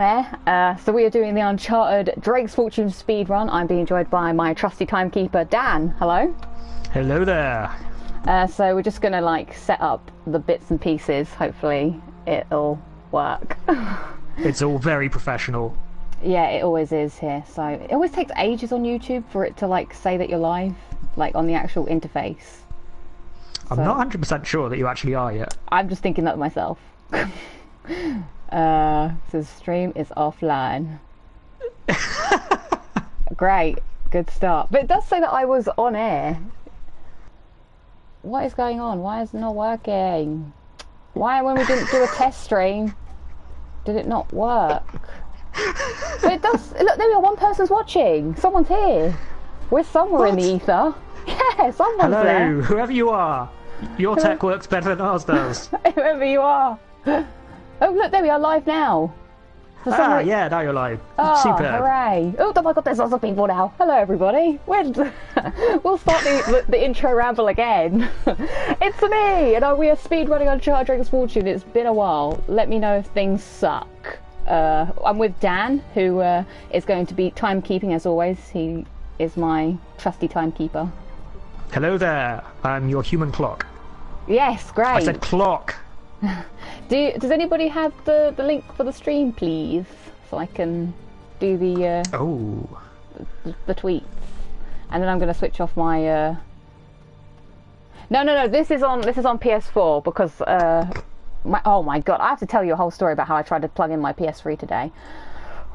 So we are doing the Uncharted Drake's Fortune speedrun. I'm being joined by my trusty timekeeper, Dan. Hello. Hello there. So we're just gonna like set up the bits and pieces. Hopefully it'll work. It's all very professional. Yeah, it always is here. So it always takes ages on YouTube for it to like say that you're live, like on the actual interface. I'm not 100% sure that you actually are yet. I'm just thinking that myself. So the stream is offline. Great, good start. But it does say that I was on air. What is going on? Why is it not working? Why, when we didn't do a test stream, did it not work? But it does. Look, there we are. One person's watching. Someone's here. We're somewhere in the ether. Yeah, someone's there. Hello, whoever you are. Your tech works better than ours does. Whoever you are. Oh, look, there we are, live now. Yeah, now you're live. Oh, Super. Hooray. Oh my god, there's lots of people now. Hello, everybody. We'll start the intro ramble again. It's me, and we are speedrunning Uncharted Drake's Fortune. It's been a while. Let me know if things suck. I'm with Dan, who is going to be timekeeping as always. He is my trusty timekeeper. Hello there. I'm your human clock. Yes, great. I said clock. Does anybody have the link for the stream, please, so I can do the the tweets, and then I'm going to switch off my. No. This is on PS4 because oh my god, I have to tell you a whole story about how I tried to plug in my PS3 today.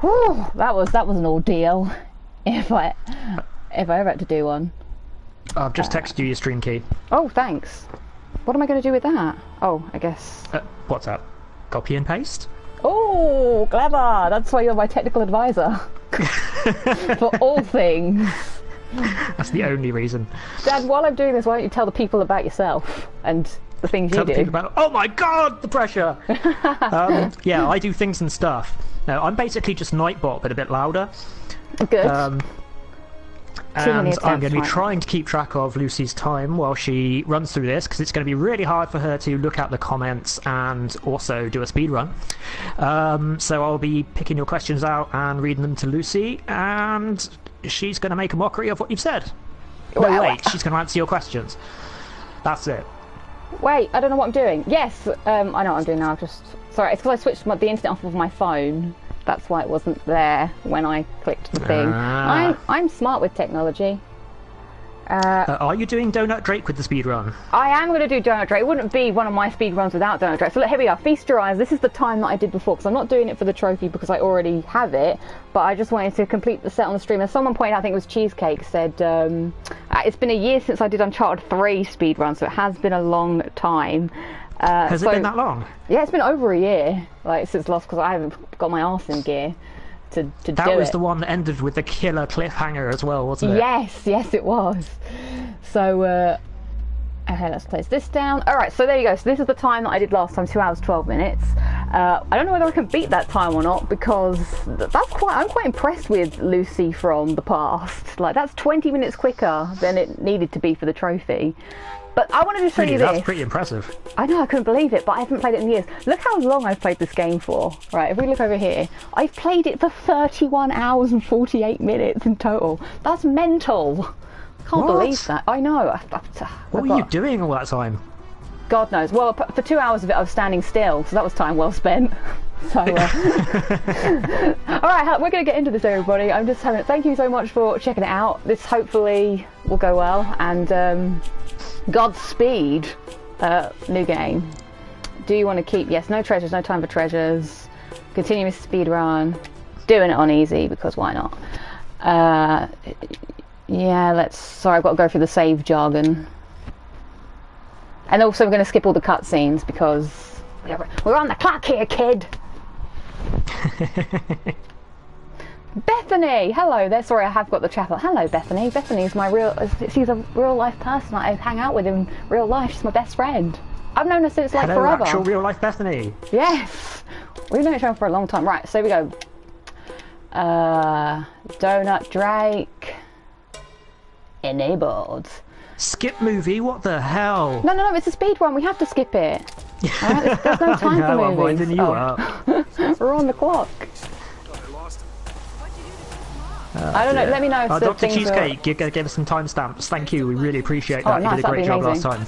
Whew, that was an ordeal. If I ever had to do one. I've just texted you your stream key. Oh, thanks. What am I going to do with that? Oh, I guess... What's that? Copy and paste? Oh, clever! That's why you're my technical advisor. For all things. That's the only reason. Dad, while I'm doing this, why don't you tell the people about yourself and the things you do? Oh my god, the pressure! Yeah, I do things and stuff. No, I'm basically just Nightbot, but a bit louder. Good. And I'm going to be trying to keep track of Lucy's time while she runs through this, because it's going to be really hard for her to look at the comments and also do a speed run. So I'll be picking your questions out and reading them to Lucy, and she's going to make a mockery of what you've said. No, wait, she's going to answer your questions. That's it. Wait, I don't know what I'm doing. Yes, I know what I'm doing now. Sorry, it's because I switched the internet off of my phone. That's why it wasn't there when I clicked the thing. I'm smart with technology. Are you doing Doughnut Drake with the speedrun? I am going to do Doughnut Drake. It wouldn't be one of my speedruns without Doughnut Drake. So look, here we are. Feast your eyes. This is the time that I did before, because I'm not doing it for the trophy because I already have it, but I just wanted to complete the set on the stream. As someone pointed out, I think it was Cheesecake, said it's been a year since I did Uncharted 3 speedrun, so it has been a long time. Has it been that long? Yeah, it's been over a year, like since last, because I haven't got my arse in gear to do it. That was the one that ended with the killer cliffhanger as well, wasn't it? Yes, it was. So, okay, let's place this down. All right, so there you go. So this is the time that I did last time, 2 hours 12 minutes. I don't know whether I can beat that time or not, because I'm quite impressed with Lucy from the past. Like, that's 20 minutes quicker than it needed to be for the trophy. But I wanted to show you this. That's pretty impressive. I know, I couldn't believe it, but I haven't played it in years. Look how long I've played this game for. Right, if we look over here, I've played it for 31 hours and 48 minutes in total. That's mental. I can't believe that. I know. What were you doing all that time? God knows. Well, for 2 hours of it, I was standing still, so that was time well spent. So, all right, we're going to get into this, everybody. I'm just having. Thank you so much for checking it out. This hopefully will go well, and Godspeed, new game. Do you want to keep? Yes, no treasures, no time for treasures. Continuous speed run. Doing it on easy because why not? Yeah, sorry, I've got to go through the save jargon. And also we're going to skip all the cutscenes because we're on the clock here, kid. Bethany, hello there. Sorry, I have got the chapel. Hello, Bethany. Bethany's she's a real life person. I hang out with in real life. She's my best friend. I've known her since like forever. Actual real life Bethany. Yes, we've known each other for a long time. Right, so we go. Doughnut Drake enabled. Skip movie? What the hell? No, it's a speed run. We have to skip it. Right, there's no time for movies. I'm winding you up. We're on the clock. I don't know. Let me know if the Dr. things Cheesecake, you gave us some timestamps. Thank you. We really appreciate that. Nice, you did a great job last time.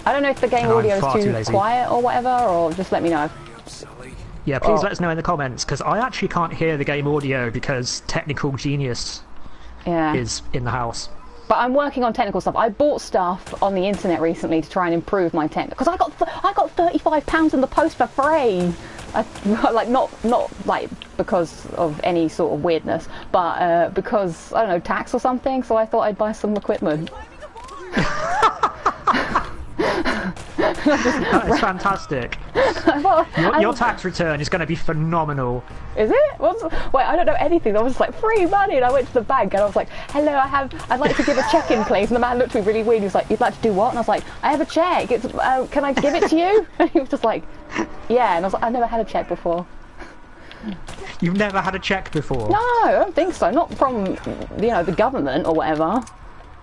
I don't know if the game audio is too quiet or whatever, or just let me know. Yeah, please let us know in the comments, because I actually can't hear the game audio because Technical Genius is in the house. But I'm working on technical stuff. I bought stuff on the internet recently to try and improve my tech, because I got £35 in the post for free. Like not like because of any sort of weirdness, but because I don't know, tax or something. So I thought I'd buy some equipment. That is fantastic. Your tax return is going to be phenomenal. Is it? Wait, I don't know anything. I was just like, free money, and I went to the bank and I was like, hello, I'd like to give a check in, please. And the man looked at me really weird. He was like, you'd like to do what? And I was like, I have a check. It's can I give it to you? And he was just like, yeah. And I was like, I've never had a check before. You've never had a check before? No, I don't think so. Not from the government or whatever.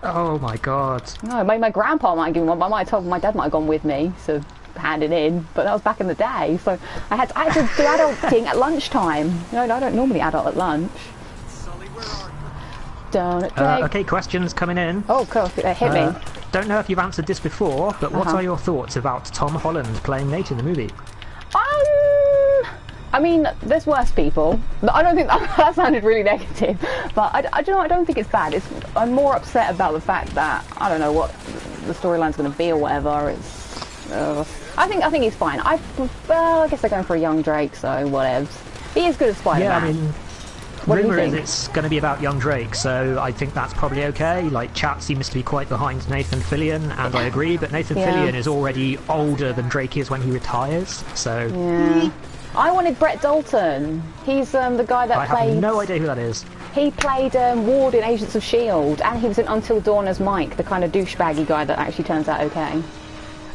Oh my god. No, my grandpa might give me one, but I might have told my dad might have gone with me to hand it in, but that was back in the day, so I had to do adulting at lunchtime. I don't normally adult at lunch. Doughnut Drake. Okay, questions coming in. Oh, cool, hit me. Don't know if you've answered this before, but what are your thoughts about Tom Holland playing Nate in the movie? I mean, there's worse people. I don't think that sounded really negative, but I don't think it's bad. I'm more upset about the fact that I don't know what the storyline's going to be or whatever. I think he's fine. I guess they're going for a young Drake, so whatevs. He is good as Spider-Man. Yeah, I mean, rumour is it's going to be about young Drake, so I think that's probably okay. Like, chat seems to be quite behind Nathan Fillion, and I agree, but Nathan Fillion is already older than Drake is when he retires, so... Yeah. I wanted Brett Dalton. He's the guy that played... I have no idea who that is. He played Ward in Agents of S.H.I.E.L.D. and he was in Until Dawn as Mike, the kind of douchebaggy guy that actually turns out okay.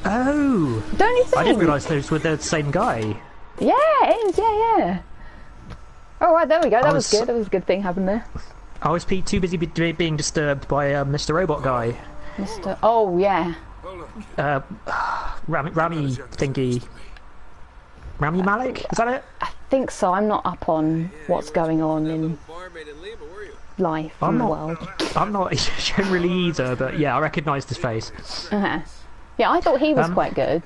Oh! Don't you think? I didn't realise those were the same guy. Yeah, it is, yeah. Alright, there we go, that was good. That was a good thing happened there. I was too busy being disturbed by Mr. Robot Guy. Oh, yeah. Rami thingy... Rami Malek? Is that it? I think so. I'm not up on what's going on in life in the world. I'm not generally either, but yeah, I recognised his face. Yeah, I thought he was quite good.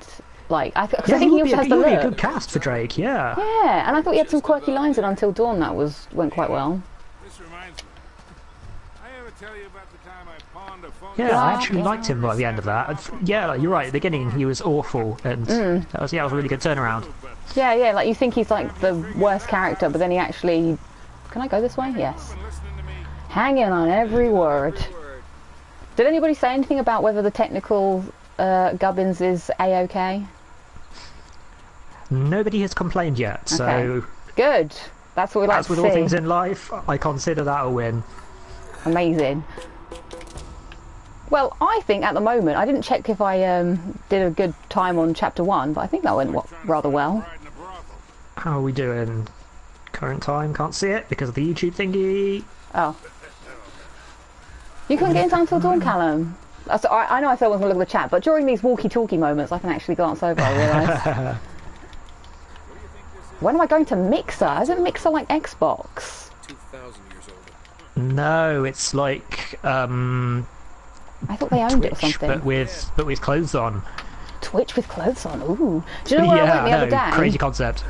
Like, I think he also has the look. He would be a good cast for Drake, yeah. Yeah, and I thought he had some quirky lines in Until Dawn that went quite well. Yeah, I actually liked him by the end of that. Yeah, you're right. At the beginning, he was awful, and that was a really good turnaround. Yeah, like you think he's like the worst character, but then he actually... Can I go this way? Yes. Hanging on every word. Did anybody say anything about whether the technical gubbins is A-OK? Nobody has complained yet, so... Okay. Good. That's what we like to see. As with all things in life, I consider that a win. Amazing. Well, I think at the moment, I didn't check if I did a good time on Chapter 1, but I think that went rather well. How are we doing? Current time? Can't see it because of the YouTube thingy. Oh. You couldn't get into Until Dawn, Callum? I know I said I wasn't going to look at the chat, but during these walkie-talkie moments, I can actually glance over, I realise. When am I going to Mixer? Is it Mixer like Xbox? 2,000 years older. No, it's like... I thought they owned Twitch, it or something. But with clothes on. Twitch with clothes on, ooh. Do you know where I went the other day? Crazy concept.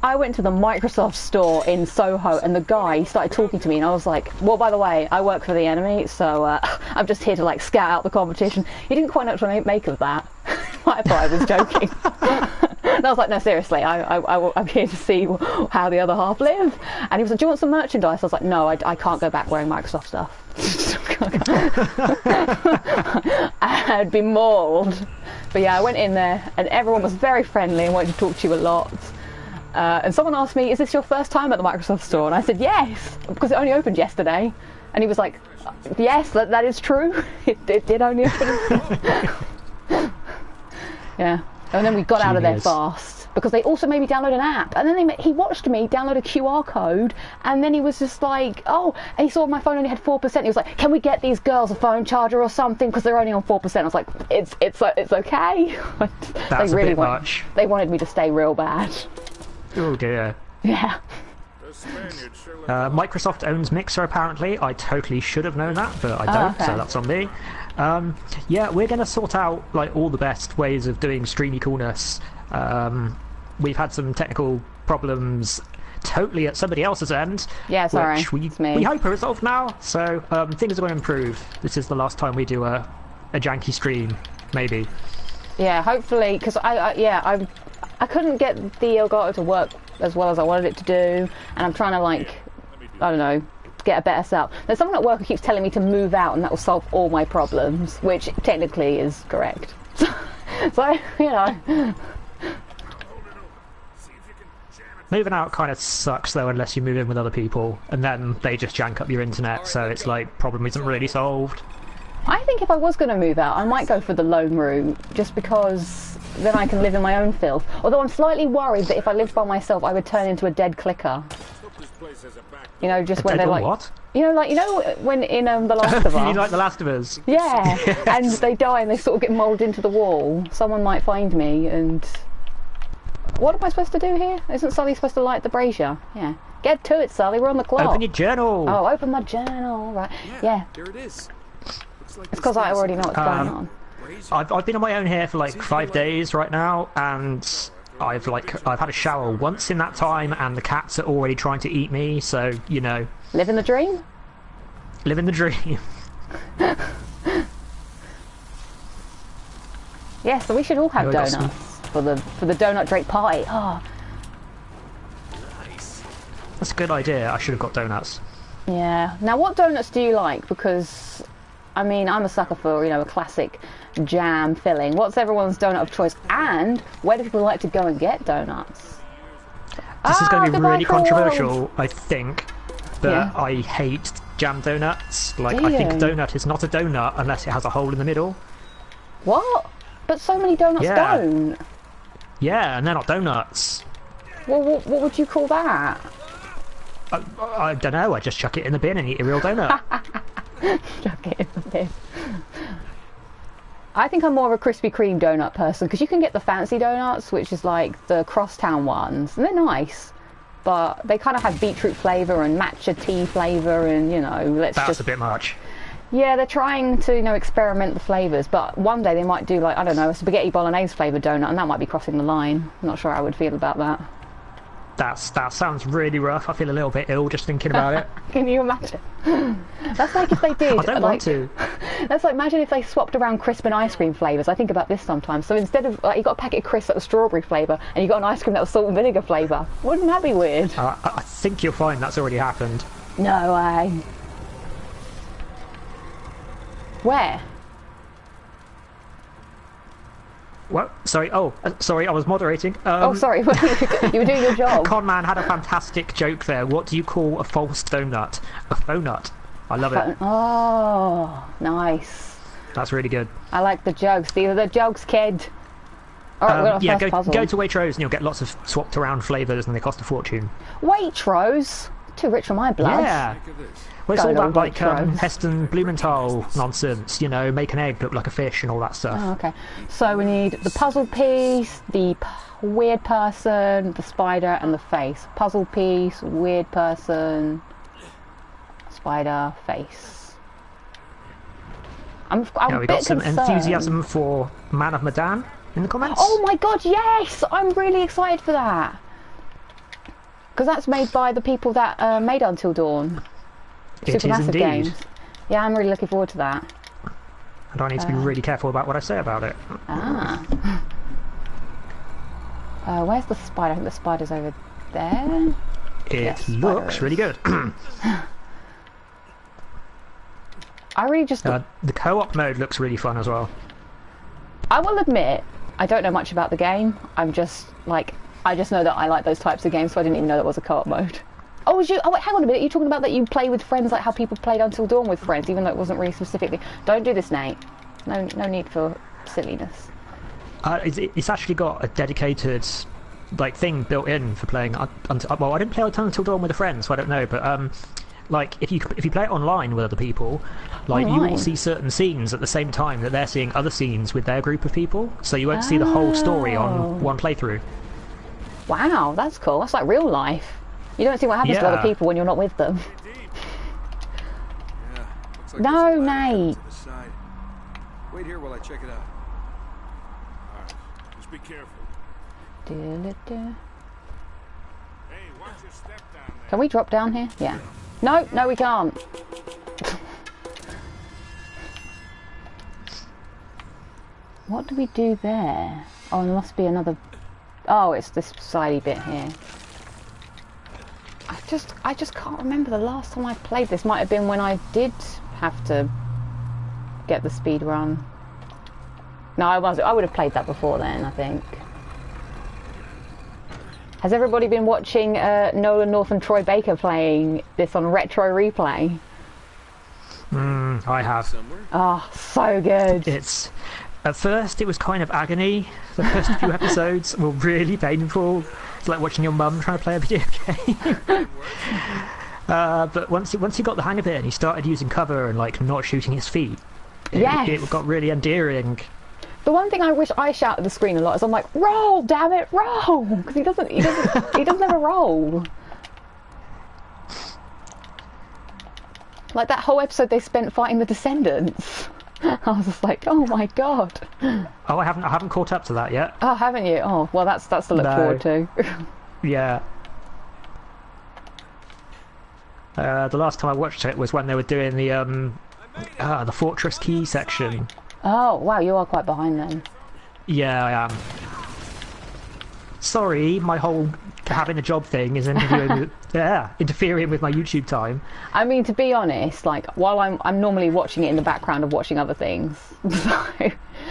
I went to the Microsoft store in Soho and the guy started talking to me and I was like, well, by the way, I work for the enemy, so I'm just here to like scout out the competition. He didn't quite know what to make of that. I thought I was joking. And I was like, no, seriously, I'm here to see how the other half live. And he was like, do you want some merchandise? I was like, no, I can't go back wearing Microsoft stuff. I'd be mauled. But yeah, I went in there and everyone was very friendly and wanted to talk to you a lot. And someone asked me, is this your first time at the Microsoft store? And I said, yes, because it only opened yesterday. And he was like, yes, that is true. It did only open. Yeah. And then we got out of there fast because they also made me download an app. And then he watched me download a QR code and then he was just like, oh, and he saw my phone only had 4%. He was like, can we get these girls a phone charger or something because they're only on 4%. I was like, it's okay. That's a bit much. They wanted me to stay real bad. Oh dear. Yeah. Microsoft owns Mixer apparently. I totally should have known that, but I don't, so that's on me. Yeah, we're going to sort out like all the best ways of doing streamy coolness. We've had some technical problems totally at somebody else's end. Yeah, sorry. Which we hope are resolved now, so things are going to improve. This is the last time we do a janky stream, maybe. Yeah, hopefully, because I couldn't get the Elgato to work as well as I wanted it to do, and I'm trying to, like, I don't know, get a better setup. There's someone at work who keeps telling me to move out and that will solve all my problems, which technically is correct. So, you know. Moving out kind of sucks though, unless you move in with other people, and then they just jank up your internet, so it's like, problem isn't really solved. I think if I was going to move out, I might go for the lone route, just because then I can live in my own filth. Although I'm slightly worried that if I lived by myself, I would turn into a dead clicker. You know, just when they're like, what? You know, when in The Last of Us. You like The Last of Us? Yeah, Yes. and they die and they sort of get moulded into the wall. Someone might find me and... What am I supposed to do here? Isn't Sully supposed to light the brazier? Yeah. Get to it, Sully, we're on the clock. Open your journal! Oh, open my journal, right. Yeah. There it is. Like it's because I already know what's going on. I've been on my own here for like 5 days right now, and I've had a shower once in that time, and the cats are already trying to eat me, so, you know. Living the dream? Living the dream. Yeah, so we should all have donuts for the Doughnut Drake party. Oh. Nice. That's a good idea. I should have got donuts. Yeah. Now, what donuts do you like? Because, I mean, I'm a sucker for, you know, a classic jam filling. What's everyone's donut of choice? And where do people like to go and get donuts? This is going to be really controversial, world. I think, but Yeah. I hate jam donuts. Like, Do I think a you? donut is not a donut unless it has a hole in the middle. What? But so many donuts Yeah. don't. Yeah, and they're not donuts. Well, what would you call that? I don't know, I just chuck it in the bin and eat a real donut. Chuck it in the bin. I think I'm more of a Krispy Kreme donut person, because you can get the fancy donuts, which is like the crosstown ones, and they're nice, but they kind of have beetroot flavour and matcha tea flavour, and, you know, That's a bit much. Yeah, they're trying to, you know, experiment the flavours, but one day they might do, like, I don't know, a spaghetti bolognese flavoured donut, and that might be crossing the line. I'm not sure how I would feel about that. That sounds really rough. I feel a little bit ill just thinking about it. Can you imagine? That's like if they did. I don't want to. That's like, imagine if they swapped around crisp and ice cream flavours. I think about this sometimes. So instead of, like, you got a packet of crisp that was strawberry flavour, and you got an ice cream that was salt and vinegar flavour. Wouldn't that be weird? I think you'll find that's already happened. No way. Where? What? Sorry. Oh, sorry. I was moderating. Oh, sorry. You were doing your job. Conman had a fantastic joke there. What do you call a false donut? A faux nut. I love it. Oh, nice. That's really good. I like the jokes. These are the jokes, kid. All right, we're on yeah, first puzzle. go to Waitrose and you'll get lots of swapped around flavours and they cost a fortune. Waitrose? Too rich for my blood. Yeah. Well, it's all that like Heston Blumenthal nonsense, you know, make an egg look like a fish and all that stuff. Oh, okay. So we need the puzzle piece, the weird person, the spider, and the face. Puzzle piece, weird person, spider, face. I'm yeah, a we bit got some concerned. enthusiasm for Man of Medan in the comments. Oh my god, yes! I'm really excited for that. Because that's made by the people that made Until Dawn. It is Supermassive indeed. games. Yeah, I'm really looking forward to that. And I need to be really careful about what I say about it. Ah. Where's the spider? I think the spider's over there. It Yes, looks spiders. really good. I really just... The co-op mode looks really fun as well. I will admit, I don't know much about the game. I'm just, like... I just know that I like those types of games, so I didn't even know there was a co-op mode. Oh, wait, hang on a minute. You're talking about that you play with friends, like how people played Until Dawn with friends, even though it wasn't really specifically... Don't do this, Nate. No need for silliness. It's actually got a dedicated like thing built in for playing well, I didn't play Until Dawn with a friend, so I don't know, but like if you play it online with other people, like you will see certain scenes at the same time that they're seeing other scenes with their group of people, so you won't see the whole story on one playthrough. Wow, that's cool. That's like real life. You don't see what happens to other people when you're not with them. Indeed. Yeah, looks like No, there's a ladder Nate. to the side. Wait here while I check it out. All right, just be careful. Du-du-du. Hey, watch your step down there. Can we drop down here? Yeah. No, no, we can't. What do we do there? Oh, there must be another. Oh, it's this sidey bit here. I just can't remember the last time I played this. Might have been when I did have to get the speed run. No, I would have played that before then, I think. Has everybody been watching Nolan North and Troy Baker playing this on Retro Replay? I have. Oh, so good. It's at first it was kind of agony. The first few episodes were really painful. It's like watching your mum trying to play a video game. But once he got the hang of it and he started using cover and like not shooting his feet, it got really endearing. The one thing I wish I shout at the screen a lot is I'm like, roll, damn it, roll, because he doesn't ever roll. Like that whole episode they spent fighting the Descendants. I was just like, oh my god. Oh, I haven't caught up to that yet. Oh, haven't you? Oh, well, that's to look forward to. Yeah. The last time I watched it was when they were doing the Fortress Key section. Oh, wow, you are quite behind then. Yeah, I am. Sorry, my whole having a job thing is interfering with my YouTube time. I mean, to be honest, like, while I'm normally watching it in the background of watching other things. So,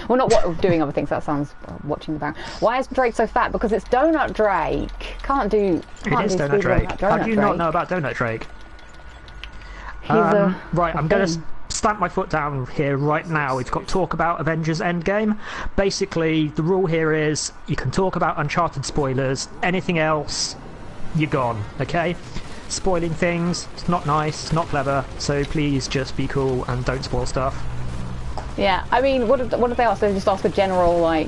well, not doing other things, that sounds watching the background. Why is Drake so fat? Because it's Doughnut Drake. It is Doughnut Drake. How do you not know about Doughnut Drake? Right, I'm going to stamp my foot down here right now. We've got talk about Avengers Endgame. Basically, the rule here is you can talk about Uncharted spoilers. Anything else, you're gone, okay? Spoiling things, it's not nice, it's not clever, so please just be cool and don't spoil stuff. Yeah, I mean, what did they ask? They just ask a general, like,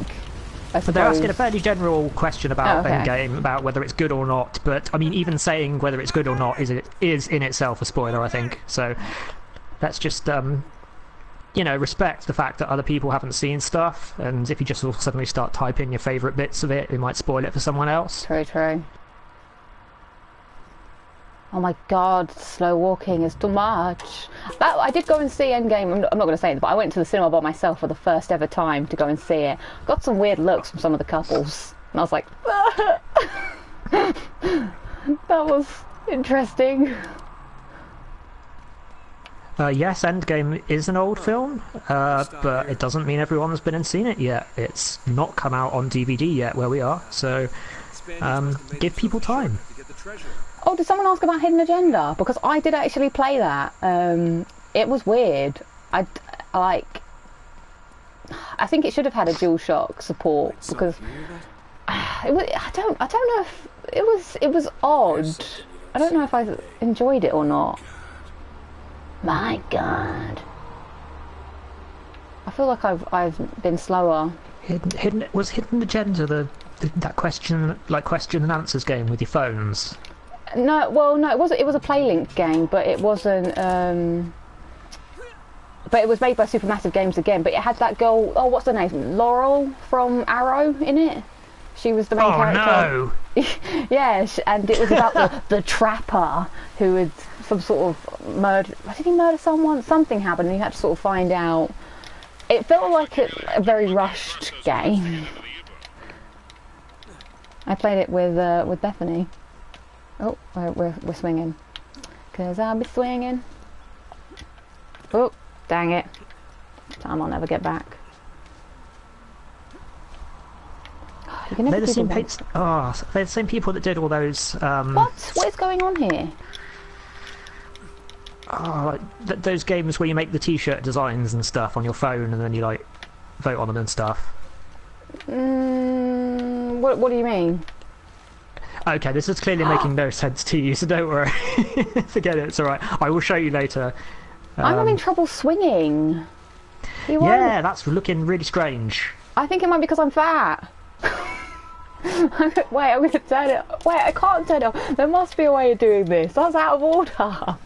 I suppose. They're asking a fairly general question about Endgame, about whether it's good or not, but, I mean, even saying whether it's good or not is in itself a spoiler, I think, so let's just, you know, respect the fact that other people haven't seen stuff, and if you just suddenly start typing your favourite bits of it, it might spoil it for someone else. True, true. Oh my god, slow walking is too much. I did go and see Endgame, I'm not going to say it, but I went to the cinema by myself for the first ever time to go and see it. Got some weird looks from some of the couples, and I was like, that was interesting. Yes, Endgame is an old film, but it doesn't mean everyone's been and seen it yet. It's not come out on DVD yet where we are, so give people time. Oh, did someone ask about Hidden Agenda? Because I did actually play that. It was weird. I think it should have had a DualShock support because I don't know if it was odd. I don't know if I enjoyed it or not. My God. I feel like I've been slower. Hidden Agenda that question and answers game with your phones? No, well, no, it was a PlayLink game, but it wasn't. But it was made by Supermassive Games again. But it had that girl. Oh, what's her name? Laurel from Arrow in it. She was the main character. No! Yeah, and it was about the trapper who had some sort of murder. Did he murder someone? Something happened, and you had to sort of find out. It felt like a very rushed game. I played it with Bethany. Oh, we're swinging. 'Cause I'll be swinging. Oh, dang it. Time I'll never get back. They're the same people that did all those... What is going on here? Those games where you make the t-shirt designs and stuff on your phone and then you, like, vote on them and stuff. What do you mean? Okay, this is clearly making no sense to you, so don't worry. Forget it, it's alright. I will show you later. I'm having trouble swinging. Yeah, that's looking really strange. I think it might be because I'm fat. Wait, I'm gonna turn it. Wait, I can't turn it off. There must be a way of doing this. That's out of order.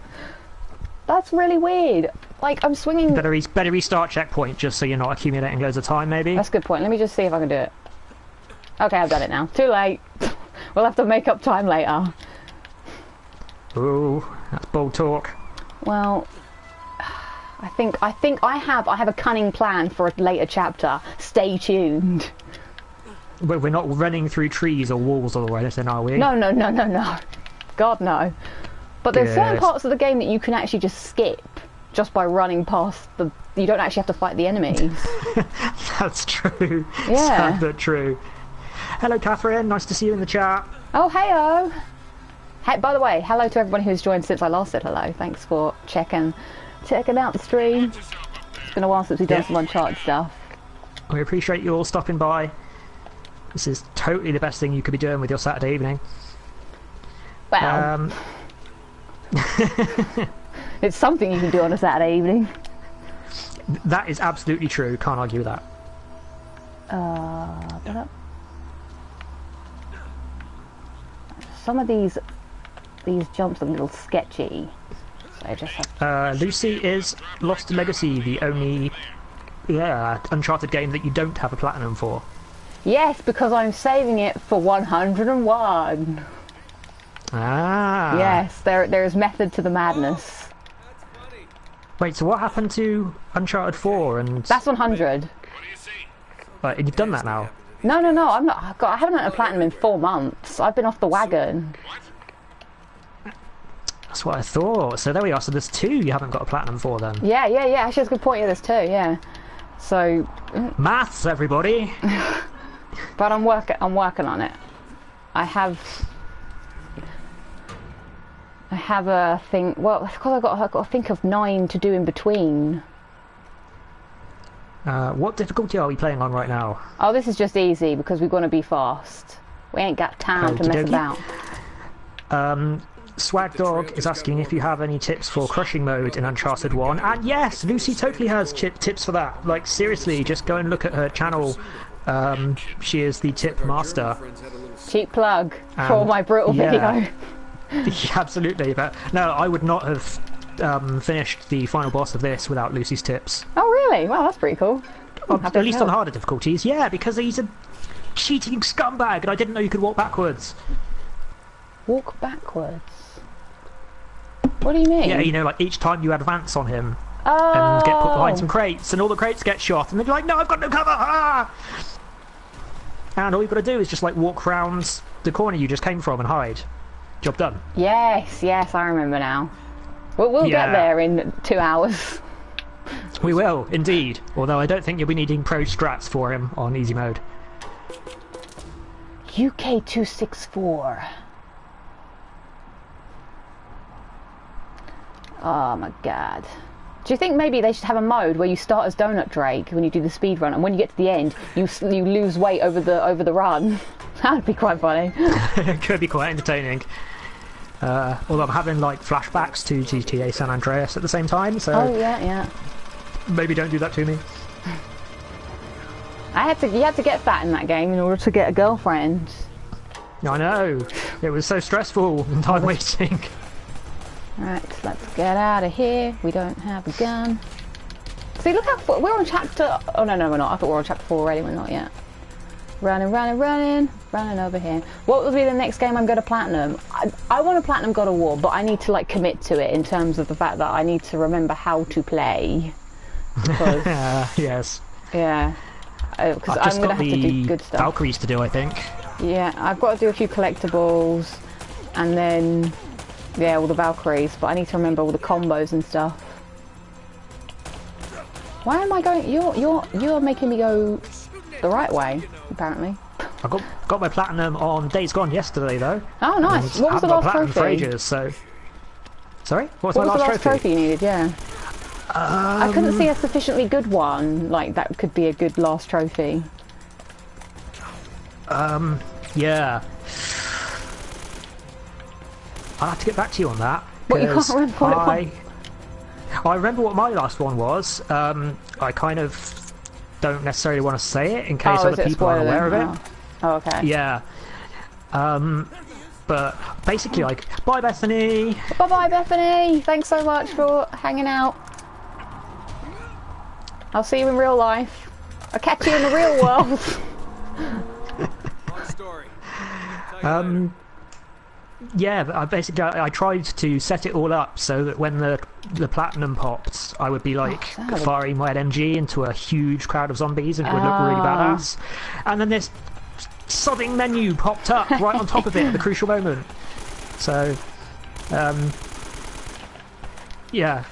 That's really weird. Like, I'm swinging... Better restart checkpoint just so you're not accumulating loads of time, maybe? That's a good point. Let me just see if I can do it. Okay, I've done it now. Too late. We'll have to make up time later. Ooh, that's bold talk. Well, I think I have a cunning plan for a later chapter. Stay tuned. We're not running through trees or walls or anything, are we? No. God, no. But there's certain parts of the game that you can actually just skip. Just by running past the... You don't actually have to fight the enemies. That's true. Yeah. That's true. Hello, Catherine. Nice to see you in the chat. Oh, heyo. Hey, by the way, hello to everyone who's joined since I last said hello. Thanks for checking out the stream. It's been a while since we've done some Uncharted stuff. We appreciate you all stopping by. This is totally the best thing you could be doing with your Saturday evening. Well... It's something you can do on a Saturday evening. That is absolutely true. Can't argue with that. Some of these jumps are a little sketchy. So I just have... Lucy is Lost Legacy, the only Uncharted game that you don't have a platinum for. Yes, because I'm saving it for 101. Ah. Yes, there is method to the madness. Wait, so what happened to Uncharted 4 and... That's 100. Right, you've done that now? No, I'm not. God, I haven't had a platinum in 4 months. I've been off the wagon. That's what I thought. So there we are. So there's 2 you haven't got a platinum for then. Yeah. Actually, that's a good point. Yeah, there's 2. Yeah. So. Maths, everybody. But I'm working on it. I have a thing. Well, because I've got to think of 9 to do in between. What difficulty are we playing on right now? Oh, this is just easy because we're going to be fast. We ain't got time to mess about. Swag Dog is asking if you have any tips for crushing mode in Uncharted 1. And yes, Lucy totally has tips for that. Like, seriously, just go and look at her channel. She is the tip master. Cheap plug for my brutal video. Yeah, absolutely, but no, I would not have finished the final boss of this without Lucy's tips. Oh really? Wow, that's pretty cool. At least on the harder difficulties, yeah, because he's a cheating scumbag and I didn't know you could walk backwards. Walk backwards? What do you mean? Yeah, you know, like each time you advance on him and get put behind some crates and all the crates get shot and then you're like, no, I've got no cover! Ah! And all you've got to do is just like walk round the corner you just came from and hide. Job done. Yes, I remember now. We'll get there in 2 hours. We will, indeed. Although I don't think you'll be needing pro strats for him on easy mode. UK264. Oh my god. Do you think maybe they should have a mode where you start as Doughnut Drake when you do the speedrun, and when you get to the end, you lose weight over the run? That would be quite funny. It could be quite entertaining. Although I'm having like flashbacks to GTA San Andreas at the same time, so... Oh, yeah. Maybe don't do that to me. You had to get fat in that game in order to get a girlfriend. I know. It was so stressful and time wasting. Right, let's get out of here. We don't have a gun. See, look how far... We're on chapter... Oh, no, we're not. I thought we were on chapter 4 already. We're not yet. Running over here. What will be the next game I'm going to platinum? I want to platinum God of War, but I need to like commit to it in terms of the fact that I need to remember how to play. Because, yes. Yeah. Because I'm going to have to do good stuff. Valkyries to do, I think. Yeah, I've got to do a few collectibles, and then all the Valkyries. But I need to remember all the combos and stuff. Why am I going? You're making me go the right way, apparently. I got my platinum on Days Gone yesterday, though. Oh, nice. What was the last trophy? For ages, so... Sorry? What was the last trophy you needed? Yeah. I couldn't see a sufficiently good one. Like that could be a good last trophy. Yeah. I'll have to get back to you on that. What, you can't remember what it was? I remember what my last one was. I kind of don't necessarily want to say it in case other people aren't aware of it. Oh, okay. Yeah. But basically, like, bye Bethany! Bye-bye, Bethany! Thanks so much for hanging out. I'll see you in real life. I'll catch you in the real world. Long story. Yeah, but I tried to set it all up so that when the platinum popped, I would be like firing my LMG into a huge crowd of zombies and it would look really badass. And then this sodding menu popped up right on top of it at the crucial moment. So, yeah.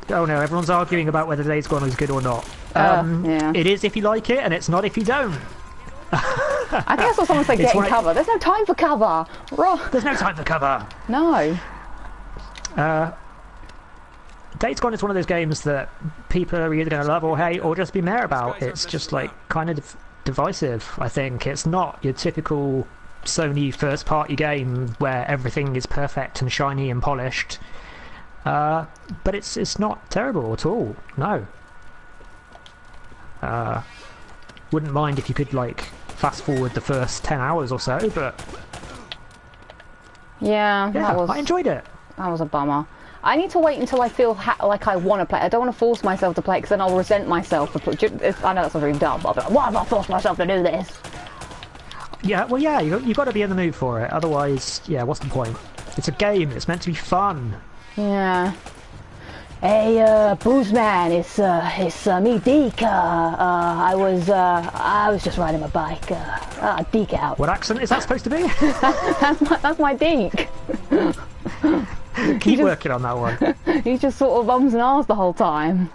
Oh no, everyone's arguing about whether Days Gone is good or not. Yeah. It is if you like it, and it's not if you don't. I think I saw someone say getting cover. There's no time for cover. There's no time for cover. No. Days Gone is one of those games that people are either going to love or hate or just be meh about. It's just like kind of divisive, I think. It's not your typical Sony first party game where everything is perfect and shiny and polished. But it's not terrible at all. No. Wouldn't mind if you could like fast forward the first 10 hours or so, but yeah, I enjoyed it. That was a bummer. I need to wait until I feel like I want to play. I don't want to force myself to play because then I'll resent myself. I know that's not very dumb, but I'll be like, why have I forced myself to do this? Yeah, well, yeah, you've got to be in the mood for it. Otherwise, yeah, what's the point? It's a game. It's meant to be fun. Yeah. Hey, Boozman, it's me, Deke. I was just riding my bike. Deke out. What accent is that supposed to be? that's my Deke. Keep working on that one. He just sort of ums and ahs the whole time.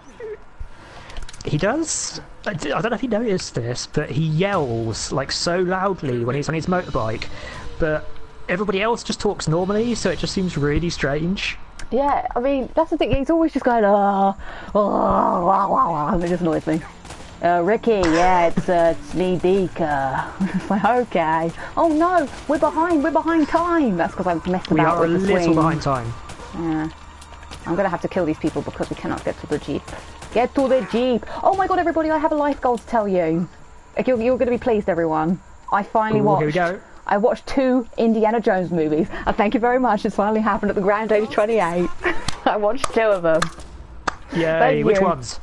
He does. I don't know if you noticed this, but he yells like so loudly when he's on his motorbike, but everybody else just talks normally, so it just seems really strange. Yeah, I mean, that's the thing, he's always just going, and it just annoys me. Ricky, yeah, it's me, Deke. It's like, okay. Oh no, we're behind time! That's because I've messed about with the swing. We are a little behind time. Yeah. I'm gonna have to kill these people because we cannot get to the Jeep. Get to the Jeep! Oh my god, everybody, I have a life goal to tell you. You're gonna be pleased, everyone. I finally watched... Here we go. I watched 2 Indiana Jones movies. Thank you very much. It's finally happened at the grand age of 28. I watched 2 of them. Yay, which ones?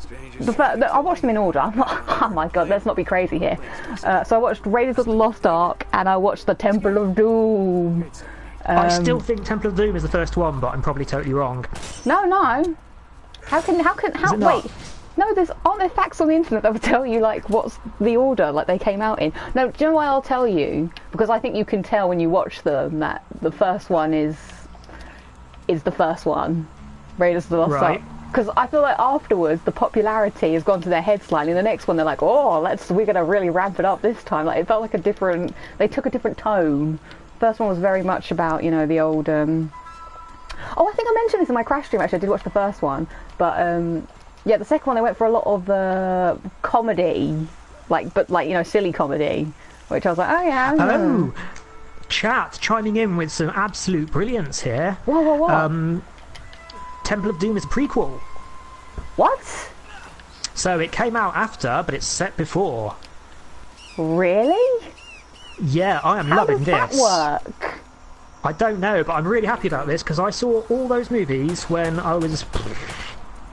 I watched them in order. Oh my god, let's not be crazy here. So I watched Raiders of the Lost Ark and I watched The Temple of Doom. I still think Temple of Doom is the first one, but I'm probably totally wrong. No. Wait. No, aren't there facts on the internet that will tell you like what's the order like they came out in? No, do you know why I'll tell you? Because I think you can tell when you watch them that the first one is the first one, Raiders of the Lost Ark. Because I feel like afterwards the popularity has gone to their head slightly. The next one they're like, we're gonna really ramp it up this time. Like it felt like they took a different tone. First one was very much about the old. I think I mentioned this in my Crash stream. Actually, I did watch the first one, but yeah, the second one they went for a lot of comedy, silly comedy, which I was like, oh yeah. Oh, chat chiming in with some absolute brilliance here. What? Temple of Doom is a prequel. What? So it came out after, but it's set before. Really? Yeah, I am loving this. How does that work? I don't know, but I'm really happy about this because I saw all those movies when I was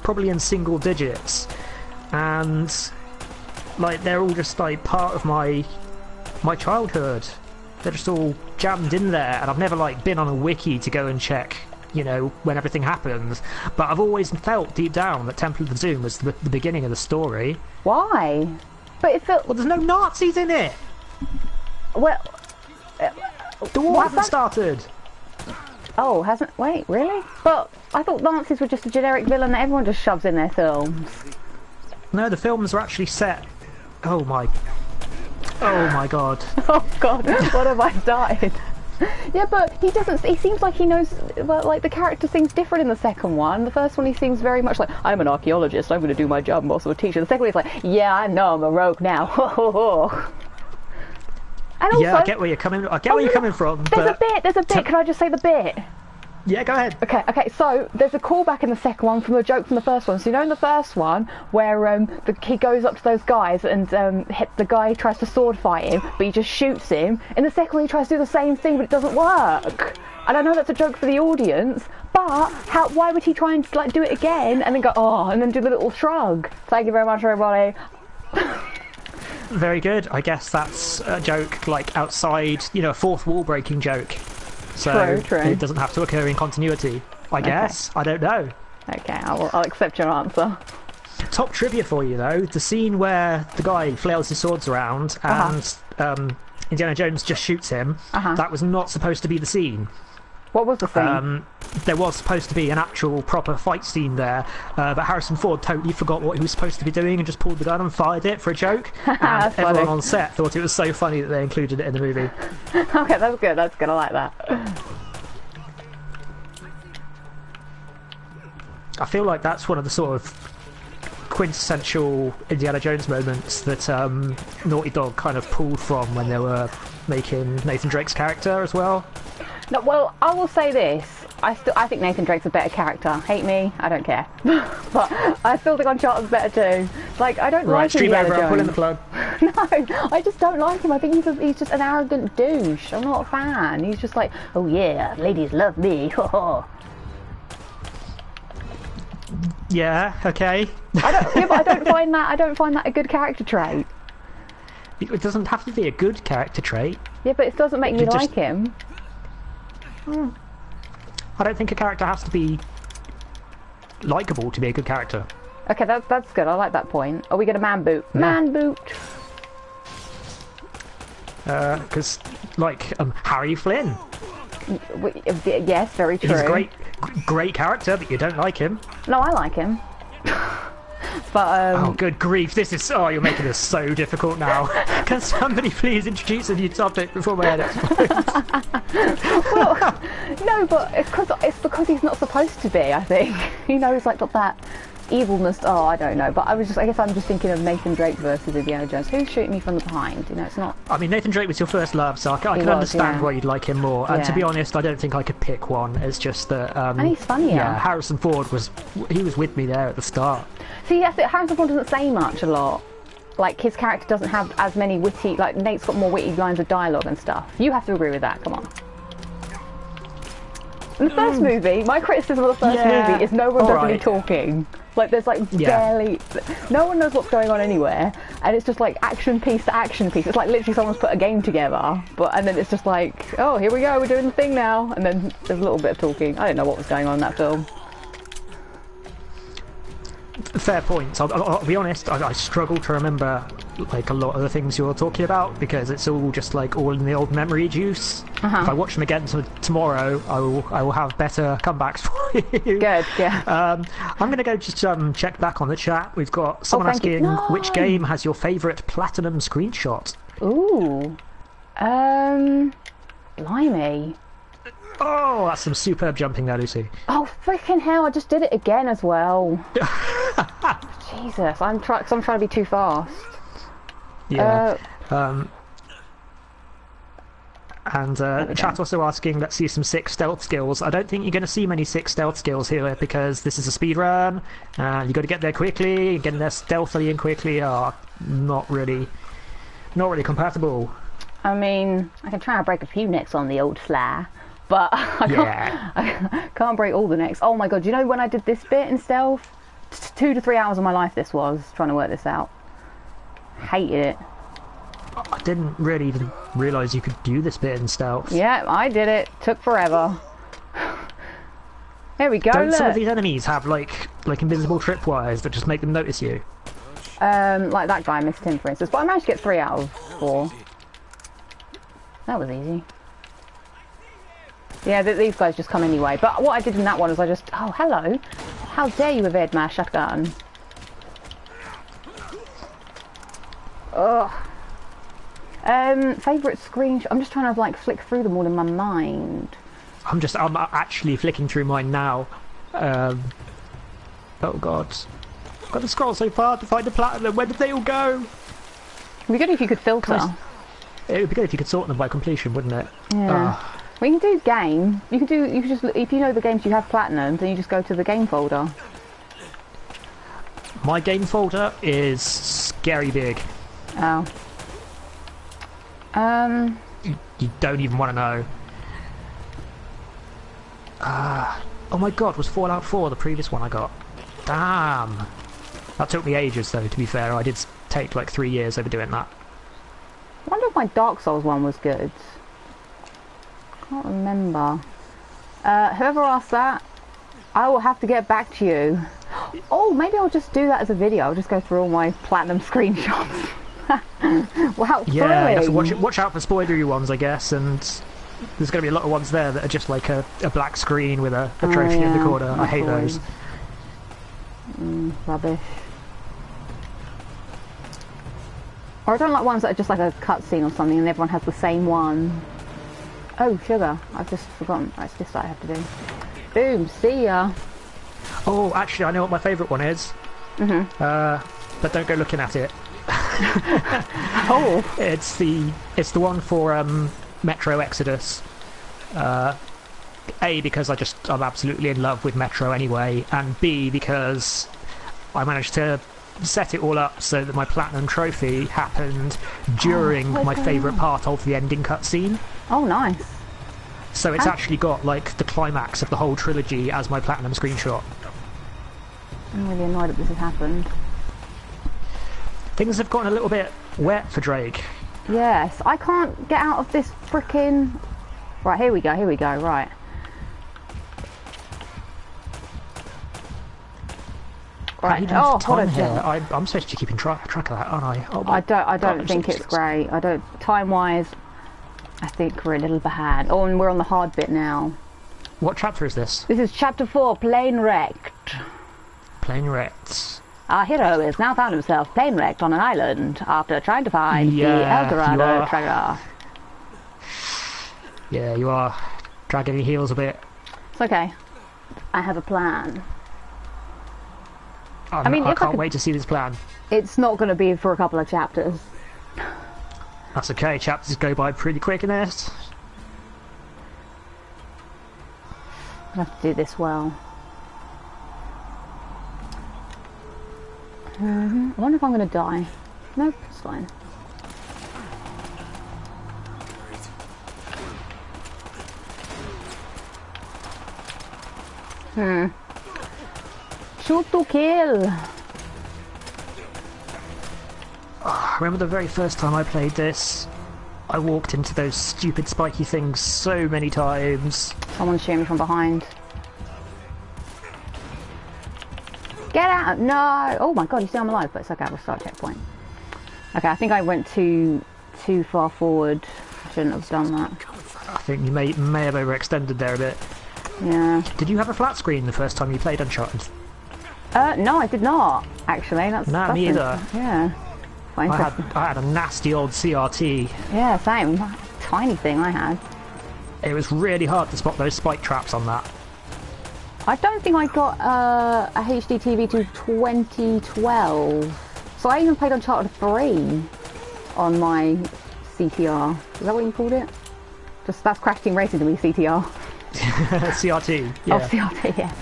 probably in single digits, and like they're all just like part of my childhood. They're just all jammed in there, and I've never like been on a wiki to go and check when everything happens, but I've always felt deep down that Temple of Doom was the beginning of the story. Why? But it felt... Well, there's no Nazis in it! Well... the war hasn't started! Oh, hasn't... Wait, really? But I thought Nazis were just a generic villain that everyone just shoves in their films. No, the films are actually set... Oh my god. Oh god, what have I started? Yeah, but he doesn't... He seems like he knows... Well, like, the character seems different in the second one. The first one, he seems very much like, I'm an archaeologist, I'm going to do my job, I'm also a teacher. The second one, he's like, yeah, I know, I'm a rogue now. And also, yeah, I get where you're coming from. There's a bit. Can I just say the bit? Yeah, go ahead. Okay, so there's a callback in the second one from a joke from the first one. So you know in the first one where he goes up to those guys and the guy tries to sword fight him, but he just shoots him. In the second one he tries to do the same thing, but it doesn't work. And I know that's a joke for the audience, but why would he try and like do it again and then go, oh, and then do the little shrug? Thank you very much, everybody. Very good. I guess that's a joke like outside, you know, a fourth wall breaking joke. So true. It doesn't have to occur in continuity. I guess. I don't know. Okay, I'll accept your answer. Top trivia for you though: the scene where the guy flails his swords around and Indiana Jones just shoots him. That was not supposed to be the scene. What was the scene? There was supposed to be an actual proper fight scene there, but Harrison Ford totally forgot what he was supposed to be doing and just pulled the gun and fired it for a joke. And everyone on set thought it was so funny that they included it in the movie. Okay, that's good. That's good. I like that. I feel like that's one of the sort of quintessential Indiana Jones moments that Naughty Dog kind of pulled from when they were making Nathan Drake's character as well. No, well, I will say this. I think Nathan Drake's a better character. Hate me, I don't care. But I still think Uncharted's better too. Like, I don't like stream Indiana over, Jones. I'm pulling the plug. No, I just don't like him. I think he's just an arrogant douche. I'm not a fan. He's just like, oh yeah, ladies love me. Yeah, okay. But I don't find that a good character trait. It doesn't have to be a good character trait. Yeah, but it doesn't make me like him. I don't think a character has to be likeable to be a good character. Okay, that's good. I like that point. Are we going to man boot? Yeah. Man boot. Because, like, Harry Flynn. Yes, very true. He's a great character, but you don't like him. No, I like him. But oh, good grief! You're making this so difficult now. Can somebody please introduce a new topic before my head explodes? Well, no, but it's because he's not supposed to be. I think he knows like got that evilness. Oh, I don't know. But I guess I'm just thinking of Nathan Drake versus Indiana Jones. Who's shooting me from the behind? You know, it's not. I mean, Nathan Drake was your first love, so I can understand why you'd like him more. And to be honest, I don't think I could pick one. It's just that. And he's funnier. Yeah, Harrison Ford was with me there at the start. See, that's it. Harrison Ford doesn't say much a lot. Like, his character doesn't have as many witty... Like, Nate's got more witty lines of dialogue and stuff. You have to agree with that, come on. In the first movie, my criticism of the first movie is no one does any talking. Like, there's, like, barely... No one knows what's going on anywhere, and it's just, like, action piece to action piece. It's like, literally someone's put a game together, and then it's just like, oh, here we go, we're doing the thing now. And then there's a little bit of talking. I don't know what was going on in that film. Fair point. I'll be honest, I struggle to remember like a lot of the things you're talking about because it's all just like all in the old memory juice. If I watch them again tomorrow, I will have better comebacks for you. Good, yeah. I'm gonna go just check back on the chat. We've got someone asking which game has your favourite platinum screenshot. Ooh, blimey. Oh, that's some superb jumping there, Lucy. Oh, freaking hell, I just did it again as well. Jesus, I'm trying to be too fast. Yeah. Chat also asking, let's see some sick stealth skills. I don't think you're going to see many sick stealth skills here because this is a speed run and you've got to get there quickly. Getting there stealthily and quickly are not really compatible. I mean, I can try and break a few necks on the old fly. But I can't break all the necks. Oh my god, do you know when I did this bit in stealth? 2 to 3 hours of my life this was, trying to work this out. Hated it. I didn't really even realise you could do this bit in stealth. Yeah, I did it. Took forever. There we go, Don't some of these enemies have like invisible tripwires that just make them notice you? Like that guy, missed him for instance. But I managed to get 3 out of 4. That was easy. Yeah, these guys just come anyway. But what I did in that one was I just... Oh, hello. How dare you evade my shotgun? Ugh. Favourite screenshot... I'm just trying to, like, flick through them all in my mind. I'm actually flicking through mine now. Oh, God. I've got to scroll so far to find the platinum. Where did they all go? It'd be good if you could filter. It would be good if you could sort them by completion, wouldn't it? Yeah. We can do game. You can just, if you know the games you have platinum, then you just go to the game folder. My game folder is scary big. Oh. You don't even want to know. Oh my god, was Fallout 4 the previous one I got? Damn. That took me ages though, to be fair. I did take like 3 years over doing that. I wonder if my Dark Souls one was good. Can't remember. Whoever asked that, I will have to get back to you. Oh, maybe I'll just do that as a video. I'll just go through all my platinum screenshots. Wow, yeah, you have to thrilling. watch out for spoilery ones, I guess, and there's going to be a lot of ones there that are just like a black screen with a trophy in the corner. I hate those. Rubbish. Or I don't like ones that are just like a cutscene or something and everyone has the same one. Oh, sugar. I've just forgotten. That's just what I have to do. Boom, see ya. Oh, actually, I know what my favourite one is. But don't go looking at it. Oh. It's the one for Metro Exodus. A, because I'm absolutely in love with Metro anyway, and B, because I managed to set it all up so that my platinum trophy happened during my favourite part of the ending cutscene. Oh, nice. So it's actually got like the climax of the whole trilogy as my platinum screenshot. I'm really annoyed that this has happened. Things have gotten a little bit wet for Drake. Yes, I can't get out of this frickin'... Right, here we go, right. Right, oh, hold on. I'm supposed to be keeping track of that, aren't I? Oh, I don't think it's great. Time-wise, I think we're a little behind. Oh, and we're on the hard bit now. What chapter is this? This is chapter 4, Plane Wrecked. Plane Wrecked. Our hero has now found himself plane wrecked on an island after trying to find the El Dorado treasure. Yeah, you are dragging your heels a bit. It's okay. I have a plan. I can't wait to see this plan. It's not going to be for a couple of chapters. That's okay, chapters go by pretty quick in this. I have to do this well. I wonder if I'm going to die. Nope, it's fine. Shoot to kill! I remember the very first time I played this, I walked into those stupid spiky things so many times. Someone's shooting me from behind. Get out! No! Oh my god, you see I'm alive, but it's okay, we'll start checkpoint. Okay, I think I went too far forward. I shouldn't have done that. I think you may have overextended there a bit. Yeah. Did you have a flat screen the first time you played Uncharted? No, I did not, actually. That's me either. Yeah. I had a nasty old CRT. Yeah, same. Tiny thing I had. It was really hard to spot those spike traps on that. I don't think I got a HD TV till 2012. So I even played Uncharted 3 on my CTR. Is that what you called it? Just that's Crash Team Racing to me, CTR. CRT. Yeah. Oh, CRT, yeah.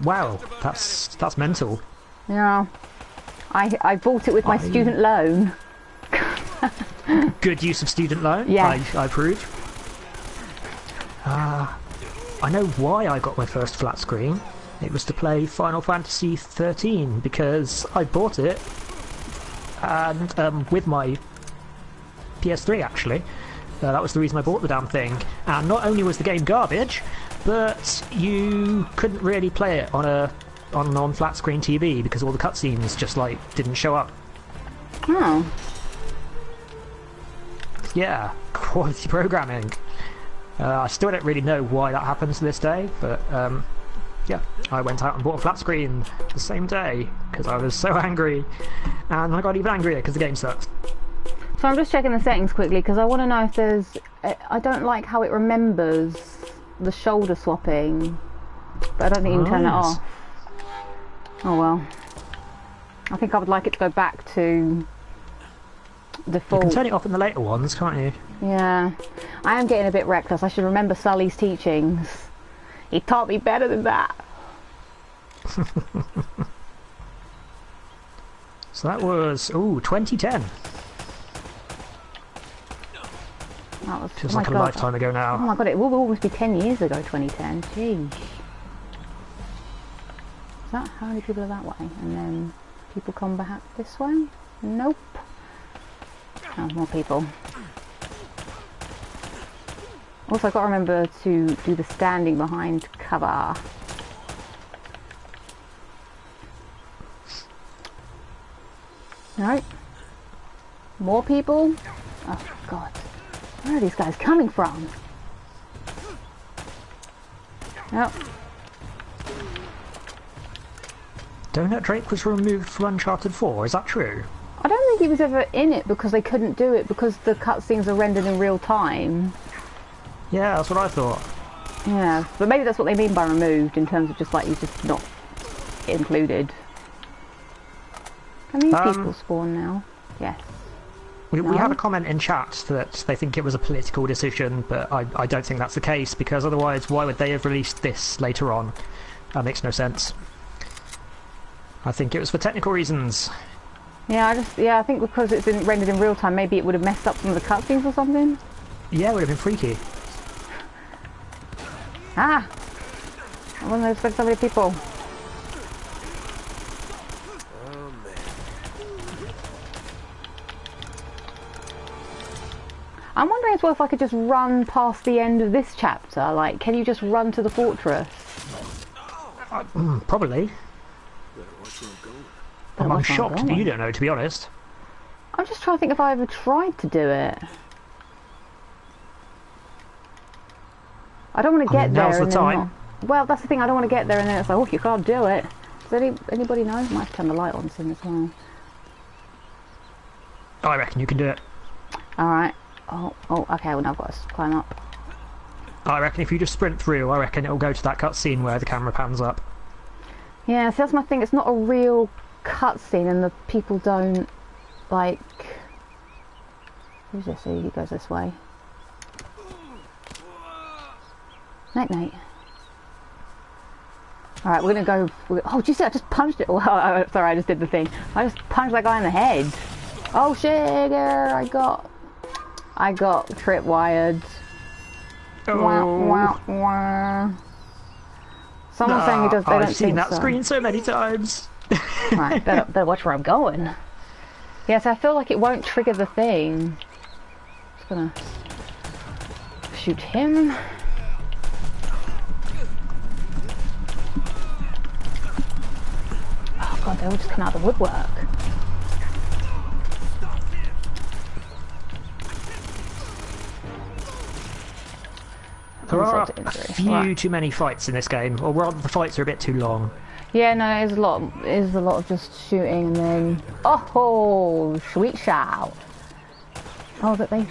Wow, that's mental. Yeah. I bought it with my student loan. Good use of student loan. Yeah. I approve. I know why I got my first flat screen. It was to play Final Fantasy 13 because I bought it and with my PS3 actually. That was the reason I bought the damn thing. And not only was the game garbage, but you couldn't really play it on flat screen TV because all the cutscenes just like didn't show up. Oh. Yeah, quality programming. I still don't really know why that happens to this day, but yeah, I went out and bought a flat screen the same day because I was so angry, and I got even angrier because the game sucks. So I'm just checking the settings quickly because I want to know if there's... I don't like how it remembers the shoulder swapping, but I don't think you can turn it off. Oh well. I think I would like it to go back to default. You can turn it off in the later ones, can't you? Yeah. I am getting a bit reckless. I should remember Sully's teachings. He taught me better than that. So that was, 2010. That was, feels like a lifetime ago now. Oh my god, it will almost be 10 years ago, 2010. Jeez. Is that how many people are that way? And then people come back this way? Nope. Oh, more people. Also, I've got to remember to do the standing behind cover. No. More people? Oh god. Where are these guys coming from? Nope. Doughnut Drake was removed from Uncharted 4, is that true? I don't think he was ever in it because they couldn't do it because the cutscenes are rendered in real time. Yeah, that's what I thought. Yeah, but maybe that's what they mean by removed in terms of just like he's just not included. Can these people spawn now? Yes. We have a comment in chat that they think it was a political decision, but I don't think that's the case, because otherwise why would they have released this later on? That makes no sense. I think it was for technical reasons. Yeah, I think because it's rendered in real time, maybe it would have messed up some of the cutscenes or something. Yeah, it would have been freaky. Ah! I wasn't expecting so many people. I'm wondering as well if I could just run past the end of this chapter. Like, can you just run to the fortress? Probably. I'm shocked that you don't know, to be honest. I'm just trying to think if I ever tried to do it. I don't want to get there. Now's the time. Well, that's the thing. I don't want to get there and then it's like, oh, you can't do it. Does anybody know? I might have to turn the light on soon as well. I reckon you can do it. All right. Oh, okay. Well, now I've got to climb up. I reckon if you just sprint through, I reckon it'll go to that cutscene where the camera pans up. Yeah, see, that's my thing. It's not a real cutscene, and the people don't like. Who's this? He goes this way. Night. All right, we're gonna go. Oh, do you see? I just punched it. Well, sorry, I just did the thing. I just punched that guy in the head. Oh, sugar! I got tripwired. Oh. Wah, wah, wah. Someone's saying he does. They don't I've seen that so. screen so many times. Right, better watch where I'm going. Yes, I feel like it won't trigger the thing. Just gonna shoot him. Oh god, they all just come out of the woodwork. There are a few too many fights in this game, or rather the fights are a bit too long. Yeah, no, it is a lot of just shooting and then oh, sweet shout. Oh, that they.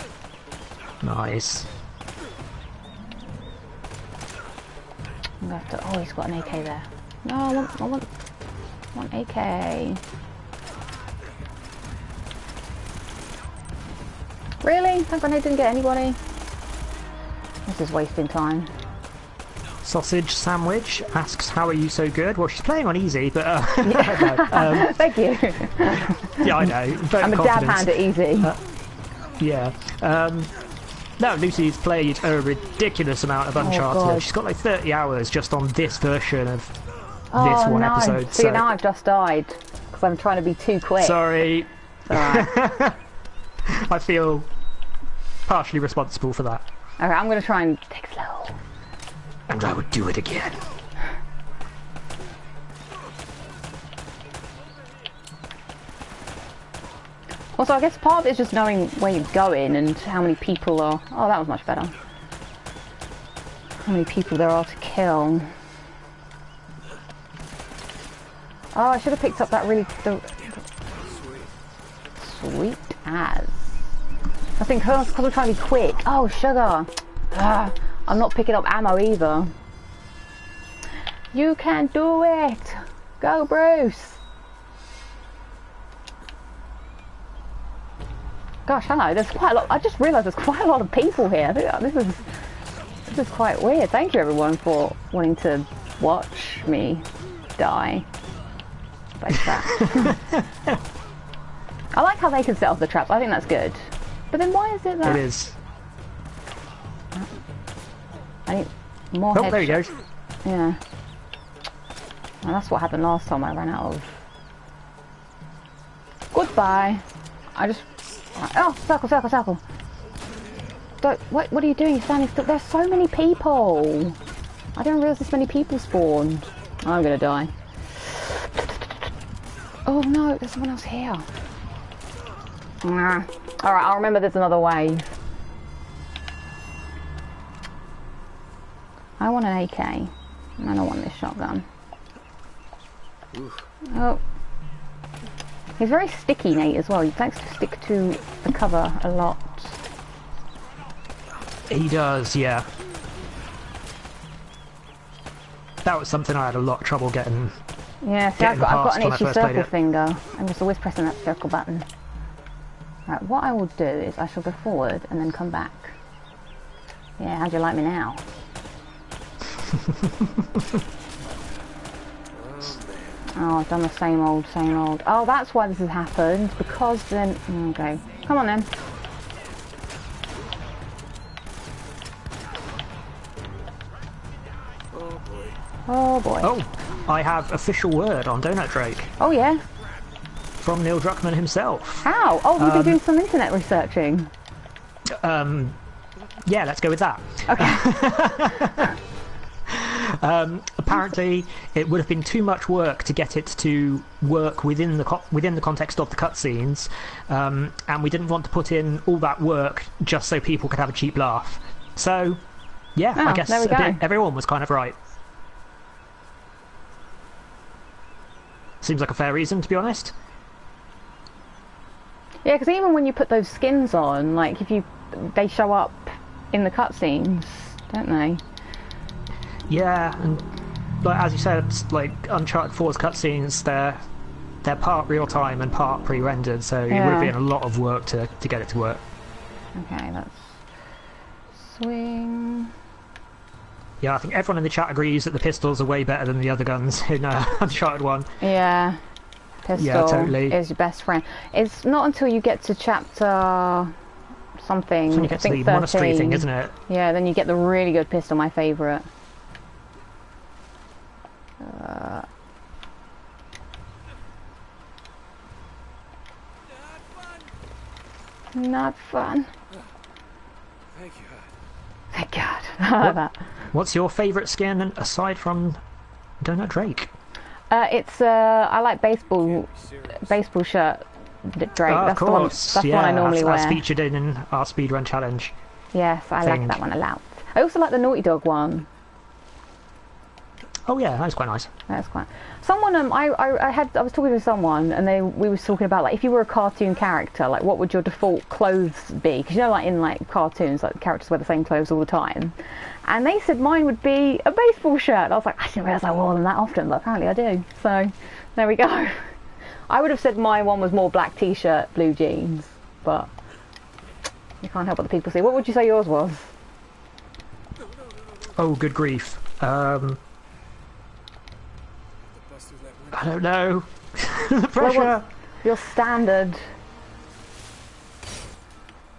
Nice. I'm gonna have to. Oh, he's got an AK there. No, I want AK. Really? That grenade didn't get anybody. This is wasting time. Sausage Sandwich asks, how are you so good? Well, she's playing on easy, but no, thank you. Yeah, I know. I'm a dab hand at easy. Yeah. No, Lucy's played a ridiculous amount of Uncharted. She's got like 30 hours just on this version of this one episode. So now I've just died because I'm trying to be too quick. Sorry. It's alright. I feel partially responsible for that. Okay, I'm going to try and take it slow. And I would do it again. Also, I guess part of it is just knowing where you're going and how many people are... Oh, that was much better. How many people there are to kill. Oh, I should have picked up that really... Sweet as. I think because I'm trying to be quick. Oh, sugar. I'm not picking up ammo either. You can do it. Go, Bruce. Gosh, I know, there's quite a lot. I just realised there's quite a lot of people here. I think this is quite weird. Thank you everyone for wanting to watch me die like that. I like how they can set off the traps. I think that's good. But then why is it that... It is. I need more headshots. There you go. Yeah. And that's what happened last time I ran out of... Goodbye. I just... Oh, circle, circle, circle. Don't... What are you doing? You're standing still. There's so many people. I didn't realise this many people spawned. I'm gonna die. Oh no, there's someone else here. Nah. Alright, I'll remember there's another wave. I want an AK. I don't want this shotgun. Oh. He's very sticky, Nate, as well. He likes to stick to the cover a lot. He does, yeah. That was something I had a lot of trouble getting. Yeah, see, I've got an itchy circle finger. I'm just always pressing that circle button. Right, what I will do is I shall go forward and then come back. Yeah, how do you like me now? Oh, I've done the same old, same old. Oh, that's why this has happened, because then... Okay, come on then. Oh boy. Oh, I have official word on Doughnut Drake. Oh yeah? From Neil Druckmann himself. How? Oh, you've been doing some internet researching. Yeah, let's go with that. Okay. Apparently, it would have been too much work to get it to work within the context of the cutscenes, and we didn't want to put in all that work just so people could have a cheap laugh. So, yeah, I guess everyone was kind of right. Seems like a fair reason, to be honest. Yeah, because even when you put those skins on, like they show up in the cutscenes, don't they? Yeah, and like as you said, like Uncharted 4's cutscenes, they're part real time and part pre-rendered, so it would have been a lot of work to get it to work. Okay, let's swing. Yeah, I think everyone in the chat agrees that the pistols are way better than the other guns in Uncharted 1. Yeah, pistol totally. is your best friend. It's not until you get to chapter something, when you get I think to the 13. monastery thing, isn't it? Yeah, then you get the really good pistol, my favourite. Not fun. Thank you. Thank God. What's your favourite skin aside from Doughnut Drake? It's I like baseball shirt Drake. Oh, that's the one. That's the one I normally wear. That's featured in our speedrun challenge. Yes, I like that one a lot. I also like the Naughty Dog one. Oh yeah, that's quite nice. That's quite. Someone I was talking to someone and we were talking about like if you were a cartoon character, like what would your default clothes be? Because you know, like in like cartoons, like the characters wear the same clothes all the time. And they said mine would be a baseball shirt. I was like, I didn't realise I wore them that often, but apparently I do. So there we go. I would have said my one was more black t-shirt, blue jeans, but you can't help what the people see. What would you say yours was? Oh, good grief. I don't know. The pressure. Well, your standard.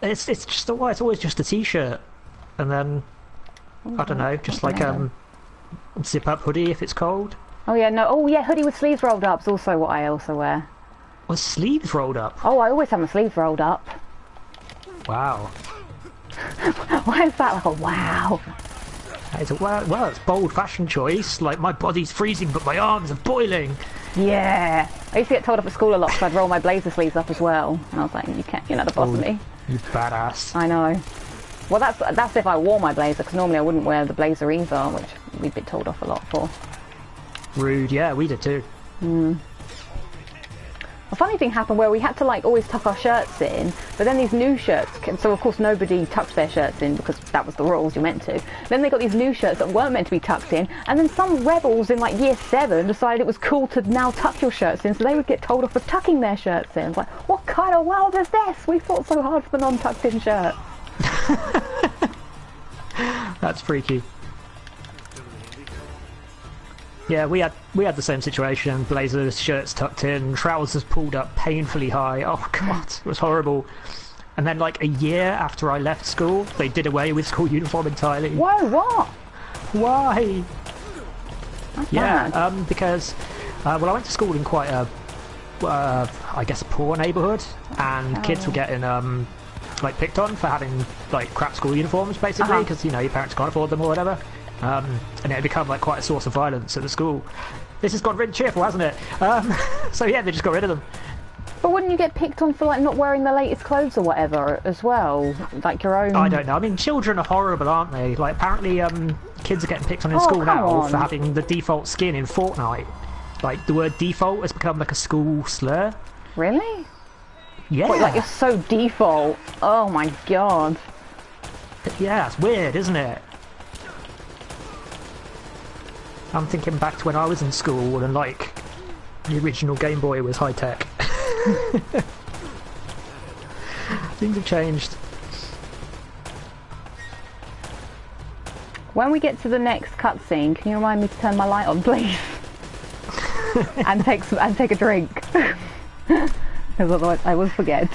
It's just it's always just a t-shirt, and then I don't know, just like zip up hoodie if it's cold. Oh yeah, no. Oh yeah, hoodie with sleeves rolled up is also what I also wear. Well, sleeves rolled up. Oh, I always have my sleeves rolled up. Wow. Why is that like a wow? It's a, well, it's bold fashion choice. Like, my body's freezing, but my arms are boiling. Yeah. I used to get told off at school a lot because I'd roll my blazer sleeves up as well. And I was like, you can't, you're not the boss of me. You badass. I know. Well, that's if I wore my blazer, because normally I wouldn't wear the blazer either, which we'd been told off a lot for. Rude, yeah, we did too. Mm. a funny thing happened where we had to like always tuck our shirts in, but then these new shirts, so of course nobody tucked their shirts in because that was the rules, you're meant to. Then they got these new shirts that weren't meant to be tucked in, and then some rebels in like year 7 decided it was cool to now tuck your shirts in, so they would get told off for tucking their shirts in. It's like, what kind of world is this? We fought so hard for the non-tucked in shirt. That's freaky. Yeah, we had the same situation. Blazers, shirts tucked in, trousers pulled up painfully high. Oh god, it was horrible. And then like a year after I left school, they did away with school uniform entirely. Whoa, what? Why? That's Yeah, bad. because well, I went to school in quite a, I guess a poor neighbourhood, and kids were getting like picked on for having like crap school uniforms, basically, because you know your parents can't afford them or whatever. And it had become like quite a source of violence at the school. This has got really cheerful, hasn't it? So yeah, they just got rid of them. But wouldn't you get picked on for like not wearing the latest clothes or whatever as well? Like your own... I don't know. I mean, children are horrible, aren't they? Like apparently kids are getting picked on in school now for having the default skin in Fortnite. Like the word default has become like a school slur. Really? Yeah. What, like you're so default. Oh my god. Yeah, it's weird, isn't it? I'm thinking back to when I was in school and like the original Game Boy was high tech. Things have changed. When we get to the next cutscene, can you remind me to turn my light on, please? and take a drink. Because otherwise I will forget.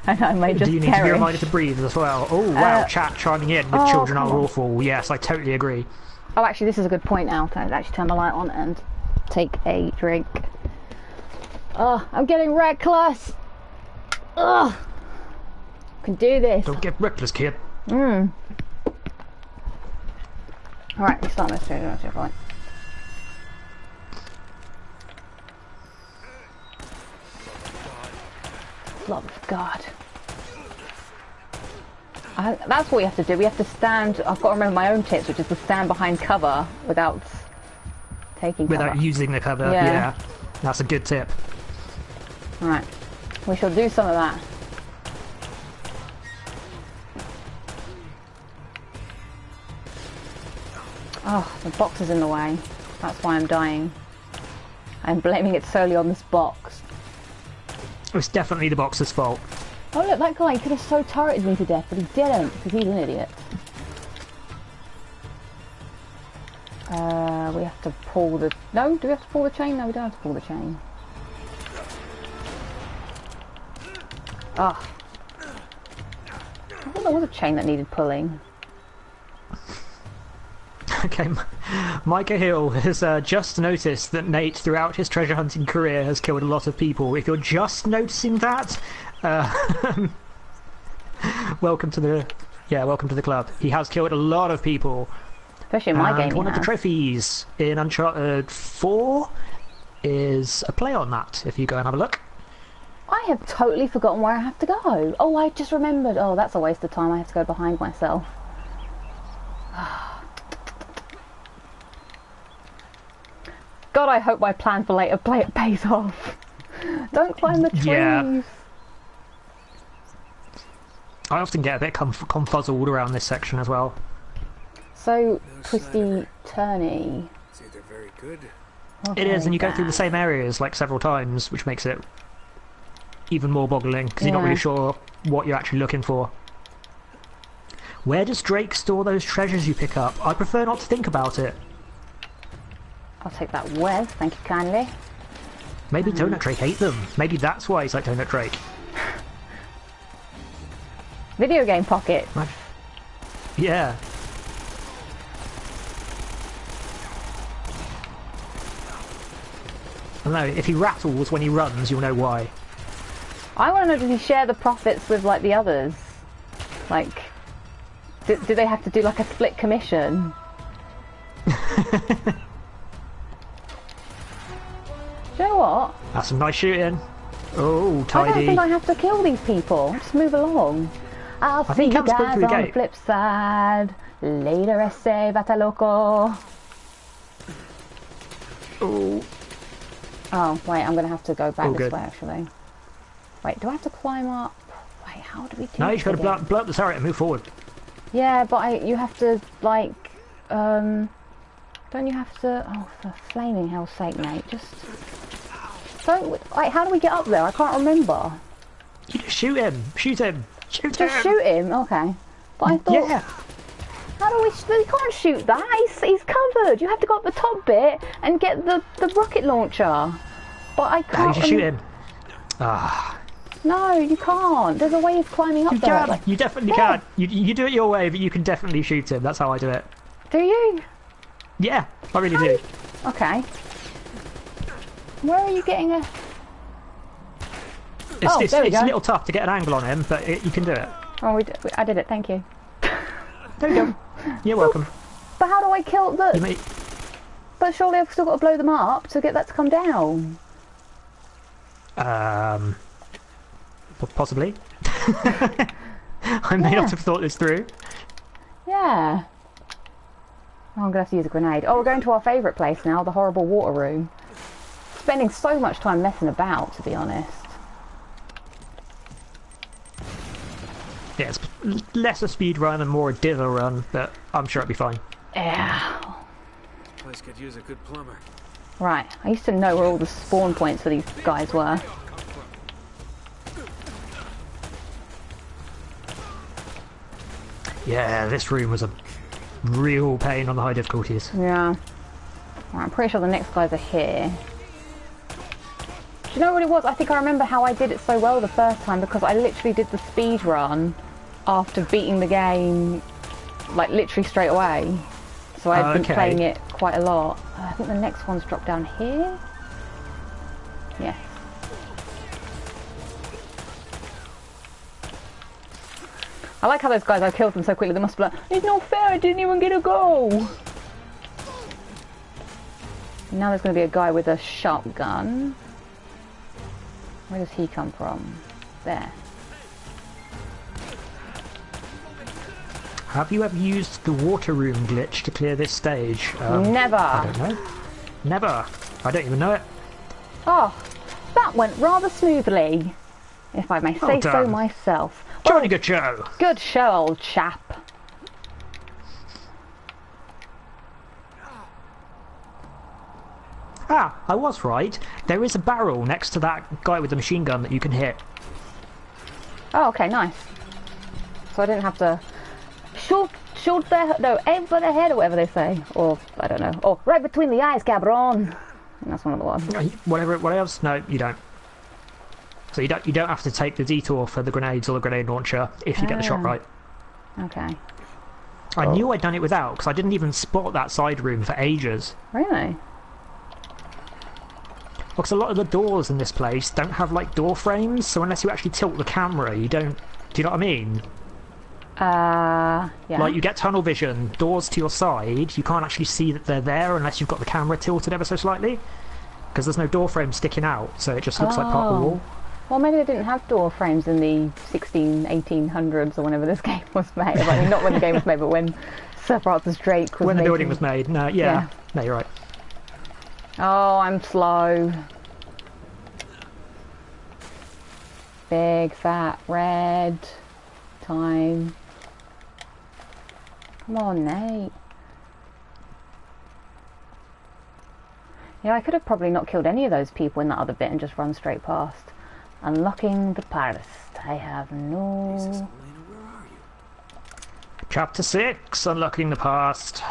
And I may just Do you need to be reminded to breathe as well? Oh wow, chat chiming in with children are awful. Yes, I totally agree. Oh, actually, this is a good point now to actually turn the light on and take a drink. Oh, I'm getting reckless! Ugh! Can do this. Don't get reckless, kid. Alright, we start this video, right? Love of God. That's what we have to do. We have to stand. I've got to remember my own tips, which is to stand behind cover without taking cover. Without using the cover, yeah. That's a good tip. Alright. We shall do some of that. Oh, the box is in the way. That's why I'm dying. I'm blaming it solely on this box. It's definitely the box's fault. Oh look, that guy could have so turreted me to death, but he didn't, because he's an idiot. We have to pull the... No? Do we have to pull the chain? No, we don't have to pull the chain. Ah. I thought there was a chain that needed pulling. Okay, Micah Hill has just noticed that Nate, throughout his treasure hunting career, has killed a lot of people. If you're just noticing that, welcome to the club. He has killed a lot of people. Especially in my game. One of the trophies in Uncharted 4 is a play on that, if you go and have a look. I have totally forgotten where I have to go. Oh, I just remembered. Oh, that's a waste of time. I have to go behind myself. God, I hope my plan for later play it pays off. Don't climb the trees. Yeah. I often get a bit confuzzled around this section as well. So twisty, turny. It's either very good. It is, and you go through the same areas like several times, which makes it even more boggling because you're not really sure what you're actually looking for. Where does Drake store those treasures you pick up? I prefer not to think about it. I'll take that well, thank you kindly. Maybe Doughnut Drake ate them. Maybe that's why he's like Doughnut Drake. Video game pocket. Yeah. I don't know, if he rattles when he runs, you'll know why. I want to know, did he share the profits with like the others? Like, do they have to do like a split commission? Do you know what? That's some nice shooting. Oh, tidy. I don't think I have to kill these people. Just move along. I'll see you guys on the flip side. Later, ese vata loco. Oh. Oh, wait, I'm going to have to go back All this good. way, actually. Wait, do I have to climb up? Wait, how do we do No, you this just got to again? blow up the turret and move forward. Yeah, but you have to, like, don't you have to... Oh, for flaming hell's sake, mate, just... Don't... Like, how do we get up there? I can't remember. You just shoot him! Shoot him! Shoot him! Just shoot him? Okay. But I thought... Yeah! How do we... You can't shoot that! He's covered! You have to go up the top bit and get the rocket launcher. But I can't... No, you just shoot him. Ah. No, you can't. There's a way of climbing up there. Can. You definitely can. You do it your way, but you can definitely shoot him. That's how I do it. Do you? Yeah, I really do. Okay. Where are you getting a... It's there we a go. little tough to get an angle on him, but you can do it. Oh, I did it, thank you. There we go. You're welcome. But how do I kill the... You may... But surely I've still got to blow them up to get that to come down. Possibly. I may not have thought this through. Yeah. Oh, I'm going to have to use a grenade. Oh, we're going to our favourite place now, the horrible water room. Spending so much time messing about, to be honest. Yeah, it's less a speed run and more a dither run, but I'm sure it'll be fine. Yeah. Place could use a good plumber. Right, I used to know where all the spawn points for these guys were. Yeah, this room was a real pain on the high difficulties. Yeah. Right, I'm pretty sure the next guys are here. Do you know what it was? I think I remember how I did it so well the first time because I literally did the speed run after beating the game, like literally straight away. So I've been playing it quite a lot. I think the next one's dropped down here. Yes. I like how those guys, I killed them so quickly, they must be like, it's not fair, I didn't even get a go! Now there's going to be a guy with a shotgun. Where does he come from? There. Have you ever used the water room glitch to clear this stage? Never! I don't know. Never. I don't even know it. Oh, that went rather smoothly, if I may say so myself. Jolly good show! Good show, old chap. Ah, I was right. There is a barrel next to that guy with the machine gun that you can hit. Oh, okay, nice. So I didn't have to shoot their, no, aim for the head or whatever they say. Or, I don't know. Or, right between the eyes, cabron. And that's one of the ones. What else? No, you don't. So you don't have to take the detour for the grenades or the grenade launcher if you get the shot right. Okay. I knew I'd done it without because I didn't even spot that side room for ages. Really? Because a lot of the doors in this place don't have like door frames, so unless you actually tilt the camera, you don't. Do you know what I mean? Yeah. Like you get tunnel vision, doors to your side, you can't actually see that they're there unless you've got the camera tilted ever so slightly. Because there's no door frame sticking out, so it just looks like part of the wall. Well, maybe they didn't have door frames in the 1800s or whenever this game was made. I mean, not when the game was made, but when Sir Francis Drake was when the building was made. No, yeah. No, you're right. Oh, I'm slow. Big, fat, red. Time. Come on, Nate. Yeah, I could have probably not killed any of those people in that other bit and just run straight past. Unlocking the past. I have no... Jesus, Elena, where are you? Chapter 6, Unlocking the Past.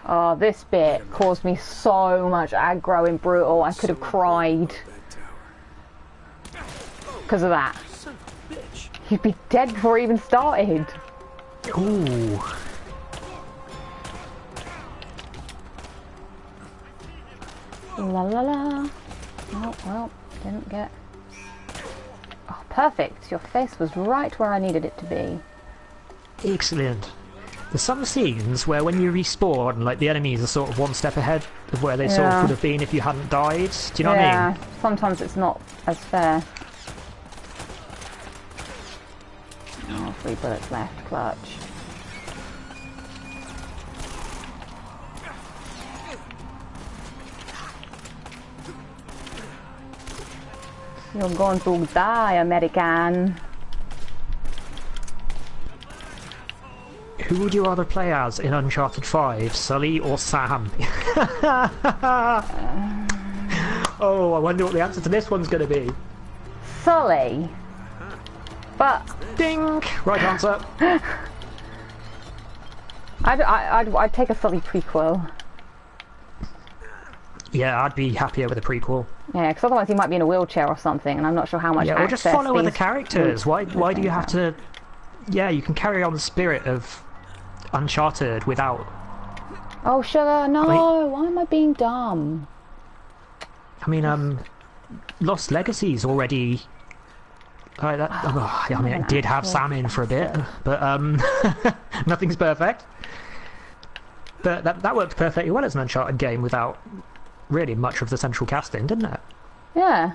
Oh, this bit caused me so much aggro in Brutal. I could have cried. Because of that. Son of a bitch. You'd be dead before it even started. Ooh. La la la. Oh, well, didn't get... Oh, perfect. Your face was right where I needed it to be. Excellent. There's some scenes where when you respawn, like the enemies are sort of one step ahead of where they sort of would have been if you hadn't died. Do you know what I mean? Sometimes it's not as fair. Oh, 3 bullets left. Clutch. You're going to die, American. Who would you rather play as in Uncharted 5, Sully or Sam? Oh, I wonder what the answer to this one's going to be. Sully. But... Ding! Right answer. I'd take a Sully prequel. Yeah, I'd be happier with a prequel. Yeah, because otherwise he might be in a wheelchair or something, and I'm not sure how much Yeah, or just follow with the these characters. Why do you have to... Yeah, you can carry on the spirit of Uncharted without... Oh, sugar, no! Why am I being dumb? I mean, Lost Legacy's already... I mean, it did have Sam in for a bit, but nothing's perfect. But that worked perfectly well as an Uncharted game without really much of the central casting, didn't it? Yeah.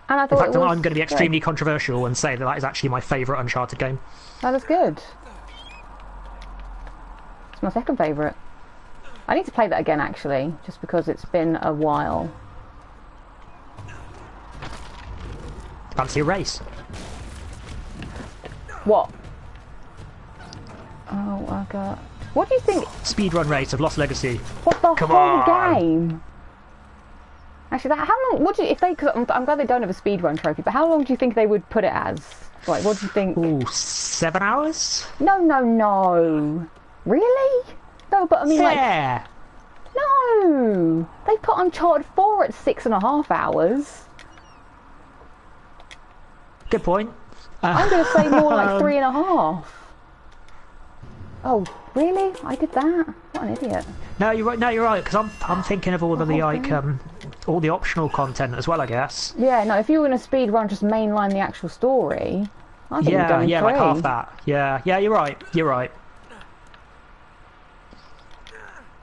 And I thought in fact, I'm going to be extremely controversial and say that is actually my favourite Uncharted game. That is good. It's my second favourite. I need to play that again, actually, just because it's been a while. Fancy a race? What? Oh my god. What do you think? Speedrun race of Lost Legacy. What the Come whole on. game? Actually, how long? What do you, if they? Cause I'm glad they don't have a speedrun trophy. But how long do you think they would put it as? Like, what do you think? Ooh, 7 hours? No. Really? No, but I mean, yeah. like, no. They put Uncharted 4 at 6.5 hours. Good point. I'm going to say more like 3.5. Oh, really? I did that? What an idiot. No, you're right. No, you're right. Because I'm thinking of all of the all the optional content as well, I guess. Yeah. No, if you were going to speedrun, just mainline the actual story. I think Yeah, yeah, like half that. Yeah, you're right. You're right.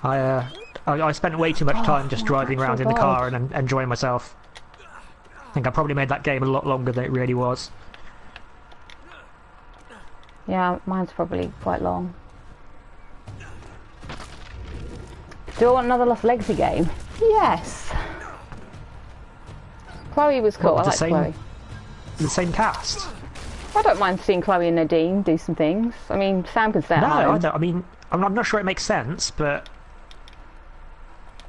I spent way too much time just driving around in the car and enjoying myself. I think I probably made that game a lot longer than it really was. Yeah, mine's probably quite long. Do I want another Lost Legacy game? Yes. Chloe was cool. What, I like Chloe. The same cast? I don't mind seeing Chloe and Nadine do some things. I mean, Sam can stay at home. No, I don't. I mean, I'm not sure it makes sense, but...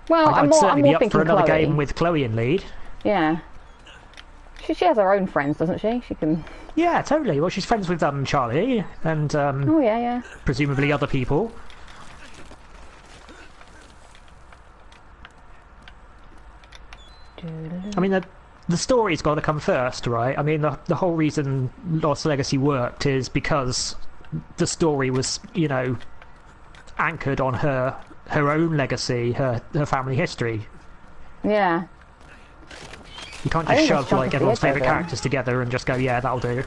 Well, I'd certainly be up for another Chloe. game with Chloe in lead. Yeah. She has her own friends, doesn't she? She can... Yeah, totally. Well, she's friends with Charlie and oh, yeah. presumably other people. I mean, the story's got to come first, right? I mean, the whole reason Lost Legacy worked is because the story was, you know, anchored on her own legacy, her family history. Yeah. You can't just shove like everyone's favourite characters together and just go, yeah, that'll do.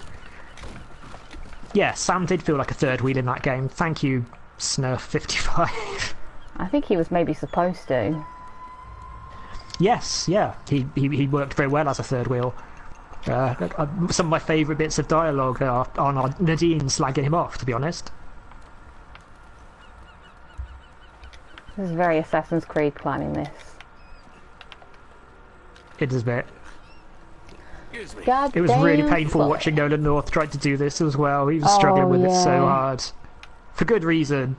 Yeah, Sam did feel like a third wheel in that game. Thank you, Snurf55. I think he was maybe supposed to. Yes, yeah, he worked very well as a third wheel. Some of my favourite bits of dialogue are Nadine slagging him off, to be honest. This is very Assassin's Creed climbing this. It is a bit. God it was really painful watching Nolan North try to do this as well. He was struggling with it so hard. For good reason.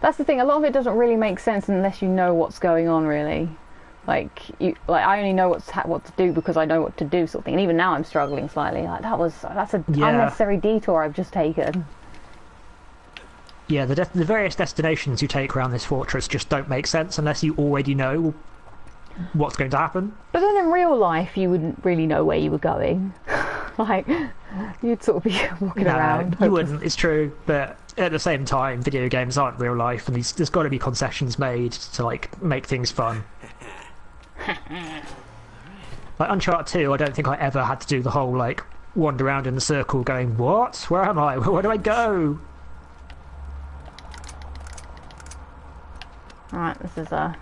That's the thing, a lot of it doesn't really make sense unless you know what's going on, really. Like I only know what to do because I know what to do, sort of thing. And even now I'm struggling slightly. Like that's an unnecessary detour I've just taken. Yeah, the various destinations you take around this fortress just don't make sense unless you already know what's going to happen. But then in real life, you wouldn't really know where you were going. Like, you'd sort of be walking around. You wouldn't, it's true, but at the same time, video games aren't real life, and there's got to be concessions made to, like, make things fun. Like, Uncharted 2, I don't think I ever had to do the whole, like, wander around in the circle going, what? Where am I? Where do I go? Alright, this is a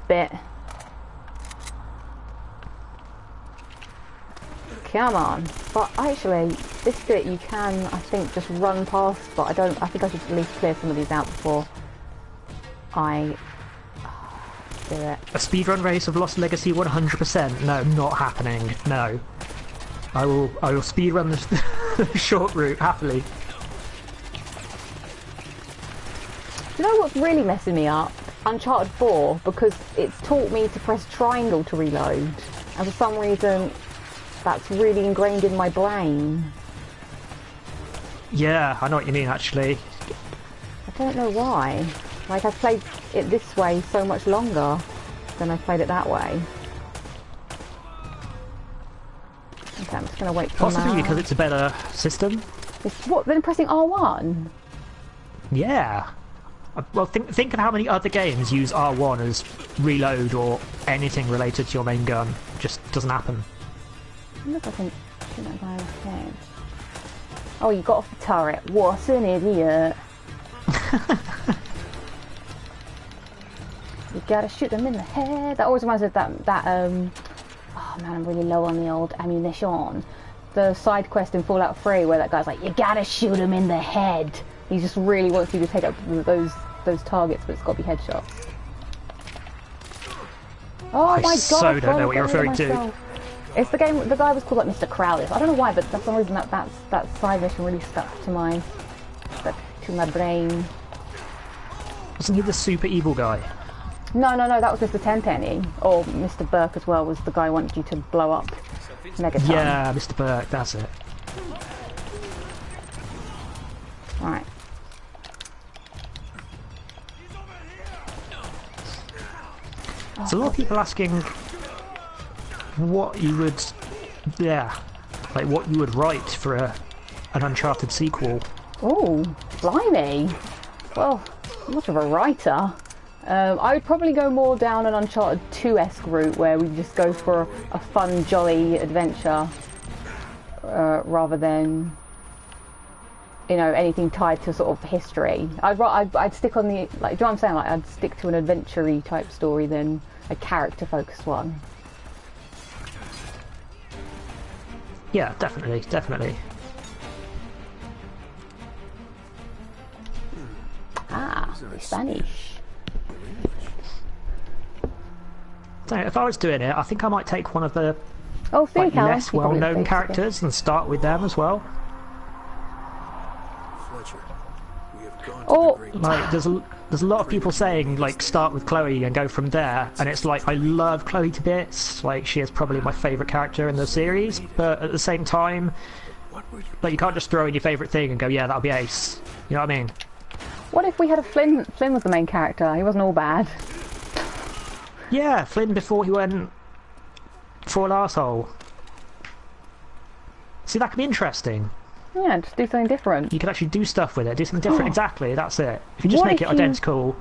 bit. Come on. But actually, this bit you can, I think, just run past, but I think I should at least clear some of these out before I Do it. A speedrun race of Lost Legacy 100%? No, not happening. No. I will speedrun the short route happily. You know what's really messing me up? Uncharted 4, because it's taught me to press triangle to reload. And for some reason, that's really ingrained in my brain. Yeah, I know what you mean actually. I don't know why. Like, I've played it this way so much longer than I've played it that way. Okay, I'm just going to wait for Possibly because it's a better system. It's what, then pressing R1? Yeah. Well, think of how many other games use R1 as reload or anything related to your main gun. It just doesn't happen. I wonder if I can shoot that guy in the head. Oh, you got off the turret. What an idiot. You gotta shoot them in the head. That always reminds me of that oh man, I'm really low on the old ammunition. The side quest in Fallout 3 where that guy's like, you gotta shoot him in the head. He just really wants you to take up those targets, but it's got to be headshots. Oh my god! I so don't know what you're referring to. It's the game. The guy was called like Mr. Crowley. I don't know why, but for some reason that side mission really stuck to my brain. Wasn't he the super evil guy? No, that was Mr. Tenpenny, or Mr. Burke as well. Was the guy who wanted you to blow up Megaton? Yeah, Mr. Burke. That's it. Right. There's a lot of people asking what you would, like what you would write for an Uncharted sequel. Oh, blimey! Well, I'm much of a writer. I would probably go more down an Uncharted 2-esque route where we just go for a fun, jolly adventure, rather than, you know, anything tied to sort of history. I'd stick on the, like, do you know what I'm saying? Like, I'd stick to an adventure-y type story than a character-focused one. Yeah, definitely. Ah, Spanish. So if I was doing it, I think I might take one of the less well-known characters and start with them as well. Fletcher, we have gone to the great... Like, there's a lot of people saying, like, start with Chloe and go from there, and it's like, I love Chloe to bits, like, she is probably my favourite character in the series, but at the same time, like, you can't just throw in your favourite thing and go, yeah, that'll be ace. You know what I mean? What if we had a Flynn? Flynn was the main character, he wasn't all bad. Yeah, Flynn before he went full arsehole. See, that could be interesting. Yeah, just do something different. You could actually do stuff with it, do something different. Exactly, that's it. If you just make it identical,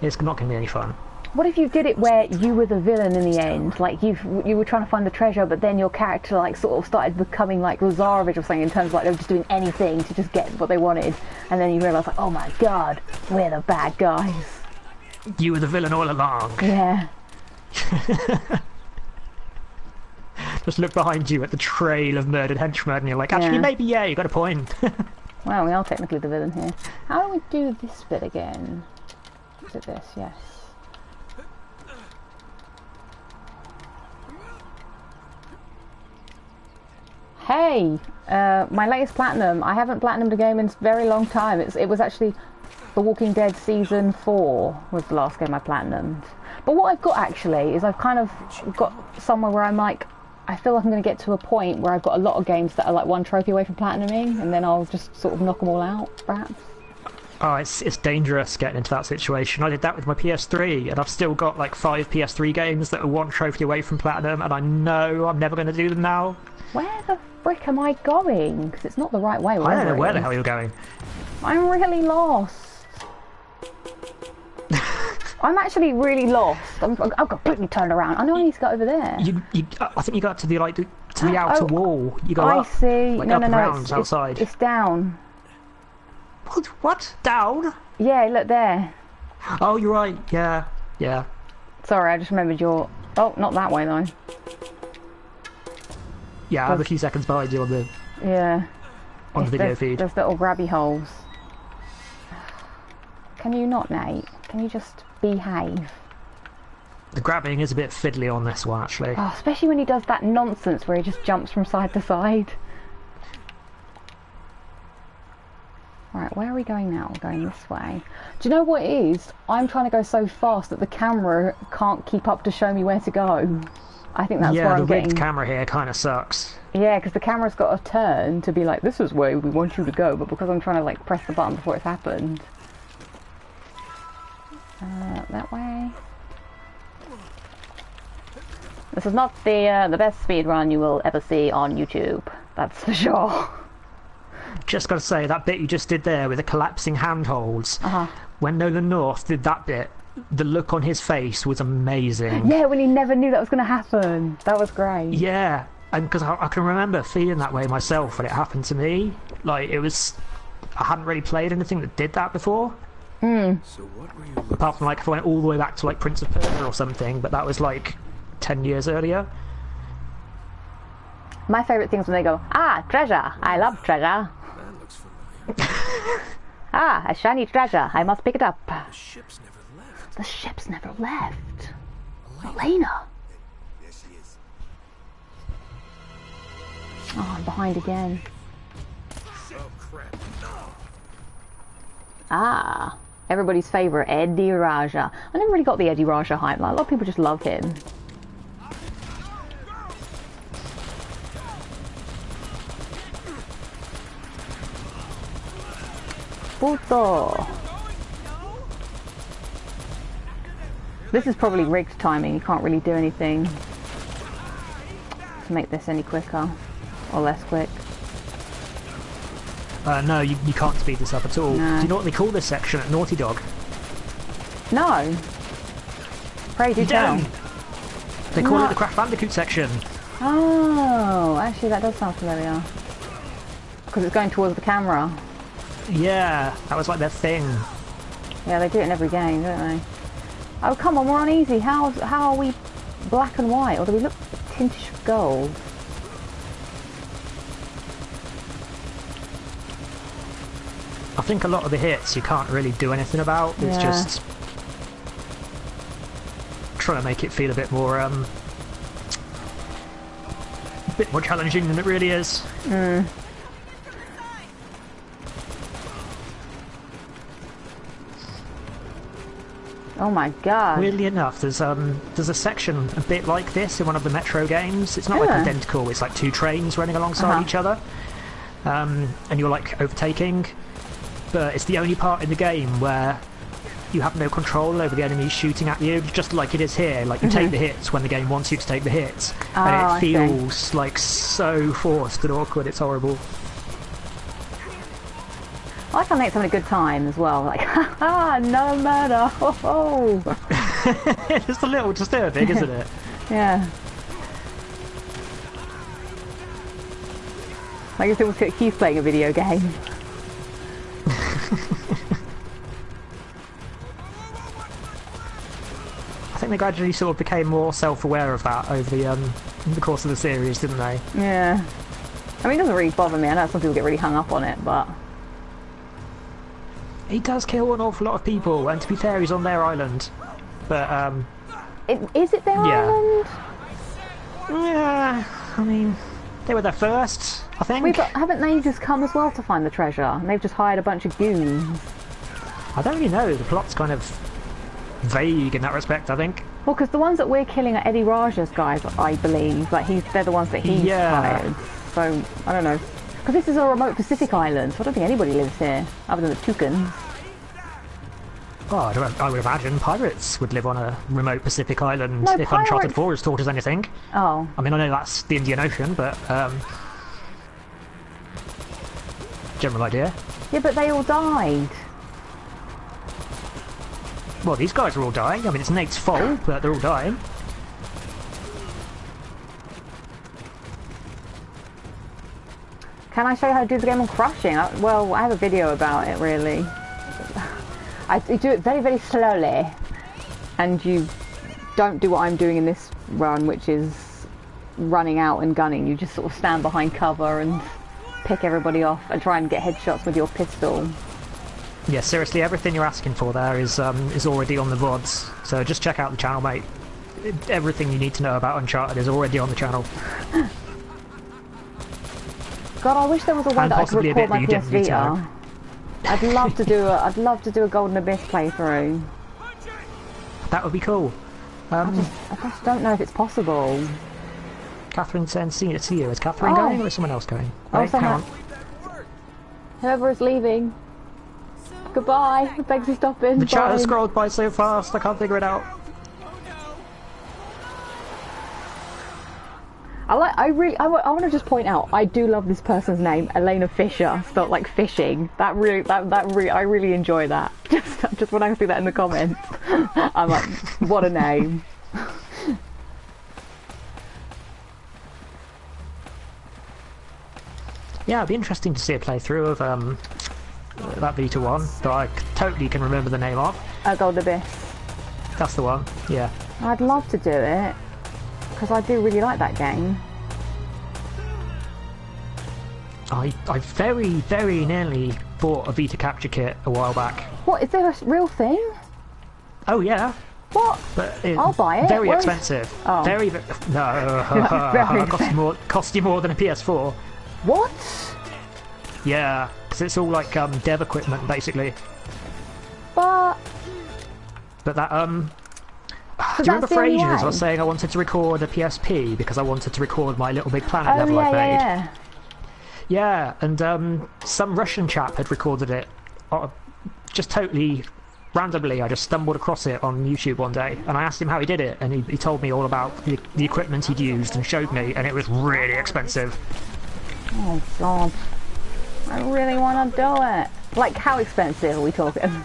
it's not going to be any fun. What if you did it where you were the villain in the end? Like, you were trying to find the treasure, but then your character, like, sort of started becoming like Lazarevich or something, in terms of, like, they were just doing anything to just get what they wanted, and then you realise, like, oh my god, we're the bad guys. You were the villain all along. Yeah. Just look behind you at the trail of murdered henchmen and you're like, actually, maybe, yeah, you got a point. Wow, we are technically the villain here. How do we do this bit again? Is it this? Yes. Hey! My latest platinum. I haven't platinumed a game in a very long time. It was actually The Walking Dead Season 4 was the last game I platinumed. But what I've got actually is I've kind of got somewhere where I'm like, I feel like I'm going to get to a point where I've got a lot of games that are like one trophy away from platinuming, and then I'll just sort of knock them all out, perhaps. Oh, it's dangerous getting into that situation. I did that with my PS3, and I've still got like 5 PS3 games that are one trophy away from platinum, and I know I'm never going to do them now. Where the frick am I going? Because it's not the right way. I don't know where the hell you're going. I'm really lost. I'm actually really lost. I'm completely turned around. I know I need to go over there. I think you got to the the outer wall. You go up. I see. Like no, it's outside. It's down. What? Down? Yeah, look there. Oh, you're right. Yeah. Sorry, I just remembered your... Oh, not that way though. Yeah, I'm a few seconds behind you on the... Yeah. On the video feed. There's little grabby holes. Can you not, Nate? Can you just behave? The grabbing is a bit fiddly on this one, actually. Oh, especially when he does that nonsense where he just jumps from side to side. Right, where are we going now? We're going this way. Do you know what it is? I'm trying to go so fast that the camera can't keep up to show me where to go. I think that's where I'm getting... Yeah, the rigged camera here kind of sucks. Yeah, because the camera's got a turn to be like, this is where we want you to go, but because I'm trying to like press the button before it's happened. That way. This is not the best speedrun you will ever see on YouTube, that's for sure. Just gotta say, that bit you just did there with the collapsing handholds, when Nolan North did that bit, the look on his face was amazing. Yeah, when he never knew that was going to happen. That was great. Yeah, and because I can remember feeling that way myself when it happened to me. Like, it was... I hadn't really played anything that did that before. So what were you looking Apart from, like, if I went all the way back to, like, Prince of Persia or something, but that was, like, 10 years earlier. My favourite thing is when they go, ah, treasure, I love treasure. That looks familiar. Ah, a shiny treasure, I must pick it up. The ship's never left. The ship's never left. Elena. There she is. Oh, I'm behind again. Oh crap. No. Ah, everybody's favourite, Eddie Raja. I never really got the Eddie Raja hype. Like, a lot of people just love him. Puto. This is probably rigged timing. You can't really do anything to make this any quicker or less quick. No, you can't speed this up at all. No. Do you know what they call this section at Naughty Dog? No. Pray do tell. They call it the Crash Bandicoot section. Oh, actually that does sound familiar. Because it's going towards the camera. Yeah, that was like their thing. Yeah, they do it in every game, don't they? Oh, come on, we're on easy. How are we black and white? Or do we look tintish of gold? I think a lot of the hits you can't really do anything about. It's just trying to make it feel a bit more challenging than it really is. Oh my god. Weirdly enough, there's a section a bit like this in one of the Metro games. It's not like identical, it's like two trains running alongside each other. And you're like overtaking. But it's the only part in the game where you have no control over the enemies shooting at you, just like it is here. Like, you take the hits when the game wants you to take the hits. And it feels like so forced and awkward, it's horrible. I like how Nate's having a good time as well, like, ha no murder, ho ho! It's a little disturbing, isn't it? Yeah. Like if it was he's playing a video game. I think they gradually sort of became more self-aware of that over the course of the series, didn't they? Yeah. I mean, it doesn't really bother me. I know some people get really hung up on it, but... He does kill an awful lot of people, and to be fair, he's on their island. But, Is it their island? Yeah, I mean, they were there first, I think. Wait, but haven't they just come as well to find the treasure? And they've just hired a bunch of goons? I don't really know. The plot's kind of vague in that respect, I think. Well, because the ones that we're killing are Eddie Raja's guys, I believe. Like, they're the ones that he's hired. So, I don't know. Because this is a remote Pacific island, so I don't think anybody lives here, other than the Toucans. Oh, I would imagine pirates would live on a remote Pacific island if Uncharted 4 has taught us anything. Oh. I mean, I know that's the Indian Ocean, but, general idea. Yeah, but they all died. Well, these guys are all dying. I mean, it's Nate's fault, but they're all dying. Can I show you how to do the game on crushing? Well, I have a video about it, really. You do it very, very slowly. And you don't do what I'm doing in this run, which is running out and gunning. You just sort of stand behind cover and pick everybody off and try and get headshots with your pistol. Yeah, seriously, everything you're asking for there is already on the VODs. So just check out the channel, mate. everything you need to know about Uncharted is already on the channel. God, I wish there was a way that I could record my PS Vita. I'd love to do a Golden Abyss playthrough. That would be cool. I just don't know if it's possible. Catherine sends see you. Is Catherine going or is someone else going? Oh, Right, someone. Whoever is leaving. Goodbye. Thanks for stopping. The chat has scrolled by so fast, I can't figure it out. I want to just point out, I do love this person's name, Elena Fisher, spelt like fishing. I really enjoy that. Just when I see that in the comments, I'm like, what a name. Yeah, it'd be interesting to see a playthrough of that Vita one that I totally can remember the name of. Golden Abyss. That's the one. Yeah. I'd love to do it. Because I do really like that game. I very, very nearly bought a Vita capture kit a while back. What, is there a real thing? Oh yeah. What? But I'll buy it. Very expensive. Oh. Very no. Very cost you more than a PS4. What? Yeah, because it's all like dev equipment basically. But that so do you remember for ages I was saying I wanted to record a PSP because I wanted to record my Little Big Planet oh, level I made? Yeah. Yeah, and some Russian chap had recorded it, just totally randomly. I just stumbled across it on YouTube one day, and I asked him how he did it, and he told me all about the equipment he'd used and showed me, and it was really expensive. Oh God, I really want to do it. Like, how expensive are we talking?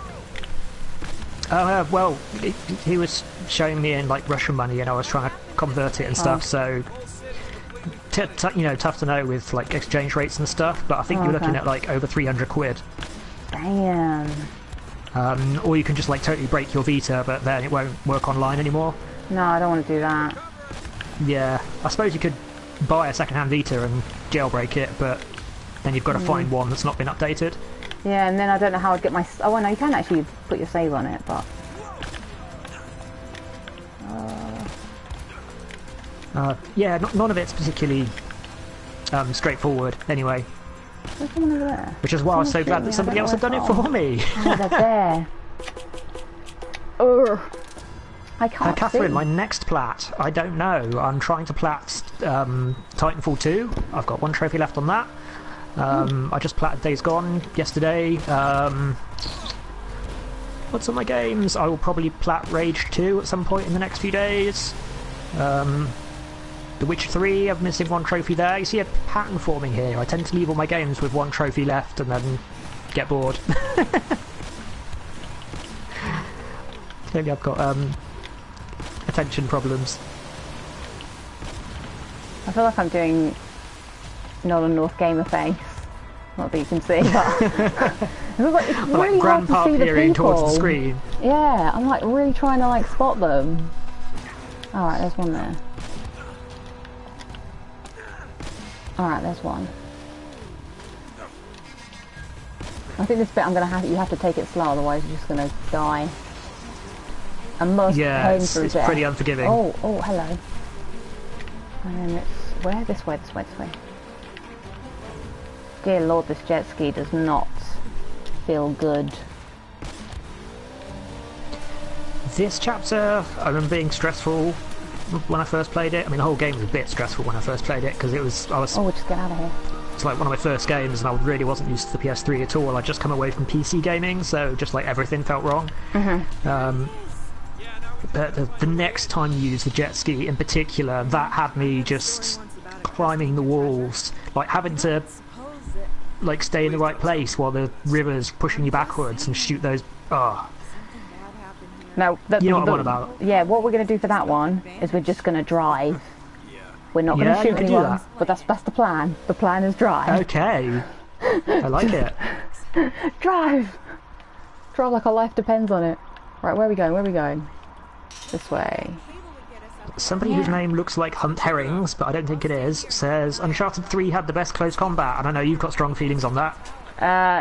Well, he was showing me in like Russian money, and I was trying to convert it and stuff. So, tough to know with like exchange rates and stuff. But I think you're looking at like over 300 quid. Damn. Or you can just like totally break your Vita, but then it won't work online anymore. No, I don't want to do that. Yeah, I suppose you could buy a second-hand Vita and jailbreak it, but then you've got to find one that's not been updated. Yeah, and then I don't know how I'd get my... Oh, well, no, you can actually put your save on it, but... Yeah, none of it's particularly straightforward, anyway. There's someone over there. Which is why I was so glad that somebody else had done it for me. Oh, they're there. Ugh. I can't Catherine, see. my next plat, I don't know. I'm trying to plat Titanfall 2. I've got one trophy left on that. I just platted Days Gone yesterday. What's on my games? I will probably plat Rage 2 at some point in the next few days. The Witcher 3, I'm missing one trophy there. You see a pattern forming here. I tend to leave all my games with one trophy left and then get bored. Clearly I've got attention problems. I feel like I'm doing Northern North Gamer face. Not that you can see, but it's really like hard to see the peering people. towards the screen. Yeah, I'm like really trying to like spot them. Alright, there's one there. Alright, there's one. I think this bit you have to take it slow, otherwise you're just gonna die. And most it's pretty unforgiving. Oh, hello. And then it's this way. Dear Lord, this jet ski does not feel good. This chapter, I remember being stressful when I first played it. I mean, the whole game was a bit stressful when I first played it because Oh, just get out of here. It's like one of my first games, and I really wasn't used to the PS3 at all. I'd just come away from PC gaming, so just like everything felt wrong. But the next time you use the jet ski in particular, that had me just climbing the walls, like having to like stay in the right place while the river's pushing you backwards and shoot those. Now, you know what I'm on about. Yeah, what we're going to do for that one is we're just going to drive. We're not going to shoot anyone, but that's the plan. The plan is drive. Okay, I like it. Drive like our life depends on it. Right, where are we going? This way. Somebody whose name looks like Hunt Herrings, but I don't think it is, says Uncharted 3 had the best close combat, and I know you've got strong feelings on that.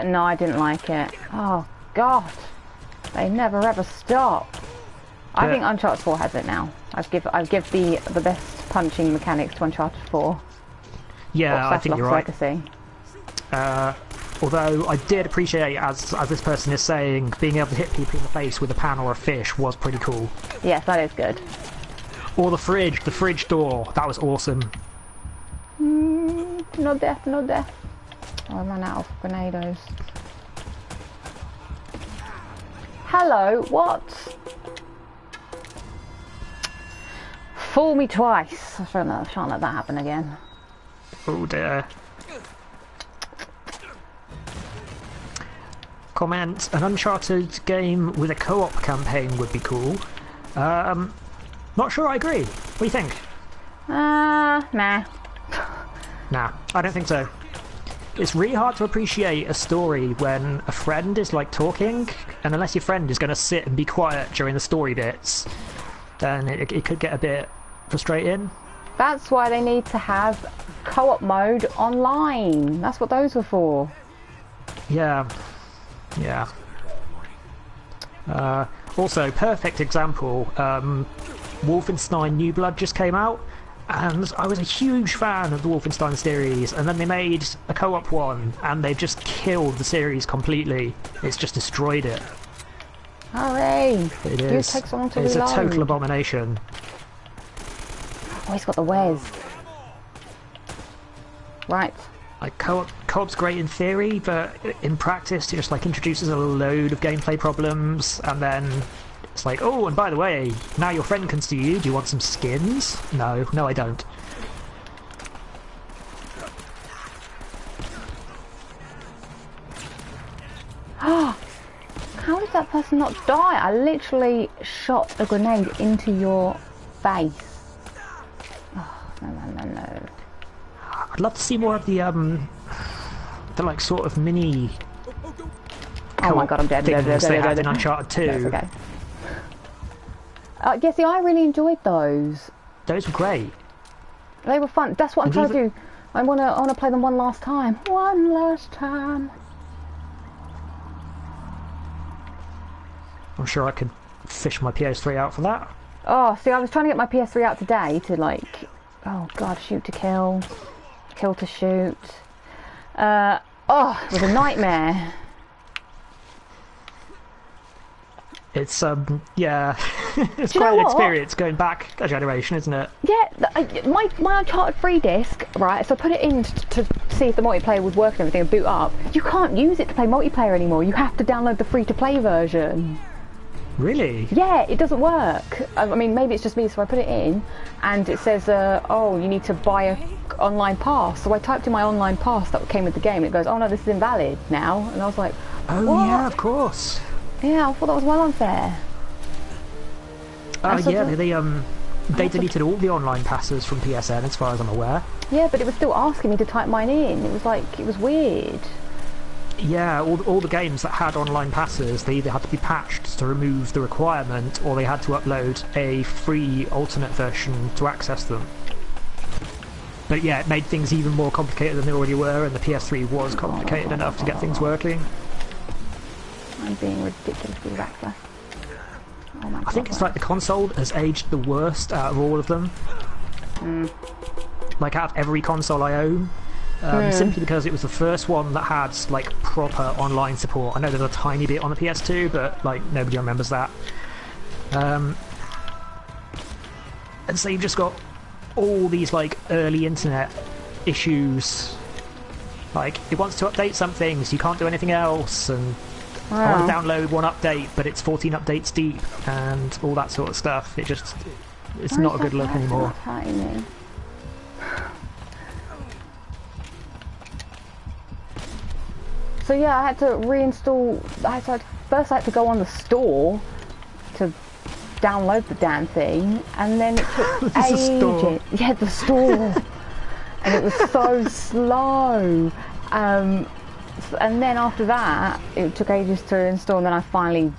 No, I didn't like it. Oh, God. They never ever stop. I think Uncharted 4 has it now. I've give the best punching mechanics to Uncharted 4. Yeah, I think you're right. Legacy. Although I did appreciate, as this person is saying, being able to hit people in the face with a pan or a fish was pretty cool. Yes, that is good. Or the fridge door, that was awesome. No death, no death. Oh, I ran out of grenados. Hello, what? Fool me twice. I shan't let that happen again. Oh dear. Comment, an Uncharted game with a co-op campaign would be cool. Not sure I agree. What do you think? Nah. Nah, I don't think so. It's really hard to appreciate a story when a friend is like talking, and unless your friend is going to sit and be quiet during the story bits, then it could get a bit frustrating. That's why they need to have co-op mode online. That's what those were for. Yeah. Also, perfect example, Wolfenstein New Blood just came out, and I was a huge fan of the Wolfenstein series, and then they made a co-op one, and they've just killed the series completely. It's just destroyed it. Hurry! It is. Take so long to it's reload. A total abomination. Oh, he's got the Wes. Right. Like co-op's great in theory, but in practice it just like introduces a load of gameplay problems, and then it's like, oh, and by the way, now your friend can see you. Do you want some skins? No, I don't. How did that person not die? I literally shot a grenade into your face. Oh, no. I'd love to see more of the like sort of mini. Oh my god, I'm dead. They had in Uncharted 2. That's okay. Yeah, see, I really enjoyed those. Those were great. They were fun. That's what I'm trying to do. I wanna play them one last time. One last time. I'm sure I could fish my PS3 out for that. Oh, see, I was trying to get my PS3 out today to like, oh god, shoot to kill, kill to shoot. Oh, it was a nightmare. It's yeah, it's quite an experience going back a generation, isn't it? Yeah, my Uncharted 3 disc, right? So I put it in to see if the multiplayer would work and everything and boot up. You can't use it to play multiplayer anymore. You have to download the free-to-play version. Really? Yeah, it doesn't work. I mean, maybe it's just me, so I put it in, and it says, oh, you need to buy a online pass. So I typed in my online pass that came with the game, and it goes, oh no, this is invalid now. And I was like, oh what? Yeah, of course. Yeah, I thought that was well unfair. Yeah, they deleted all the online passes from PSN, as far as I'm aware. Yeah, but it was still asking me to type mine in. It was like, it was weird. Yeah, all the games that had online passes, they either had to be patched to remove the requirement, or they had to upload a free alternate version to access them. But yeah, it made things even more complicated than they already were, and the PS3 was complicated enough to get things working. I'm being ridiculously reckless. Oh my God, I think it's like the console has aged the worst out of all of them. Like out of every console I own. Simply because it was the first one that had like proper online support. I know there's a tiny bit on the PS2, but like nobody remembers that. And so you've just got all these like early internet issues. Like it wants to update some things, you can't do anything else, and I want to download one update, but it's 14 updates deep, and all that sort of stuff. It's not a good look anymore. So yeah, I had to reinstall. First I had to go on the store to download the damn thing, and then it took ages. Yeah, the store, and it was so slow. And then after that, it took ages to install, and then I finally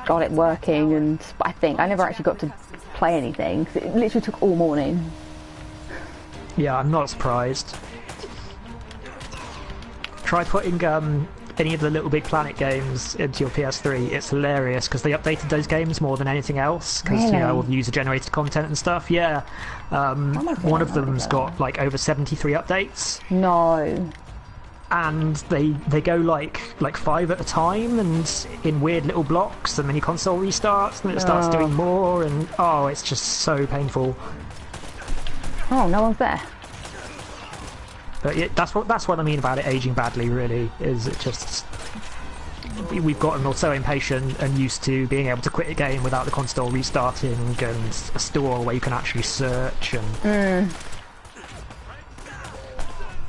got it working. And I think I never actually got to play anything. It literally took all morning. Yeah, I'm not surprised. Try putting any of the Little Big Planet games into your PS3, it's hilarious because they updated those games more than anything else because Really? you know, all the user-generated content and stuff. Yeah, one of them's got like over 73 updates. No. And they go like 5 at a time and in weird little blocks, and then your console restarts and it starts doing more, and oh, it's just so painful. Oh, no one's there. But that's what I mean about it aging badly. Really, is it just we've gotten so impatient and used to being able to quit a game without the console restarting and a store where you can actually search and.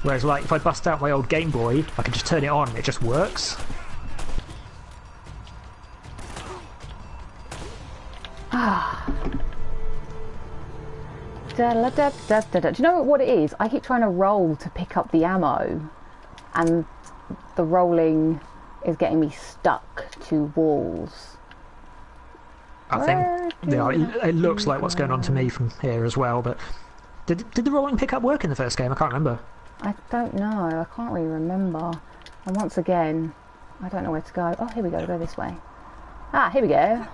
Whereas, like, if I bust out my old Game Boy, I can just turn it on and it just works. Ah. Do you know what it is? I keep trying to roll to pick up the ammo, and the rolling is getting me stuck to walls. I think it looks like what's going on to me from here as well, but did the rolling pickup work in the first game? I can't remember. I don't know. I can't really remember. And once again, I don't know where to go. Oh, here we go. Go this way. Ah, here we go.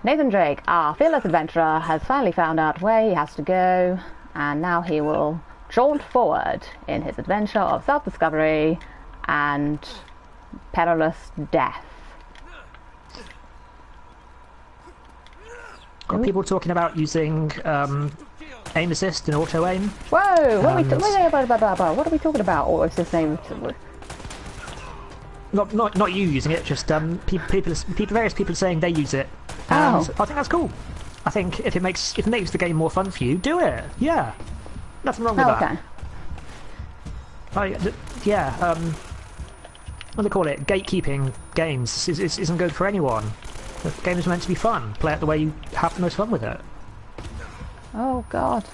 Nathan Drake, our fearless adventurer, has finally found out where he has to go, and now he will jaunt forward in his adventure of self-discovery and perilous death. Got people talking about using aim assist and auto aim. Whoa! What are we talking about? Auto assist aim. Not you using it. Just various people saying they use it. And I think that's cool. I think if it makes the game more fun for you, do it. Yeah, nothing wrong with that. Yeah. What do they call it? Gatekeeping games isn't good for anyone. The games are meant to be fun. Play it the way you have the most fun with it. Oh God!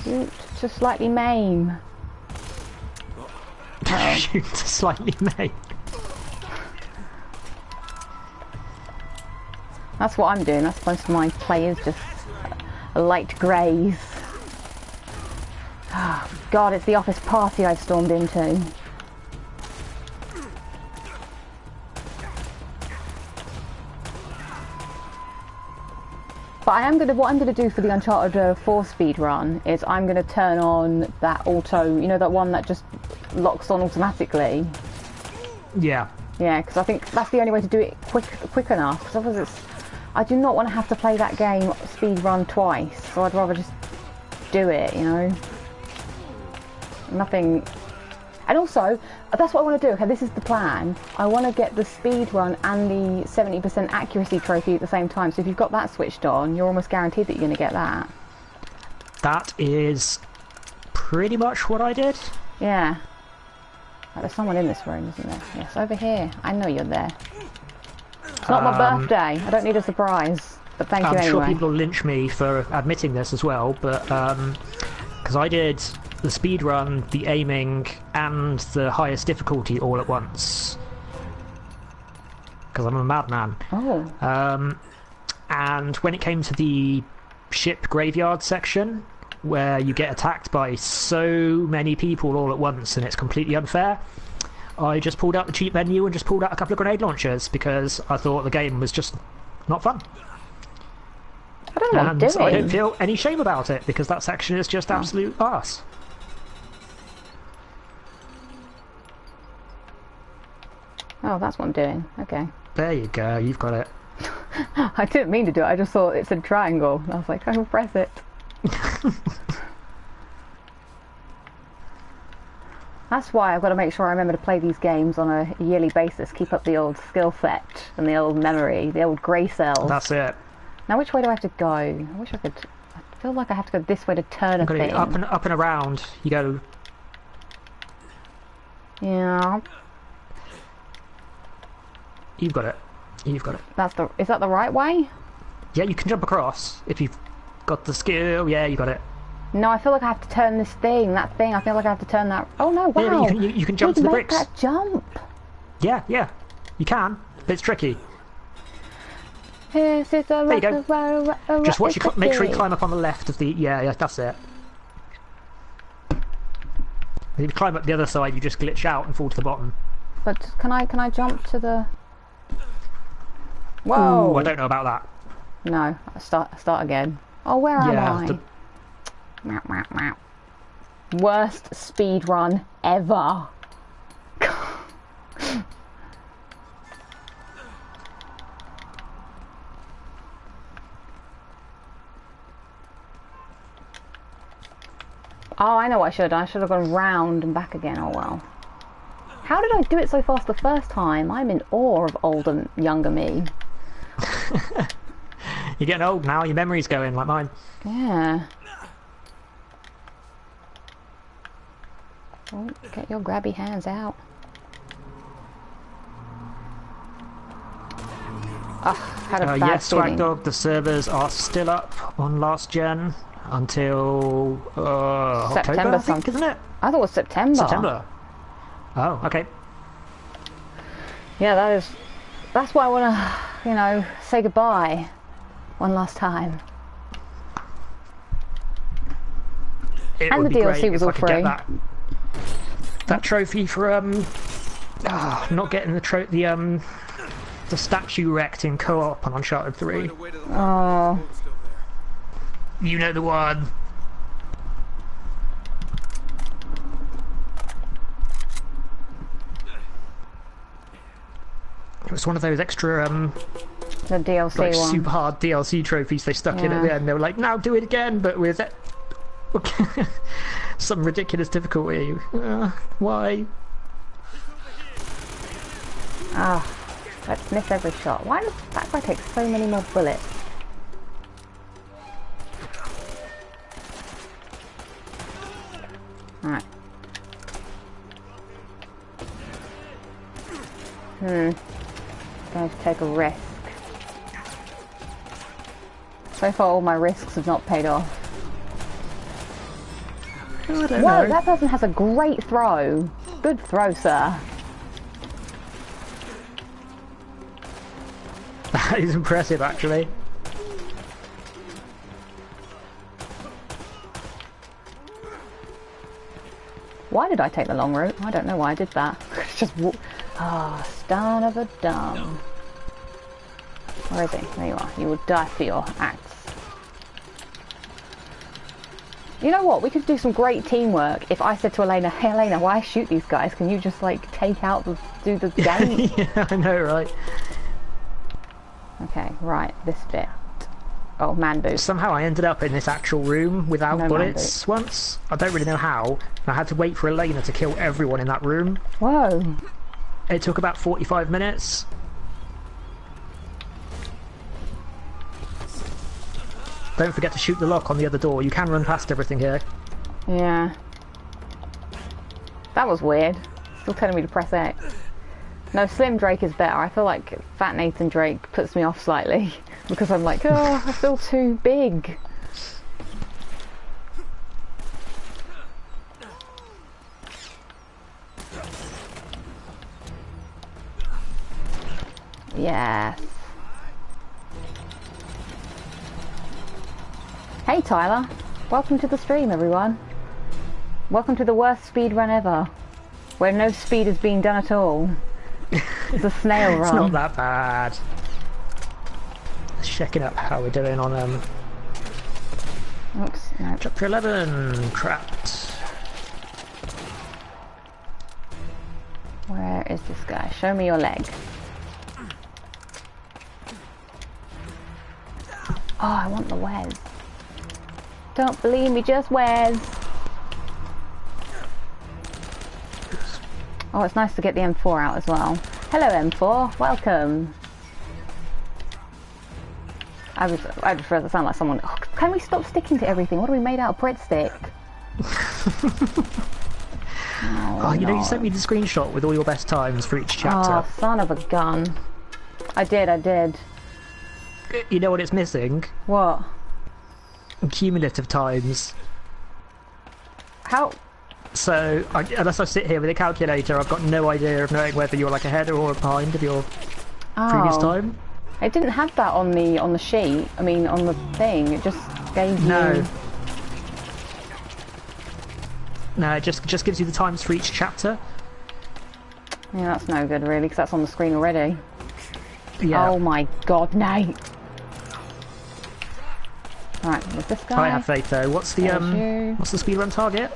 Shoot to slightly maim. Shoot to slightly maim. That's what I'm doing. That's most of my play is just a light graze. Oh, God, it's the office party I stormed into. But what I'm going to do for the Uncharted 4 speedrun is I'm going to turn on that auto, you know, that one that just locks on automatically. Yeah. Yeah, because I think that's the only way to do it quick enough. Because otherwise I do not want to have to play that game speedrun twice, so I'd rather just do it, you know. Nothing. And also, that's what I want to do. Okay, this is the plan. I want to get the speedrun and the 70% accuracy trophy at the same time. So if you've got that switched on, you're almost guaranteed that you're going to get that. That is pretty much what I did. Yeah. Right, there's someone in this room, isn't there? Yes, over here. I know you're there. It's not my birthday. I don't need a surprise. But thank you anyway. I'm sure people will lynch me for admitting this as well, but because I did the speedrun, the aiming, and the highest difficulty all at once. Because I'm a madman. Oh. And when it came to the ship graveyard section, where you get attacked by so many people all at once and it's completely unfair, I just pulled out the cheat menu and just pulled out a couple of grenade launchers because I thought the game was just not fun. I don't know what I'm doing. I don't feel any shame about it because that section is just absolute arse. Oh, that's what I'm doing. Okay. There you go, you've got it. I didn't mean to do it, I just thought it said triangle. I was like, I will press it. That's why I've got to make sure I remember to play these games on a yearly basis, keep up the old skill set and the old memory, the old grey cells. That's it. Now which way do I have to go? I wish I could... I feel like I have to go this way to turn a thing. Up and around, you go... Yeah. You've got it. You've got it. Is that the right way? Yeah, you can jump across if you've got the skill. Yeah, you got it. No, I feel like I have to turn this thing, that thing. I feel like I have to turn that... Oh no, wow. Yeah, you can jump to the bricks. That jump. Yeah, you can. But it's tricky. There you go. Just make sure you climb up on the left of the... Yeah, that's it. If you climb up the other side, you just glitch out and fall to the bottom. But can I jump to the... Whoa! Ooh, I don't know about that. No, start again. Oh, where am I? The... Worst speed run ever. Oh, I know what I should have done. I should have gone round and back again. Oh well. How did I do it so fast the first time? I'm in awe of older, younger me. You're getting old now. Your memory's going like mine. Yeah. Oh, get your grabby hands out. Had a bad yes, feeling. Swagdog, the servers are still up on last gen until September, October, I think, isn't it? I thought it was September. September. Oh, okay. Yeah, that's why I want to, you know, say goodbye one last time. It And would the be DLC great was if all I could free. get that trophy for not getting the statue wrecked in co-op on Uncharted 3. Oh. You know the one. It was one of those extra The DLC like one. super hard DLC trophies they stuck in at the end. They were like, now do it again, but with some ridiculous difficulty. Why? Let's miss every shot. Why does that guy take so many more bullets? Alright. Going to take a risk. So far all my risks have not paid off. I don't Whoa, know. that person has a great throw. Good throw, sir. That is impressive, actually. Why did I take the long route? I don't know why I did that. Just walk. Son of a dumb. Where is he? There you are. You will die for your acts. You know what? We could do some great teamwork if I said to Elena, "Hey Elena, why shoot these guys? Can you just like take out do the game?" Yeah, I know, right? Okay, right, this bit. Oh, man boost. Somehow I ended up in this actual room without No bullets once. I don't really know how. I had to wait for Elena to kill everyone in that room. Whoa. It took about 45 minutes. Don't forget to shoot the lock on the other door. You can run past everything here. Yeah. That was weird. Still telling me to press X. No, Slim Drake is better. I feel like Fat Nathan Drake puts me off slightly. Because I'm like, oh, I feel too big. Yes. Hey Tyler, welcome to the stream everyone. Welcome to the worst speed run ever, where no speed is being done at all. It's a snail run. It's not that bad. Just checking up how we're doing on Oops, no. chapter 11. Trapped. Where is this guy? Show me your leg. Oh, I want the Wes. Don't believe me, just Wes. Oh, it's nice to get the M4 out as well. Hello M4, welcome. I just rather sound like someone. Oh, can we stop sticking to everything? What are we made out of? Breadstick? Oh, you know, you sent me the screenshot with all your best times for each chapter. Oh, son of a gun. I did. You know what it's missing? What? Cumulative times. How? So, unless I sit here with a calculator, I've got no idea of knowing whether you're like ahead or behind of your previous time. It didn't have that on the sheet. I mean, on the thing. It just gave you. No, it just gives you the times for each chapter. Yeah, that's no good really, because that's on the screen already. Yeah. Oh my god, Nate! Right, there's this guy. I have faith though. What's the speedrun target?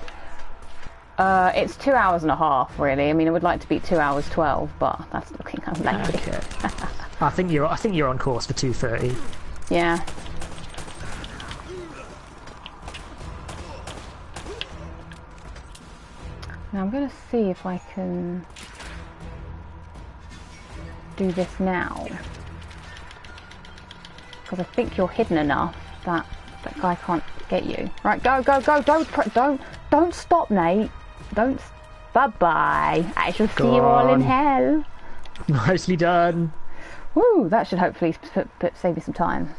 It's 2 hours and a half, really. I mean, I would like to beat 2 hours 12, but that's looking unlikely. Okay. I think you're on course for 2:30. Yeah. Now I'm gonna see if I can do this now, because I think you're hidden enough that that guy can't get you. Right, go, go, go! Don't stop, Nate. Don't. Bye bye. I shall see you all in hell. Nicely done. Woo! That should hopefully save you some time.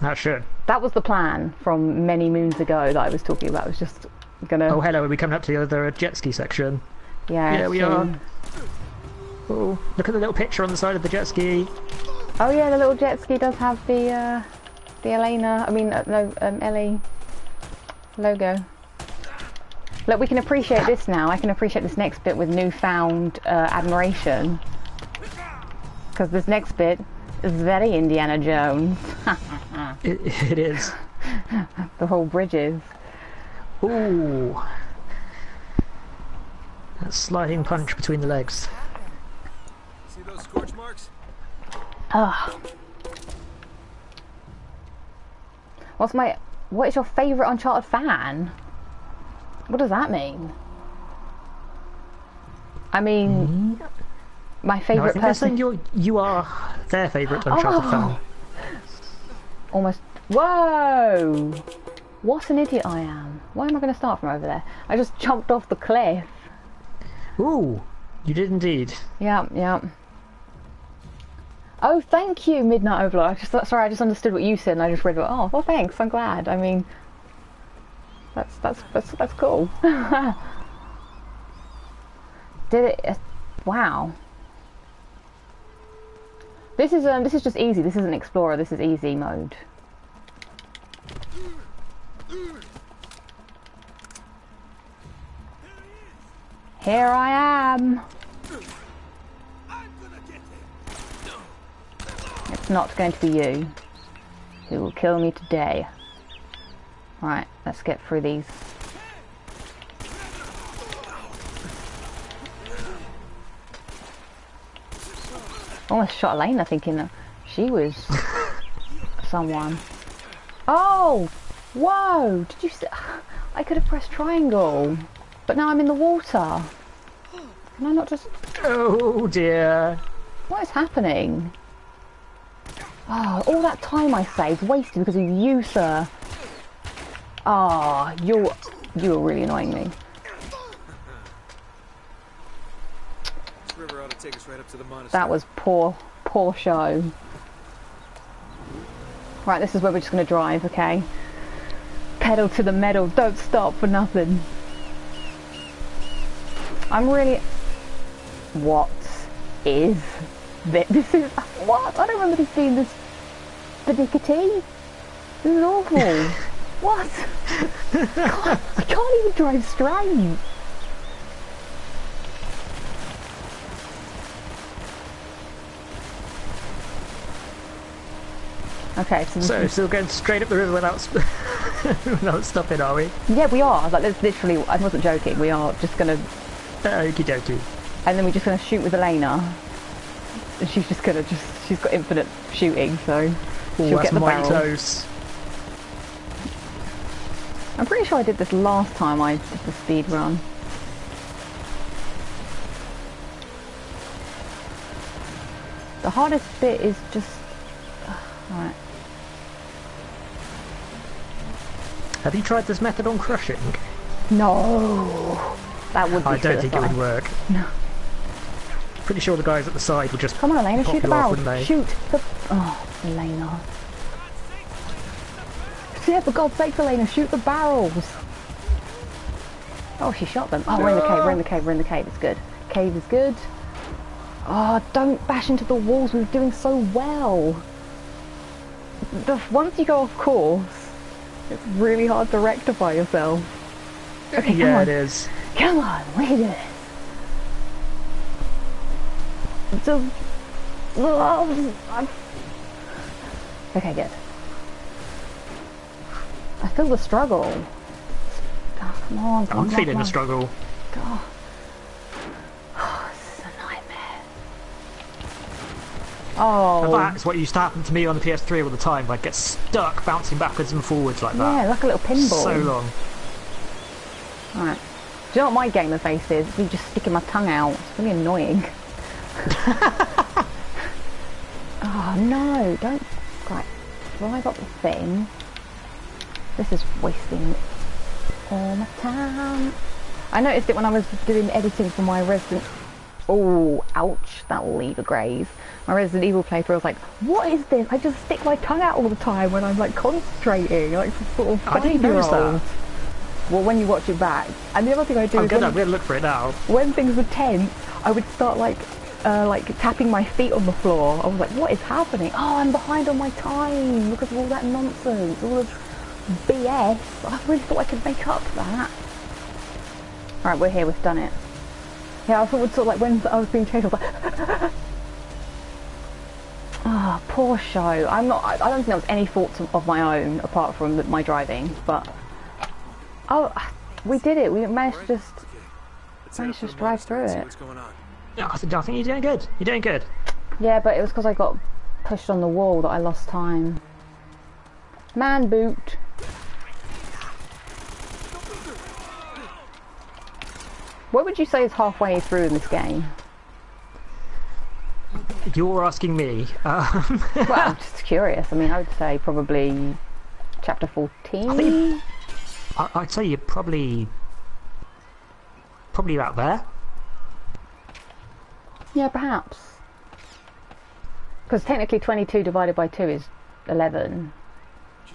That should. That was the plan from many moons ago that I was talking about. I was just gonna. Oh, hello. Are we coming up to the other jet ski section? Yeah. Yeah, we are. Oh, look at the little picture on the side of the jet ski. Oh yeah, the little jet ski does have the Elena. I mean, no, Ellie logo. Look, we can appreciate this now. I can appreciate this next bit with newfound admiration. Because this next bit is very Indiana Jones. It is. The whole bridges. Ooh. That sliding punch between the legs. See those scorch marks? Ah. What is your favourite Uncharted fan? What does that mean? I mean, my favourite no, I think person. they're saying you are their favourite Uncharted fan. Almost. Whoa! What an idiot I am. Why am I going to start from over there? I just jumped off the cliff. Ooh, you did indeed. Yeah, yeah. Oh, thank you, Midnight Overlord. Sorry, I just understood what you said, and I just read it. Oh, well, thanks. I'm glad. I mean, that's cool. Did it? Wow. This is just easy. This isn't Explorer. This is easy mode. Here I am. It's not going to be you who will kill me today. Right, let's get through these. Almost shot Elena thinking that she was someone. Oh! Whoa! Did you see? I could have pressed triangle. But now I'm in the water. Can I not just... Oh dear. What is happening? Oh, all that time I saved wasted because of you, sir. Ah, oh, you're really annoying me. This river ought to take us right up to the monastery. That was poor show. Right, this is where we're just going to drive, okay? Pedal to the metal, don't stop for nothing. I'm really... What is this? This is... What? I don't remember this being this Bedickety. This is awful. What? God, I can't even drive straight. Okay, so still going straight up the river without without stopping, are we? Yeah, we are. Like, there's literally, I wasn't joking. We are just gonna. Okie dokie. And then we're just gonna shoot with Elena. And she's just gonna she's got infinite shooting, so she'll get the barrel. Close. I'm pretty sure I did this last time I did the speed run. The hardest bit is just... Alright. Have you tried this method on crushing? No! That would be I don't think it would work. No. Pretty sure the guys at the side would just come on, Elena, shoot the barrel. Off, shoot the... Oh, Elena. Yeah, for God's sake, Elena, shoot the barrels! Oh, she shot them. Oh, we're in the cave, we're in the cave, we're in the cave. It's good. Cave is good. Oh, don't bash into the walls. We were doing so well. Once you go off course, it's really hard to rectify yourself. Okay, yeah, it is. Come on, we can do this. Just... Okay, good. I feel the struggle. Oh, come on, I'm feeling the struggle. God. Oh, this is a nightmare. Oh. That's what used to happen to me on the PS3 all the time. I'd get stuck bouncing backwards and forwards like that. Yeah, like a little pinball. So long. Alright. Do you know what my gamer face is? It's me just sticking my tongue out. It's really annoying. Oh no, don't... Right, drive up the thing. This is wasting all my time. I noticed it when I was doing editing for my Resident... Oh, ouch, that will leave a graze. My Resident Evil playthrough, I was like, what is this? I just stick my tongue out all the time when I'm like concentrating, like some sort of 5-year-old. Well, when you watch it back. And the other thing I do is... I'm gonna look for it now. When things were tense, I would start like tapping my feet on the floor. I was like, what is happening? Oh, I'm behind on my time because of all that nonsense, all this BS. I really thought I could make up for that. Alright, we're here, we've done it. Yeah, I thought it was sort of like when I was being chased, I was like... Ah, oh, poor show. I don't think there was any faults of my own apart from my driving, but... Oh, we did it. We managed to just drive through it. Yeah, I think you're doing good. You're doing good. Yeah, but it was because I got pushed on the wall that I lost time. Man boot. What would you say is halfway through in this game? You're asking me. Well, I'm just curious. I mean, I would say probably chapter 14. I'd say you're probably about there. Yeah, perhaps. Because technically 22 divided by 2 is 11.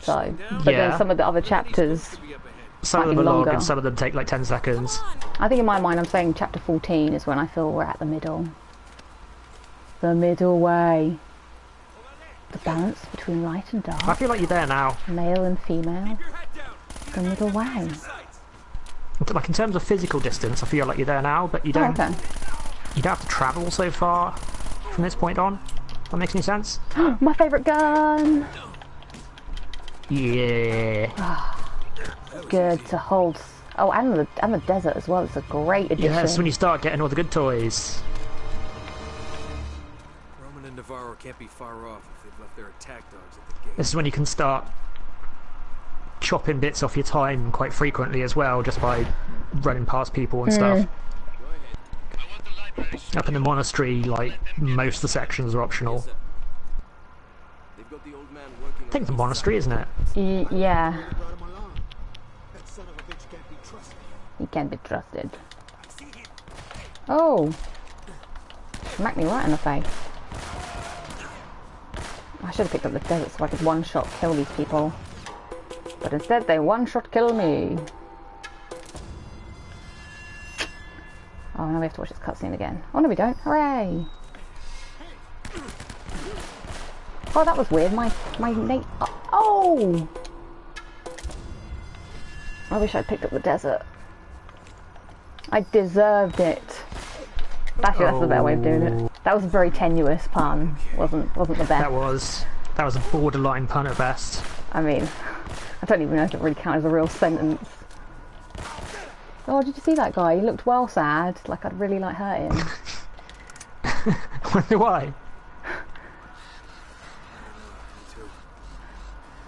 So, but then some of the other chapters some of them are long and some of them take like 10 seconds. I think in my mind I'm saying chapter 14 is when I feel we're at the middle. The middle way. The balance between light and dark. I feel like you're there now. Male and female. The middle way. Like in terms of physical distance, I feel like you're there now, but you don't. Oh, okay. You don't have to travel so far from this point on. That makes any sense? My favourite gun. Yeah. Good to hold. Oh, and the desert as well. It's a great addition. Yeah, that's when you start getting all the good toys. Roman and Navarro can't be far off if they've left their attack dogs at the gate. This is when you can start chopping bits off your time quite frequently as well, just by running past people and stuff. Up in the monastery, like, most of the sections are optional. I think the monastery, isn't it? Yeah. He can't be trusted. Oh! Smacked me right in the face. I should have picked up the desert so I could one-shot kill these people. But instead they one-shot kill me. Oh, now we have to watch this cutscene again. Oh no we don't. Hooray! Oh, that was weird. My mate... Oh! I wish I'd picked up the desert. I deserved it. Actually, that's the better way of doing it. That was a very tenuous pun. Wasn't the best. That was a borderline pun at best. I mean, I don't even know if it really counts as a real sentence. Oh, did you see that guy? He looked well sad. Like I'd really like hurt him. Wonder why?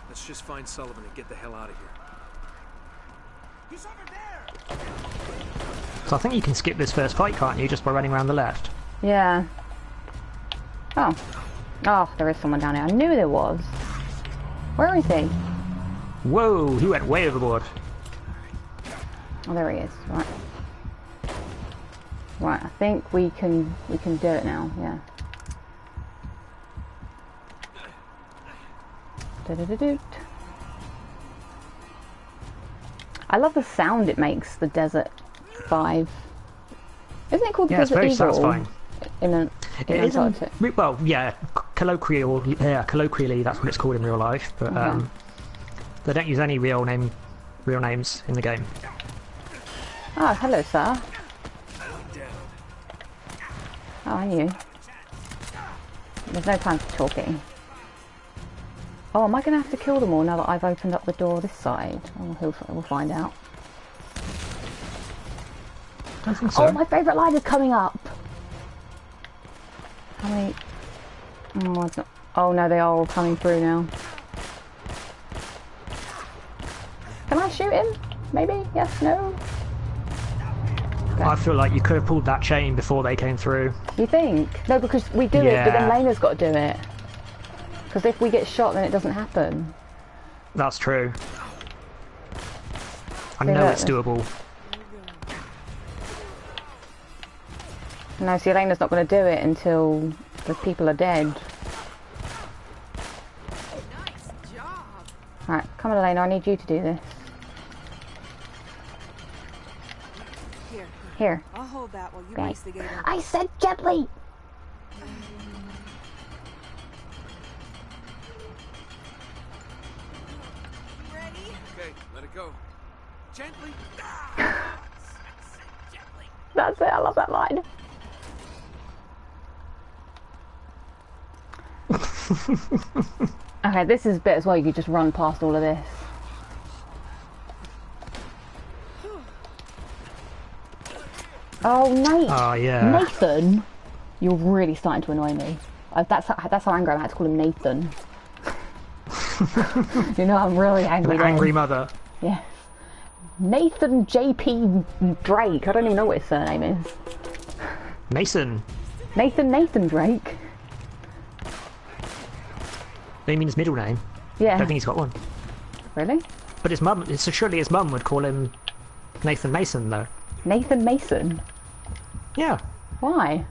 Let's just find Sullivan and get the hell out of here. He's over there. So I think you can skip this first fight, can't you, just by running around the left? Yeah. Oh. Oh, there is someone down here. I knew there was. Where is he? Whoa, he went way overboard. Oh, there he is. Right. Right, I think we can do it now. Yeah. Do-do-do-do. I love the sound it makes, the Desert 5. Isn't it called the Desert Eagle? Satisfying. In Uncharted? Well, yeah, colloquially, that's what it's called in real life, but they don't use any real names in the game. Oh, hello, sir. Oh, I knew. There's no time for talking. Oh, am I going to have to kill them all now that I've opened up the door this side? Oh, we'll find out. I think so. Oh, my favourite line is coming up. How many... Oh, it's not... Oh no, they are all coming through now. Can I shoot him? Maybe? Yes? No? Okay. I feel like you could have pulled that chain before they came through. You think? No, because we do it, but then Lena's got to do it. Because if we get shot, then it doesn't happen. That's true. I know it's doable. No, see, Elena's not going to do it until the people are dead. Nice job. Right, come on, Elena, I need you to do this. Here. I'll hold that while you Okay. race the gate. I said gently! Ready? Okay, let it go. Gently. Gently. That's it, I love that line. Okay, this is a bit as well, you could just run past all of this. Oh, Nate! Oh, yeah. Nathan! You're really starting to annoy me. That's how angry I had to call him Nathan. You know, I'm really angry. An angry mother. Yes. Nathan J.P. Drake. I don't even know what his surname is. Mason. Nathan Drake. They mean his middle name. Yeah. I don't think he's got one. Really? But his mum, surely his mum would call him Nathan Mason, though. Nathan Mason? Yeah. Why?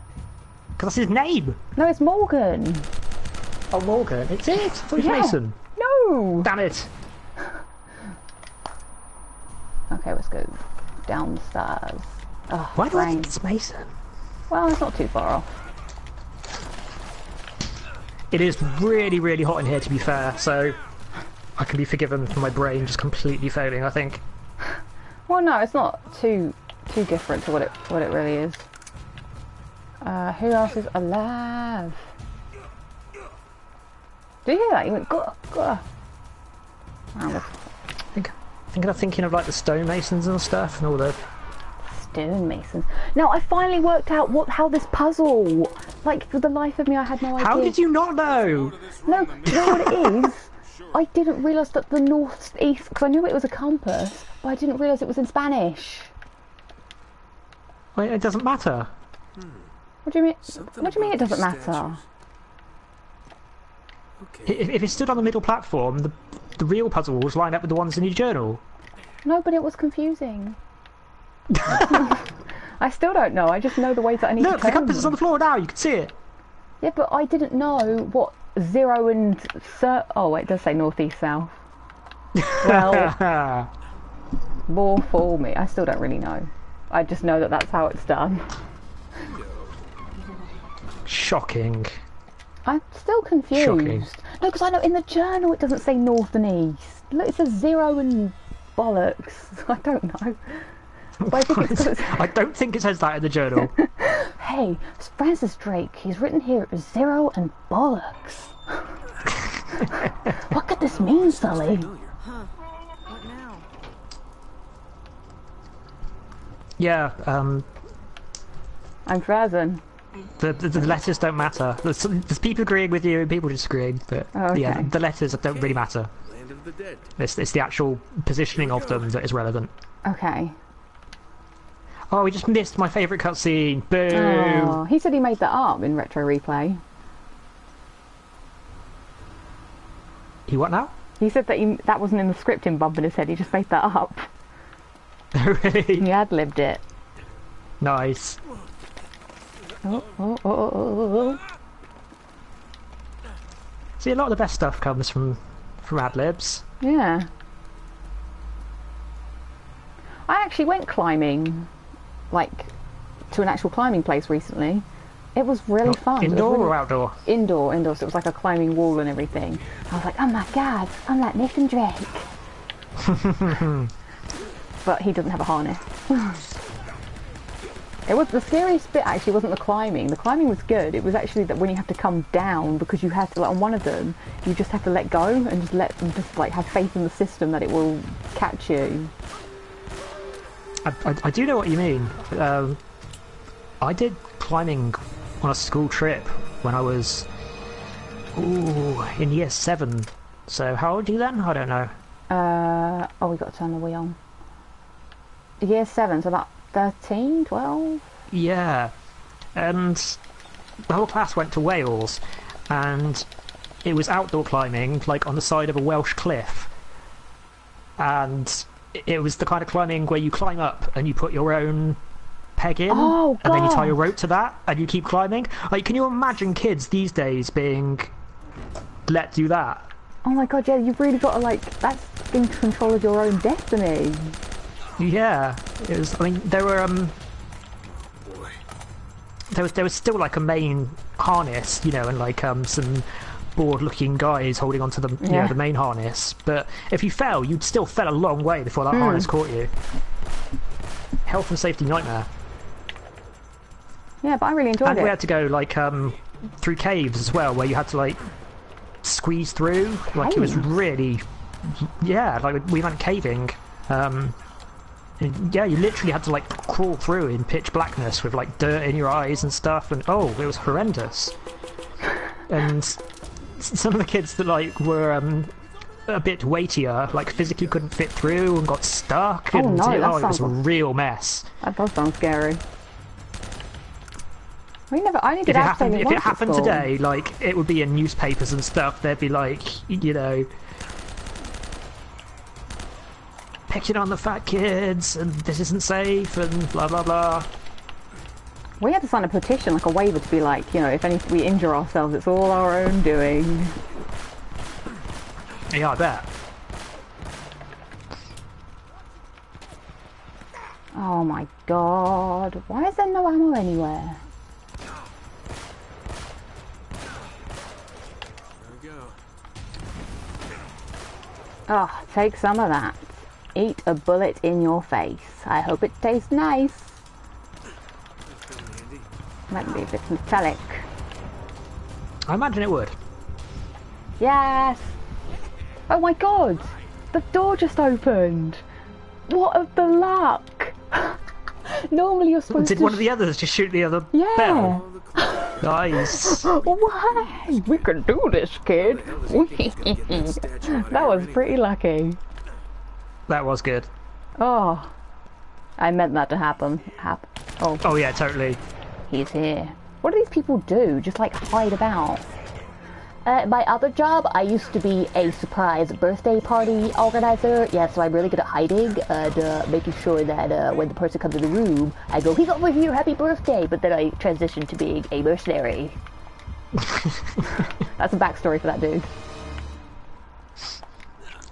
Because that's his name. No, it's Morgan. Oh, Morgan. It's it. I thought it was Yeah. Mason. No! Damn it. Okay, let's go down the stairs. Oh, Why do I rain. think it's Mason? Well, it's not too far off. It is really, really hot in here, to be fair, so I can be forgiven for my brain just completely failing, I think. Well, no, it's not too different to what it really is. Who else is alive? Did you hear that? He went, go. I think I'm thinking of like the stonemasons and stuff and all the... Stonemasons. No, I finally worked out how this puzzle. Like, for the life of me, I had no idea. How did you not know? No, you know what it is? I didn't realise that the north-east, because I knew it was a compass, but I didn't realise it was in Spanish. Well, it doesn't matter. What do you mean? Something What do you mean it about doesn't these matter? statues. Okay. If it stood on the middle platform, the real puzzles line up with the ones in your journal. No, but it was confusing. I still don't know. I just know the ways that I need to Look, the turn compass is on them. the floor now, you can see it. Yeah, but I didn't know what 0 and... Oh, wait, it does say north, east, south. Well, more for me. I still don't really know. I just know that that's how it's done. Shocking. I'm still confused. Shocking. No, because I know in the journal it doesn't say north and east. Look, it says 0 and bollocks. I don't know. But I think it's 'cause it's... I don't think it says that in the journal. Hey, Francis Drake, he's written here 0 and bollocks. What could this mean, Sully? Huh. What now? Yeah, I'm frozen. the letters don't matter. There's people agreeing with you and people disagreeing, but Oh, okay. yeah, the letters don't really matter. Land of the dead. It's the actual positioning of them that is relevant. Okay. Oh, we just missed my favourite cutscene. Boo! Oh, he said he made that up in Retro Replay. He what now? He said that that wasn't in the script in bumping his head, he just made that up. Really? He ad-libbed it. Nice. Oh. See, a lot of the best stuff comes from ad-libs. Yeah. I actually went climbing, like, to an actual climbing place recently. It was really fun. Indoor or outdoor? Indoor, so it was like a climbing wall and everything. I was like, oh my god, I'm like Nathan Drake. But he doesn't have a harness. It was the scariest bit. Actually, wasn't the climbing. The climbing was good. It was actually that when you have to come down, because you have to, like, on one of them, you just have to let go and just let them just like have faith in the system that it will catch you. I do know what you mean. I did climbing on a school trip when I was in year 7. So how old are you then? I don't know. Oh, we got to turn the wheel on. Year 7, so about 13, 12? Yeah. And the whole class went to Wales, and it was outdoor climbing, like on the side of a Welsh cliff. And it was the kind of climbing where you climb up and you put your own peg in, and then you tie a rope to that, and you keep climbing. Like, can you imagine kids these days being let do that? Oh my god, yeah, you've really got to, like, that's in control of your own destiny. Yeah, it was. I mean, there were there was still like a main harness, you know, and like some bored-looking guys holding onto the you know, the main harness. But if you fell, you'd still fell a long way before that harness caught you. Health and safety nightmare. Yeah, but I really enjoyed it. And we had to go like through caves as well, where you had to like squeeze through. Like, it was really, yeah, like we went caving. Yeah, you literally had to like crawl through in pitch blackness with like dirt in your eyes and stuff, and oh, it was horrendous. And some of the kids that like were a bit weightier, like physically couldn't fit through and got stuck. And no, it was a real mess. That does sound scary. I only did if it happened today, like, it would be in newspapers and stuff. They'd be like, you know, picking on the fat kids, and this isn't safe, and blah blah blah. We had to sign a petition, like a waiver, to be like, you know, if we injure ourselves, it's all our own doing. Yeah, I bet. Oh my god, why is there no ammo anywhere? Oh, take some of that. Eat a bullet in your face. I hope it tastes nice. Might be a bit metallic. I imagine it would. Yes! Oh my god! The door just opened! What of the luck! Normally you're supposed to... Did one of the others just shoot the other bell? Nice. Why? We can do this, kid. That was pretty lucky. That was good. Oh. I meant that to happen. Oh yeah, totally. He's here. What do these people do? Just like hide about? My other job, I used to be a surprise birthday party organizer. Yeah, so I'm really good at hiding and making sure that when the person comes in the room, I go, "He's over here, happy birthday!" But then I transition to being a mercenary. That's a backstory for that dude.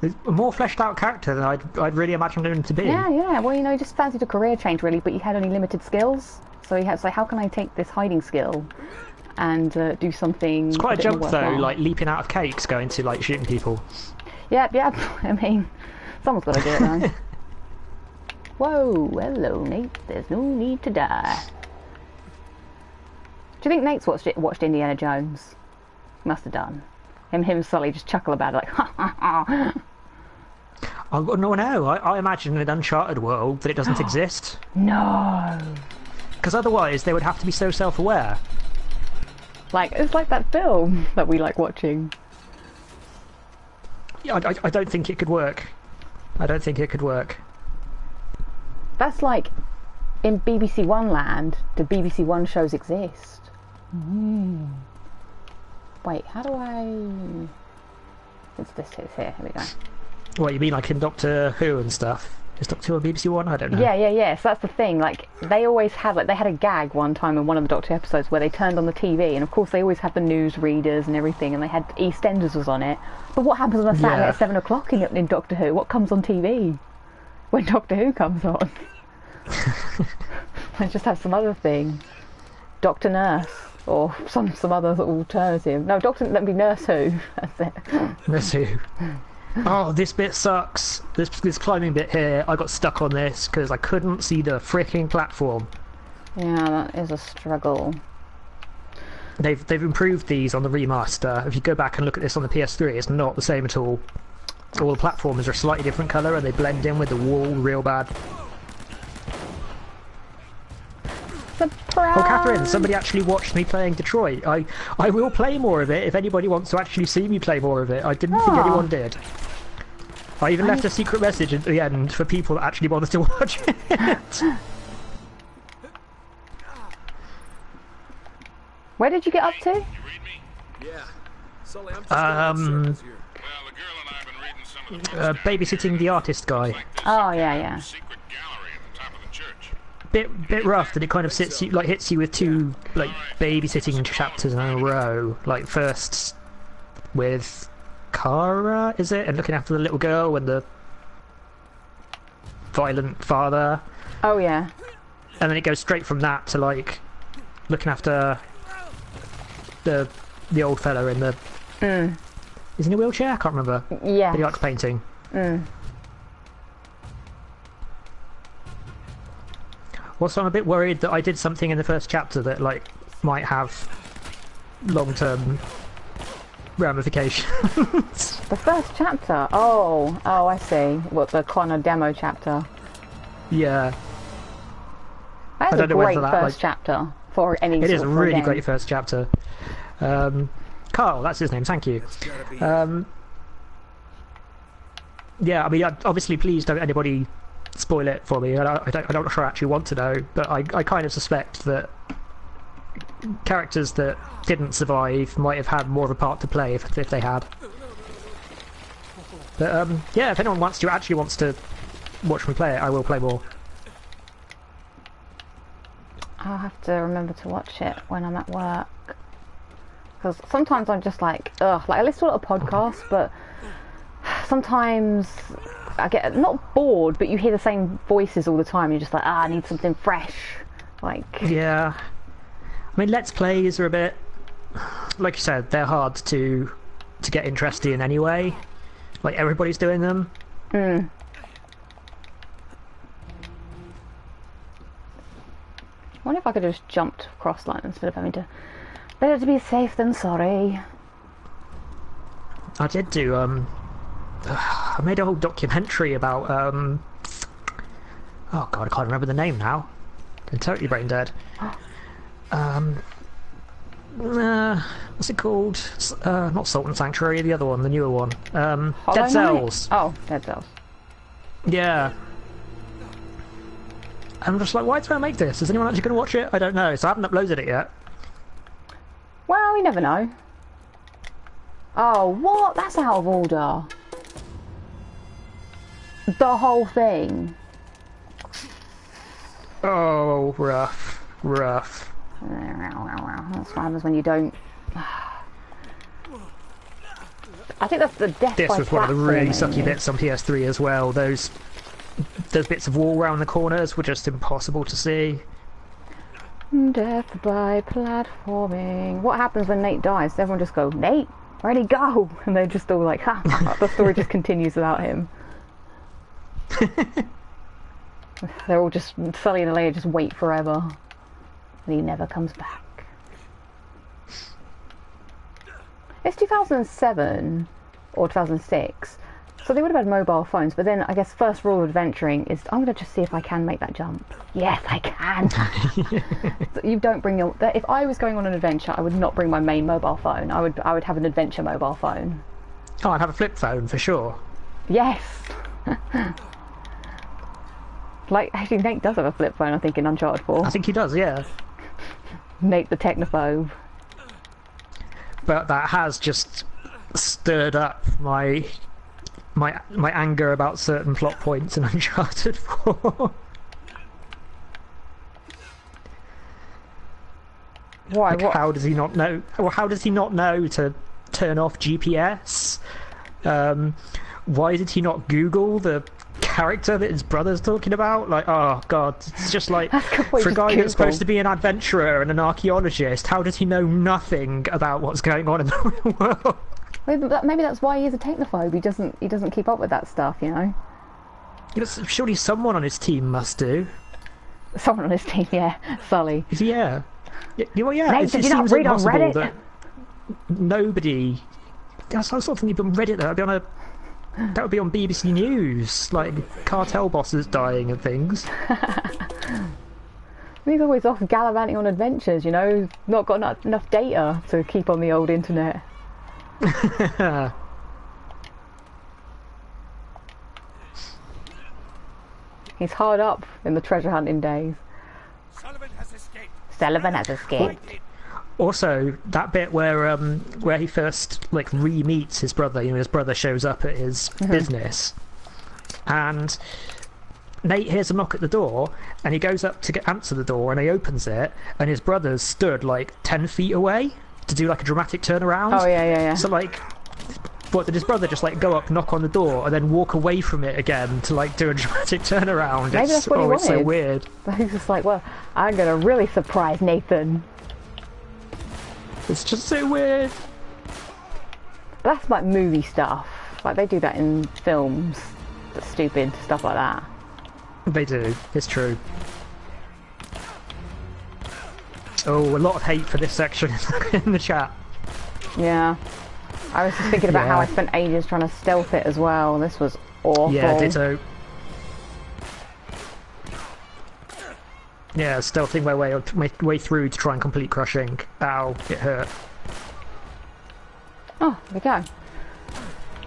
He's a more fleshed out character than I'd really imagined him to be. Yeah, yeah. Well, you know, he just fancied a career change really, but he had only limited skills. So he had to say, how can I take this hiding skill and do something? It's quite a jump though, like leaping out of cakes, going to like shooting people. Yeah, yeah. I mean, someone's got to do it now. Whoa, hello, Nate. There's no need to die. Do you think Nate's watched Indiana Jones? Must have done. Him and Sully just chuckle about it, like, ha ha ha. No, I imagine in an Uncharted world that it doesn't exist. No. Because otherwise they would have to be so self-aware. Like, it's like that film that we like watching. Yeah, I don't think it could work. I don't think it could work. That's like, in BBC One land, do BBC One shows exist? Wait, how do I... It's this here, here we go. What, you mean like in Doctor Who and stuff? Is Doctor Who on BBC One? I don't know. Yeah, so that's the thing, like, they always have, like, they had a gag one time in one of the Doctor episodes where they turned on the TV, and of course they always had the news readers and everything, and they had EastEnders was on it. But what happens on a Saturday at 7 o'clock in Doctor Who? What comes on TV when Doctor Who comes on? They just have some other thing. Doctor Nurse, or some other alternative. No, let me Nurse Who. That's it. Nurse Who. Oh, this bit sucks. This climbing bit here, I got stuck on this because I couldn't see the freaking platform. Yeah, that is a struggle. They've improved these on the remaster. If you go back and look at this on the PS3, it's not the same at all. All the platforms are a slightly different colour and they blend in with the wall real bad. Surprise! Oh, Catherine, somebody actually watched me playing Detroit. I will play more of it if anybody wants to actually see me play more of it. I didn't think anyone did. I even left a secret message at the end for people that actually wanted to watch it. Where did you get up to? You read me? Yeah. Sully, I'm just going upstairs here. Well, the girl and I have been reading some of the Babysitting the artist guy. Oh, yeah. secret gallery at the top of the church. Bit rough that it kind of hits you with two like babysitting chapters in a row. Like first with Kara, is it, and looking after the little girl and the violent father. Oh yeah. And then it goes straight from that to like looking after the old fella in the. Is he in a wheelchair? I can't remember. Yeah. But he likes painting. Also, I'm a bit worried that I did something in the first chapter that like might have long-term ramifications. The first chapter? Oh, I see. What, the Connor demo chapter? Yeah. That is a great first chapter for any sort of game. It is a really great first chapter. Carl, that's his name, thank you. Yeah, I mean, obviously please don't anybody spoil it for me. I'm not sure I actually want to know, but I kind of suspect that characters that didn't survive might have had more of a part to play if they had. But yeah, if anyone actually wants to watch me play it, I will play more. I'll have to remember to watch it when I'm at work. Because sometimes I'm just like, ugh, like I listen to a lot of podcasts, but sometimes I get not bored, but you hear the same voices all the time. You're just like, I need something fresh. Like, yeah. I mean, Let's Plays are a bit, like you said, they're hard to get interested in anyway. Like everybody's doing them. I wonder if I could have just jumped across line instead of having to. Better to be safe than sorry. I did do I made a whole documentary about oh god, I can't remember the name now. I'm totally brain dead. What's it called? Not Salt and Sanctuary, the other one, the newer one. Dead Cells. Oh, Dead Cells. Yeah. I'm just like, why did I make this? Is anyone actually going to watch it? I don't know, so I haven't uploaded it yet. Well, you never know. Oh, what? That's out of order. The whole thing. Oh, rough. Rough. That's what happens when you don't. I think that's the death This by was one of the really platforming. sucky bits on PS3 as well. Those bits of wall around the corners were just impossible to see. Death by platforming. What happens when Nate dies? Does everyone just go, Nate, where'd he go? And they're just all like, ha, the story just continues without him. They're all just, Sully and Leia just wait forever. And he never comes back. It's 2007 or 2006. So they would have had mobile phones, but then I guess first rule of adventuring is I'm going to just see if I can make that jump. Yes, I can. So you don't bring your. If I was going on an adventure, I would not bring my main mobile phone. I would have an adventure mobile phone. Oh, I'd have a flip phone for sure. Yes. Like actually, Nate does have a flip phone. I think in Uncharted 4. I think he does, yeah. Nate the technophobe. But that has just stirred up my anger about certain plot points in Uncharted 4. Why? Like, what? how does he not know? Well, how does he not know to turn off GPS? Why did he not Google the character that his brother's talking about? Like, oh god, it's just like for a guy who's supposed to be an adventurer and an archaeologist, how does he know nothing about what's going on in the real world? Well, maybe that's why he is a technophobe. He doesn't keep up with that stuff, you know. Surely someone on his team must do. Someone on his team, yeah. Sully. Yeah. Well, yeah. Nate, It did just you not seems read on impossible Reddit? that nobody. That's sort of thing you'd be on Reddit. That would be on BBC News, like cartel bosses dying and things. He's always off gallivanting on adventures, you know. Not got enough data to keep on the old internet. He's hard up in the treasure hunting days. Sullivan has escaped. Sullivan has escaped. Also, that bit where he first like re-meets his brother, his brother shows up at his business, and Nate hears a knock at the door, and he goes up to answer the door, and he opens it, and his brother's stood like 10 feet away to do like a dramatic turnaround. Oh yeah. So like, what did his brother just like go up, knock on the door, and then walk away from it again to like do a dramatic turnaround? Maybe that's what he wanted. It's so weird. But he's just like, well, I'm gonna really surprise Nathan. It's just so weird. That's like movie stuff. Like they do that in films. That's stupid stuff like that. They do. It's true. Oh, a lot of hate for this section in the chat. Yeah. I was just thinking about how I spent ages trying to stealth it as well. This was awful. Yeah, ditto. Yeah, stealthing my way through to try and complete crushing. Ow, it hurt. Oh, there we go.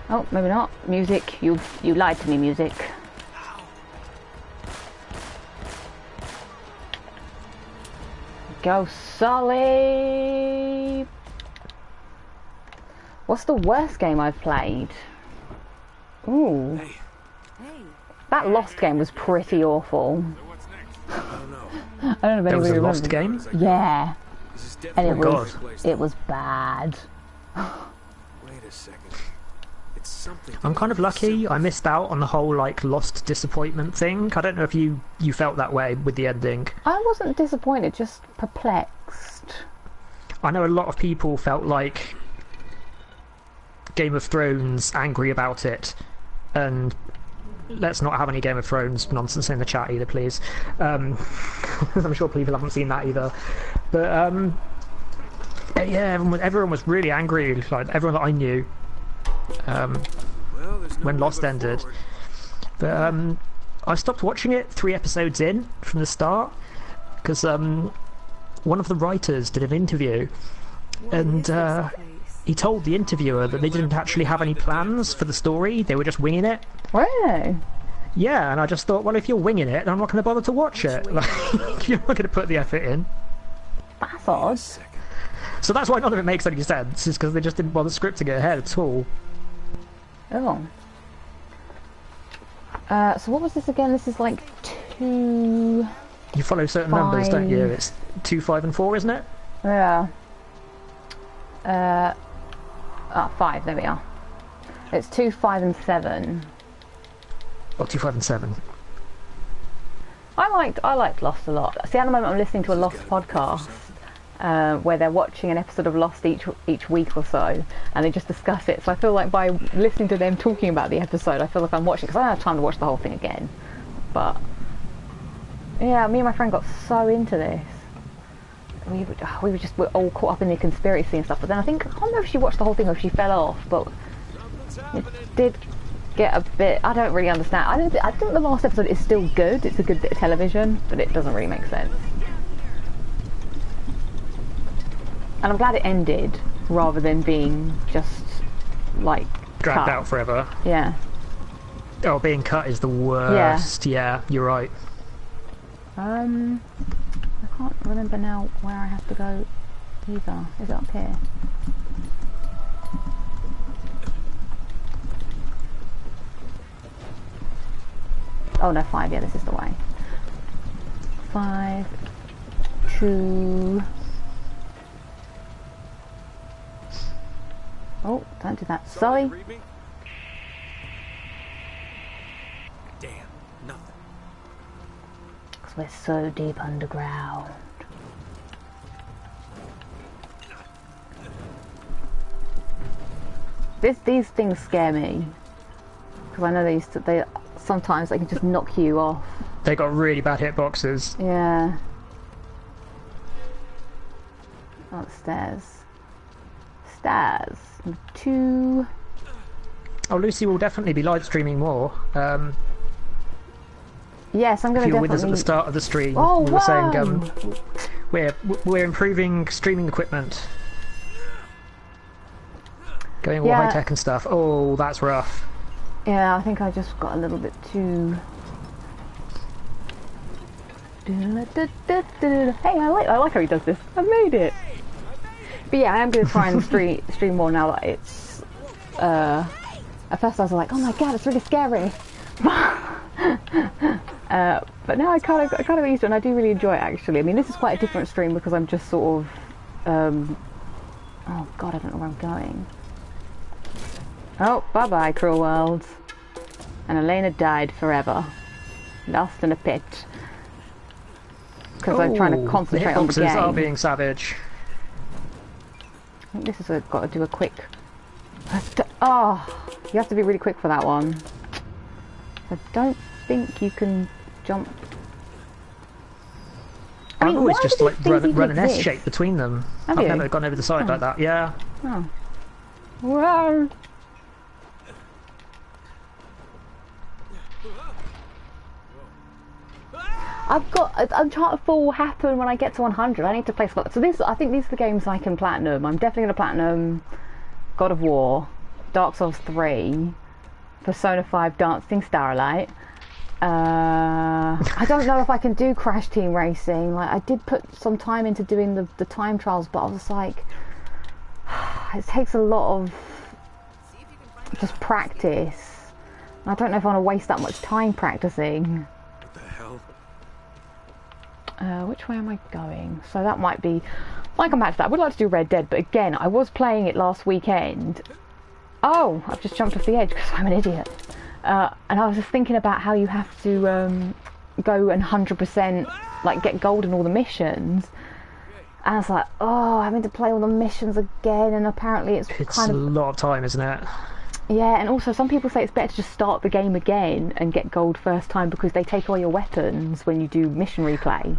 Oh, maybe not. Music, you lied to me, music. Go, Sully! What's the worst game I've played? Ooh. Hey, That Lost game was pretty awful. So what's next? I don't know. I don't know if There was anybody a remembers. Lost game? Yeah. This is And definitely it was bad. Wait a second. It's something. I'm kind of lucky. I missed out on the whole like Lost disappointment thing. I don't know if you felt that way with the ending. I wasn't disappointed, just perplexed. I know a lot of people felt like Game of Thrones angry about it, and let's not have any Game of Thrones nonsense in the chat either, please. I'm sure people haven't seen that either. But yeah, everyone was really angry, like everyone that I knew, when Lost ended. But I stopped watching it 3 episodes in from the start because one of the writers did an interview, and he told the interviewer that they didn't actually have any plans for the story, they were just winging it. Really? Yeah, and I just thought, well, if you're winging it, then I'm not going to bother to watch it. Like, you're not going to put the effort in. That's odd. So that's why none of it makes any sense, is because they just didn't bother scripting it ahead at all. Oh. So what was this again? This is like 2... You follow certain 5. numbers, don't you? It's 2, 5 and 4, isn't it? Yeah. 5, there we are. It's 2, 5 and 7. Or 2, 5 and 7. I liked Lost a lot. See, at the moment I'm listening to a Lost podcast where they're watching an episode of Lost each week or so, and they just discuss it. So I feel like by listening to them talking about the episode, I feel like I'm watching, because I don't have time to watch the whole thing again. But yeah, me and my friend got so into this. We were all caught up in the conspiracy and stuff. But then I think, I can't remember if she watched the whole thing or if she fell off, but it did get a bit. I don't really understand. I think the last episode is still good. It's a good bit of television, but it doesn't really make sense. And I'm glad it ended rather than being just like Dragged cut out forever. Yeah. Oh, being cut is the worst. Yeah, you're right. I can't remember now where I have to go either. Is it up here? Oh no, 5, yeah, this is the way. 5, 2... Oh, don't do that. Sorry. Damn, nothing. Because we're so deep underground. These things scare me. Because I know they sometimes they can just knock you off. They got really bad hitboxes. Yeah. Upstairs. Stairs. 2. Oh, Lucy will definitely be live streaming more. Yes, I'm going to definitely... If you were with us at the start of the stream, oh, we were saying we're improving streaming equipment. Going all high tech and stuff. Oh, that's rough. Yeah, I think I just got a little bit too... Hey, I like how he does this. I made it. But yeah, I am going to try and stream more now that it's... At first I was like, oh my god, it's really scary. But now I kind of used to it, and I do really enjoy it actually. I mean, this is quite a different stream because I'm just sort of... oh god, I don't know where I'm going. Oh, bye-bye, cruel world. And Elena died forever. Lost in a pit. Because I'm trying to concentrate on the game. The hitboxes are being savage. I think this has got to do a quick... Oh, you have to be really quick for that one. I don't think you can jump... I've always just like run an S shape between them. I've never gone over the side like that, yeah. Oh. Wow. I've got Uncharted 4 will happen when I get to 100. I need to play Scott. So I think these are the games I can platinum. I'm definitely going to platinum God of War, Dark Souls 3, Persona 5 Dancing Starlight. I don't know if I can do Crash Team Racing. Like, I did put some time into doing the time trials, but I was like, it takes a lot of just practice. I don't know if I want to waste that much time practicing. What the hell? Which way am I going? So that might be... I come back to that. I would like to do Red Dead, but again, I was playing it last weekend. Oh, I've just jumped off the edge because I'm an idiot. And I was just thinking about how you have to go and 100% like get gold in all the missions. And I was like, oh, having to play all the missions again, and apparently it's kind of... a lot of time, isn't it? Yeah, and also some people say it's better to just start the game again and get gold first time because they take away your weapons when you do mission replay.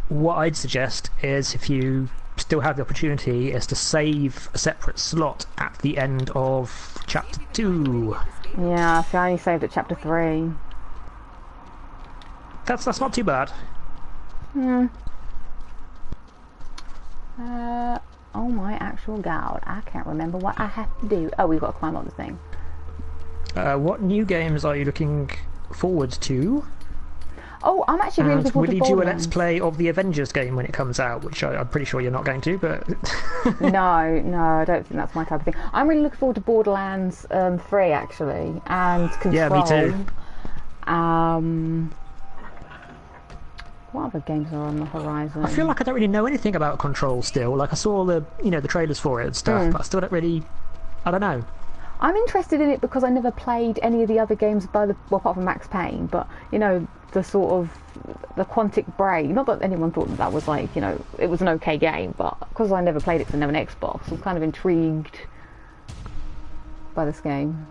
What I'd suggest is, if you still have the opportunity, is to save a separate slot at the end of chapter 2. Yeah, see, I only saved at chapter 3. That's not too bad. Oh my actual god, I can't remember what I have to do. Oh, we've got to climb up the thing. What new games are you looking forward to? Oh, I'm actually really looking forward to Borderlands. Will you do a Let's Play of the Avengers game when it comes out? Which I'm pretty sure you're not going to, but... No, I don't think that's my type of thing. I'm really looking forward to Borderlands 3, actually, and Control. Yeah, me too. What other games are on the horizon? I feel like I don't really know anything about Control still. Like, I saw the trailers for it and stuff, but I still don't really... I don't know. I'm interested in it because I never played any of the other games well, apart from Max Payne, but, the sort of the Quantic Break, not that anyone thought that was like, it was an okay game, but because I never played it because I never had an Xbox, I'm kind of intrigued by this game.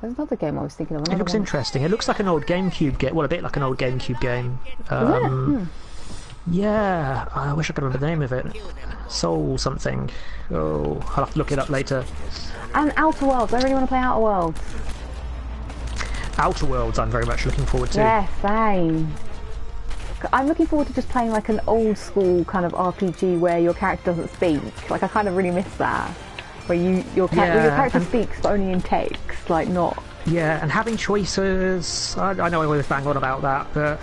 There's another game I was thinking of. It looks interesting. It looks like an old GameCube game. Well, a bit like an old GameCube game. Yeah, I wish I could remember the name of it. Soul something. Oh, I'll have to look it up later. And Outer Worlds. I really want to play Outer Worlds. Outer Worlds I'm very much looking forward to. Yeah, same. I'm looking forward to just playing like an old school kind of RPG where your character doesn't speak. Like, I kind of really miss that. Where your character speaks but only in text, like not... Yeah, and having choices. I know I always bang on about that, but...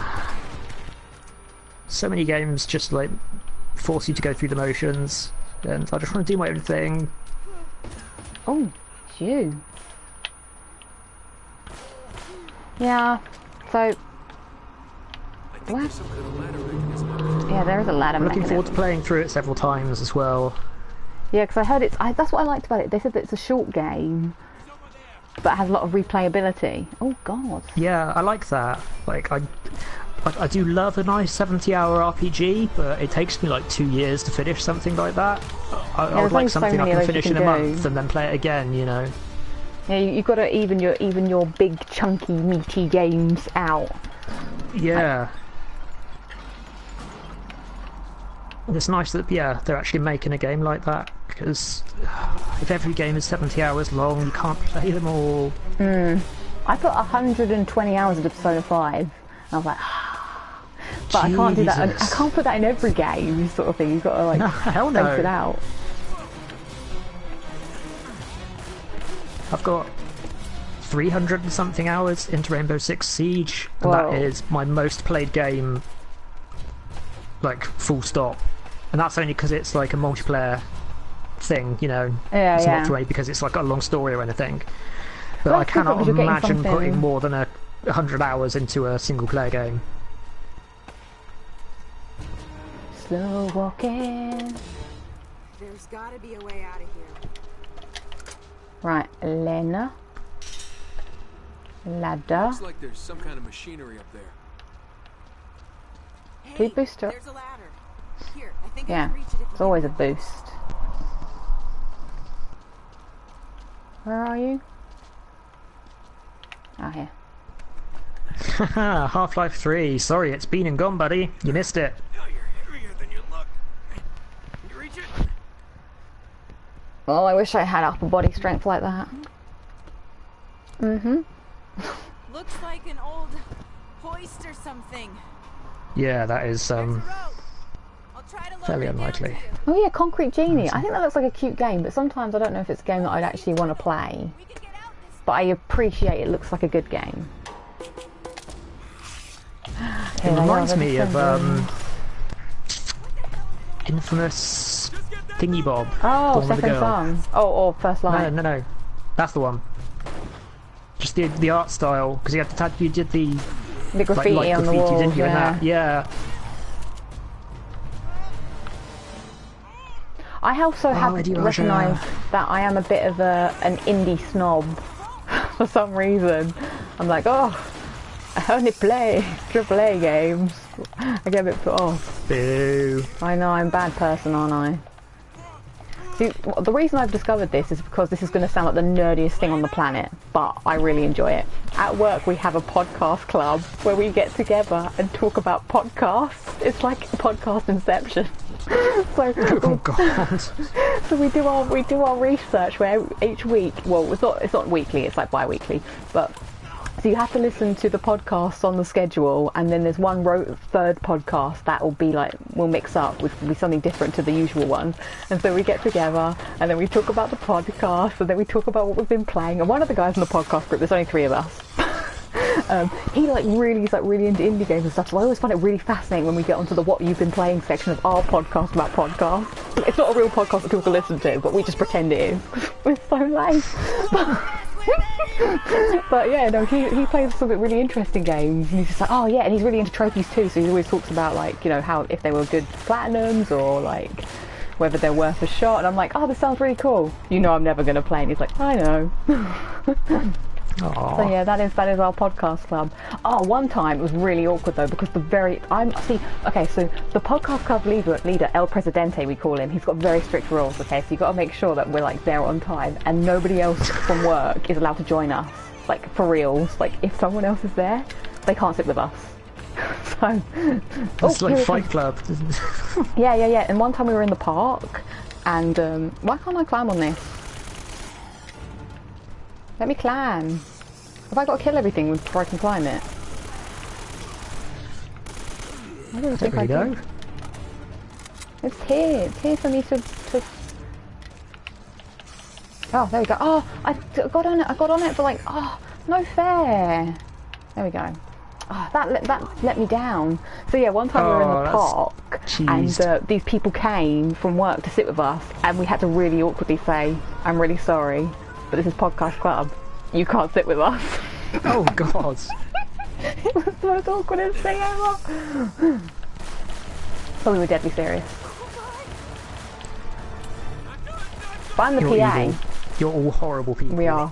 So many games just like force you to go through the motions, and I just want to do my own thing. Oh, it's you. Yeah, so... What? Yeah, there is a ladder I'm looking forward to playing through it several times as well. Yeah, because I heard that's what I liked about it. They said that it's a short game, but it has a lot of replayability. Oh, God. Yeah, I like that. Like, I do love a nice 70-hour RPG, but it takes me like 2 years to finish something like that. I would like something I can finish in a month and then play it again, Yeah, you've got to even your big, chunky, meaty games out. Yeah. And it's nice that, yeah, they're actually making a game like that, because if every game is 70 hours long, you can't play them all. I put 120 hours into Persona 5, and I was like, but I can't do that. I can't put that in every game, sort of thing. You've got to like space it out. I've got 300 and something hours into Rainbow Six Siege, and that is my most played game, like full stop. And that's only because it's like a multiplayer thing, you know. Yeah, it's yeah. not for me because it's like a long story or anything. But I cannot imagine putting more than 100 hours into a single player game. Slow walking. There's gotta be a way out of here. Right, Lena. Ladder. Looks like there's some kind of machinery up there. Hey, Do we boost her? there's a ladder. Here, I think I Yeah, can reach it if it's always a boost. Where are you? Oh, here. Haha, Half-Life 3. Sorry, it's been and gone, buddy. You missed it. Oh, you're heavier than you look. Can you reach it? Oh, I wish I had upper body strength like that. Looks like an old hoist or something. Yeah, that is There's a rope. I'll try to lower fairly it down unlikely. to you. Oh yeah, Concrete Genie. I think that looks like a cute game, but sometimes I don't know if it's a game that I'd actually want to play. We can get out this But I appreciate it looks like a good game. It reminds me of infamous Thingy Bob. Oh, the one with the second girl. song. Oh, or first line. No, that's the one. Just the art style, because you did the graffiti like on the graffiti, wall. didn't you? Yeah. And that, yeah. I also have Eddie Roger. recognised that I am a bit of an indie snob for some reason. I'm like, oh, I only play AAA games. I get a bit put off. Boo. I know, I'm a bad person, aren't I? See, the reason I've discovered this is because this is going to sound like the nerdiest thing on the planet, but I really enjoy it. At work we have a podcast club where we get together and talk about podcasts. It's like podcast inception. So, Oh god. so we do our research where each week, well, it's not weekly, it's like bi-weekly, but so you have to listen to the podcasts on the schedule, and then there's one third podcast that will be like, we'll mix up, which will be something different to the usual one. And so we get together and then we talk about the podcast, and then we talk about what we've been playing. And one of the guys in the podcast group, there's only 3 of us, he's really into indie games and stuff, so I always find it really fascinating when we get onto the what you've been playing section of our podcast about podcasts. It's not a real podcast that people listen to, but we just pretend it is. We're so lame. But yeah, no, he plays some really interesting games, and he's just like, oh yeah, and he's really into trophies too, so he always talks about, like, you know, how if they were good platinums or like whether they're worth a shot, and I'm like, oh, this sounds really cool. You know, I'm never going to play, and he's like, I know. Aww. So yeah, that is our podcast club. Oh, one time it was really awkward though, because so the podcast club leader El Presidente, we call him, he's got very strict rules, okay, so you got to make sure that we're like there on time, and nobody else from work is allowed to join us, like for reals. Like if someone else is there, they can't sit with us. So It's like Fight Club. yeah, and one time we were in the park, and why can't I climb on this? Let me climb. Have I got to kill everything before I can climb it? I don't think I do. It's here for me to... Oh, there we go. Oh, I got on it for like, oh, no fair. There we go. Oh, that let me down. So yeah, one time we were in the park, and these people came from work to sit with us, and we had to really awkwardly say, I'm really sorry, but this is Podcast Club. You can't sit with us. Oh god. It was the most awkwardest thing ever. But we were deadly serious. But I'm the PA. Evil. You're all horrible people. We are.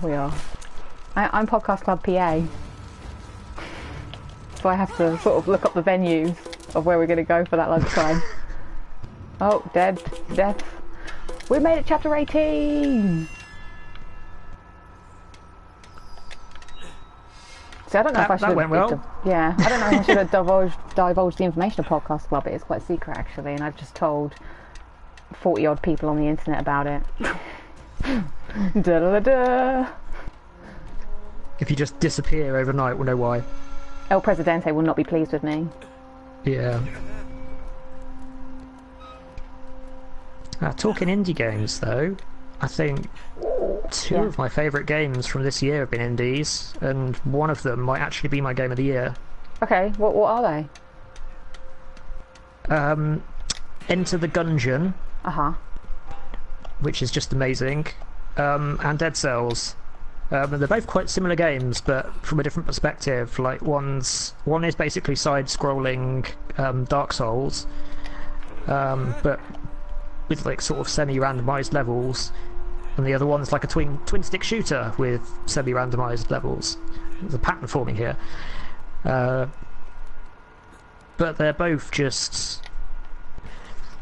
I'm Podcast Club PA. So I have to sort of look up the venues of where we're going to go for that lunchtime. Oh, death. We made it, chapter 18! See, I don't know if I should. That went well. Yeah, I don't know if I should have divulged the information of Podcast Club. It's quite secret actually, and I've just told 40 odd people on the internet about it. Da da da. If you just disappear overnight, we'll know why. El Presidente will not be pleased with me. Yeah. Talking indie games, though, I think two of my favourite games from this year have been indies, and one of them might actually be my game of the year. Okay, what are they? Enter the Gungeon, which is just amazing, and Dead Cells. They're both quite similar games, but from a different perspective. Like one is basically side-scrolling Dark Souls, but with like sort of semi-randomized levels, and the other one's like a twin-stick shooter with semi-randomized levels. There's a pattern forming here, but they're both just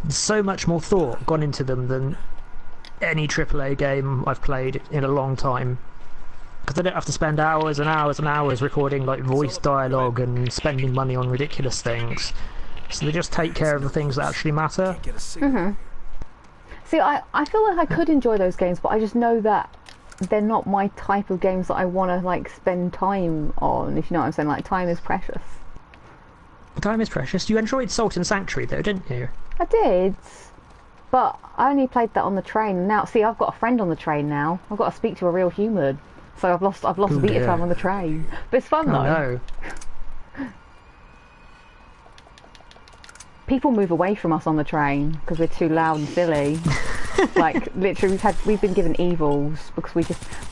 so much more thought gone into them than any AAA game I've played in a long time. Because they don't have to spend hours and hours and hours recording like voice dialogue and spending money on ridiculous things. So they just take care of the things that actually matter. See, I feel like I could enjoy those games, but I just know that they're not my type of games that I want to like spend time on, if you know what I'm saying. Like, time is precious. Time is precious. You enjoyed Salt and Sanctuary though, didn't you? I did, but I only played that on the train. Now, see, I've got a friend on the train now. I've got to speak to a real human. So I've lost a bit of time on the train. But it's fun though. No. People move away from us on the train because we're too loud and silly. Like, literally, we've been given evils because we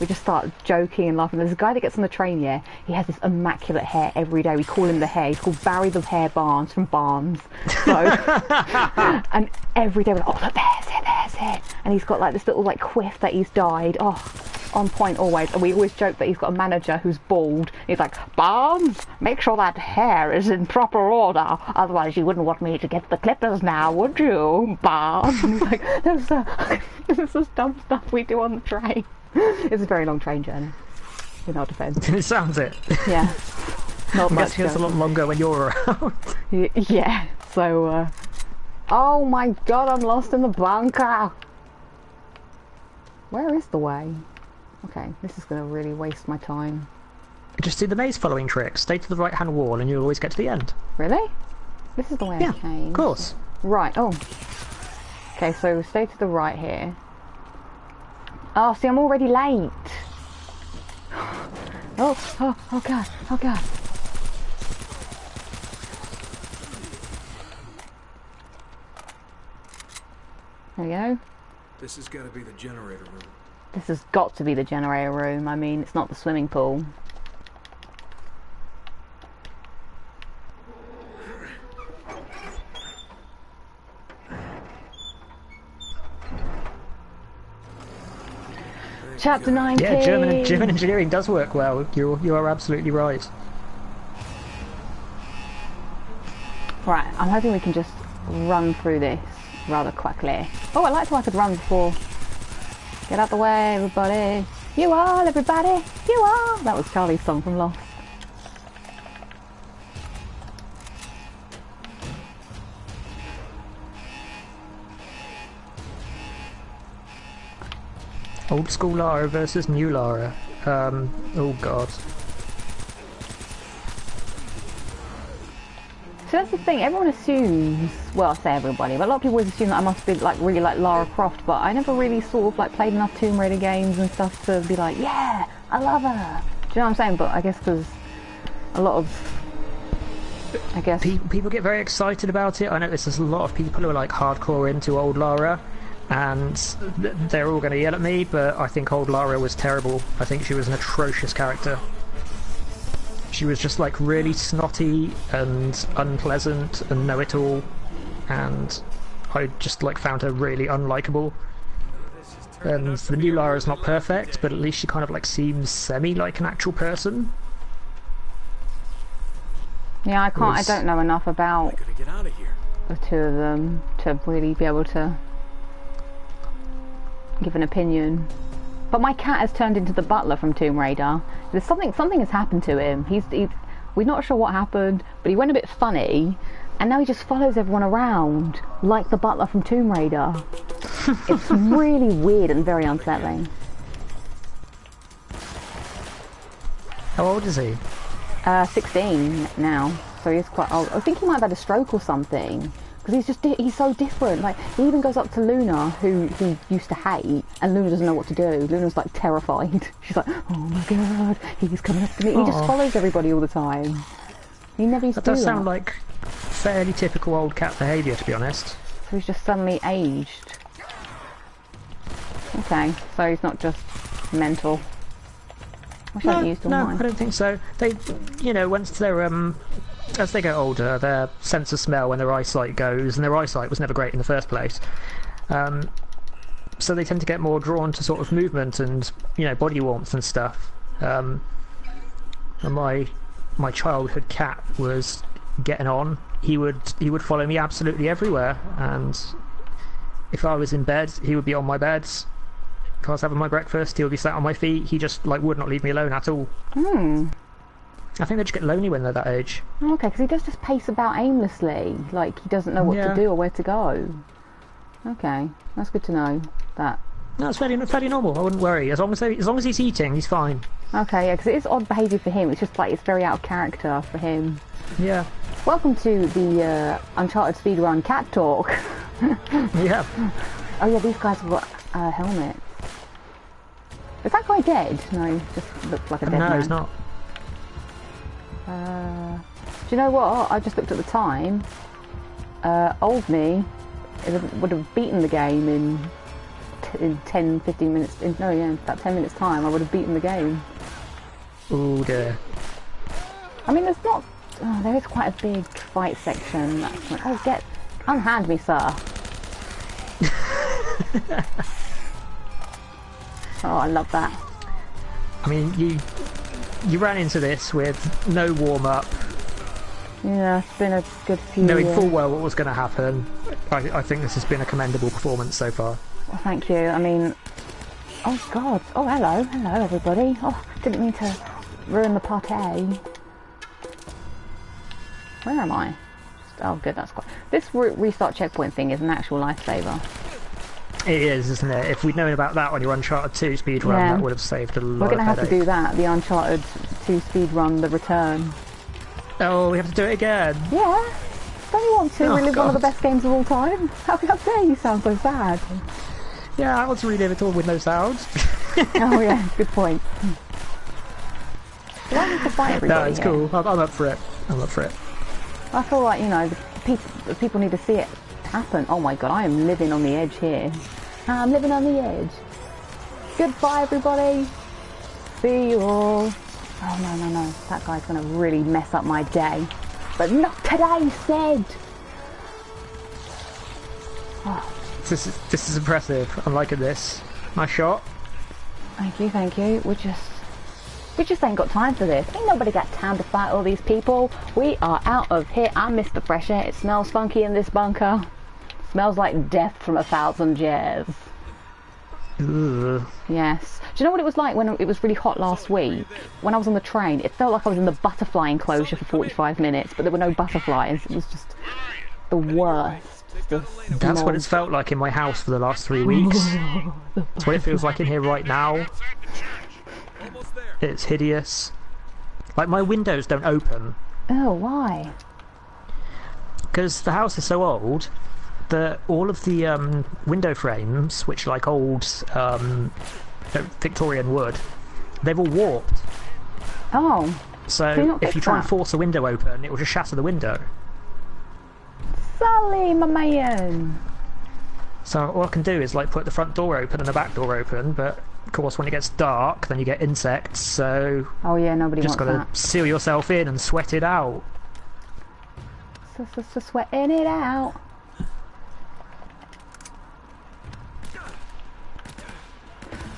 just start joking and laughing. There's a guy that gets on the train, yeah. He has this immaculate hair every day. We call him the Hair. He's called Barry the Hair Barnes from Barnes. So, and every day we're like, oh look, there's hair. And he's got like this little like quiff that he's dyed. Oh, on point always. And we always joke that he's got a manager who's bald. He's like, Barnes, make sure that hair is in proper order. Otherwise, you wouldn't want me to get the clippers now, would you, Barnes? And he's like, no sir. This is dumb stuff we do on the train. It's a very long train journey, in our defence. It sounds it. Yeah. Not much. It's a lot longer when you're around. Yeah. So, oh my god, I'm lost in the bunker. Where is the way? Okay, this is going to really waste my time. Just do the maze following trick. Stay to the right hand wall and you'll always get to the end. Really? This is the way I came. Of course. Right, oh. Okay, so stay to the right here. Oh, see, I'm already late. Oh god, oh god. There we go. This has got to be the generator room. This has got to be the generator room. I mean, it's not the swimming pool. Chapter 19. Yeah, German engineering does work well. You are absolutely right. Right, I'm hoping we can just run through this rather quickly. Oh, I like how I could run before. Get out the way, everybody. You all, everybody. You all. That was Charlie's song from Lost. Old school Lara versus new Lara. Oh god. So that's the thing, everyone assumes, well I say everybody, but a lot of people always assume that I must be like really like Lara Croft, but I never really sort of like played enough Tomb Raider games and stuff to be like, yeah, I love her. Do you know what I'm saying? But I guess because a lot of, I guess... People get very excited about it. I notice there's a lot of people who are like hardcore into old Lara, and they're all going to yell at me, but I think old Lara was terrible. I think she was an atrocious character. She was just like really snotty and unpleasant and know-it-all, and I just like found her really unlikable. And the new Lara's not perfect, but at least she kind of like seems semi like an actual person. Yeah, I don't know enough about the two of them to really be able to give an opinion. But my cat has turned into the butler from Tomb Raider. There's something has happened to him. We're not sure what happened, but he went a bit funny, and now he just follows everyone around like the butler from Tomb Raider. It's really weird and very unsettling. How old is he? 16 now, so he's quite old. I think he might have had a stroke or something, because he's so different. Like, he even goes up to Luna, who he used to hate, and Luna doesn't know what to do. Luna's like terrified. She's like, oh my god, he's coming up to me. He just follows everybody all the time. He never used to do that. That does sound like fairly typical old cat behaviour, to be honest. So he's just suddenly aged. Okay, so he's not just mental. I hadn't used all mine. I don't think so. They, you know, once they're as they get older, their sense of smell and their eyesight goes, and their eyesight was never great in the first place. So they tend to get more drawn to sort of movement and, you know, body warmth and stuff. And my childhood cat was getting on. He would follow me absolutely everywhere, and if I was in bed, he would be on my bed. If I was having my breakfast, he would be sat on my feet. He just would not leave me alone at all. I think they just get lonely when they're that age. Okay, because he does just pace about aimlessly, like he doesn't know what to do or where to go. Okay, that's good to know. That. No, it's fairly normal. I wouldn't worry. As long as he's eating, he's fine. Okay, yeah, because it is odd behaviour for him. It's just like it's very out of character for him. Yeah. Welcome to the Uncharted Speedrun Cat Talk. Yeah. Oh yeah, these guys have got helmets. Is that guy dead? No, he just looks like a dead man. No, he's not. Do you know what? I just looked at the time. Old me would have beaten the game in 10, 15 minutes. About 10 minutes time, I would have beaten the game. Oh dear. I mean, there's not. Oh, there is quite a big fight section. Unhand me, sir. Oh, I love that. I mean, you ran into this with no warm-up. Yeah, it's been a good few knowing full well what was going to happen. I think this has been a commendable performance so far. Well, thank you. I mean, oh god. Oh, hello everybody. Oh, didn't mean to ruin the party. Where am I? Oh, good. That's quite. This restart checkpoint thing is an actual lifesaver. It is, isn't it? If we'd known about that on your Uncharted 2 speedrun, that would have saved a lot of headache. We're going to have to do that, the Uncharted 2 speedrun, the return. Oh, we have to do it again? Yeah. Don't you want to relive one of the best games of all time? How dare you sound so sad? Yeah, I want to relive it all with no sound. Oh yeah, good point. Do I need to fight everybody? No, it's cool. I'm up for it. I'm up for it. I feel like, you know, the people need to see it happen. Oh my god, I am living on the edge here. I'm living on the edge. Goodbye everybody. See you all. Oh no. That guy's gonna really mess up my day. But not today, said. Oh. This is impressive. I'm liking this. Nice shot. Thank you. We just ain't got time for this. Ain't nobody got time to fight all these people. We are out of here. I miss the fresh air. It smells funky in this bunker. Smells like death from 1,000 years. Ugh. Yes. Do you know what it was like when it was really hot last week? When I was on the train, it felt like I was in the butterfly enclosure for 45 minutes, but there were no butterflies. It was just the worst. That's what it's felt like in my house for the last 3 weeks. That's what it feels like in here right now. It's hideous. Like, my windows don't open. Oh, why? Because the house is so old that all of the window frames, which are like old Victorian wood, they've all warped. Oh. So if you try and force a window open, it will just shatter the window. Sully, my man! So all I can do is like put the front door open and the back door open, but of course when it gets dark then you get insects, so oh yeah, nobody just wants gotta seal yourself in and sweat it out. So sweating it out.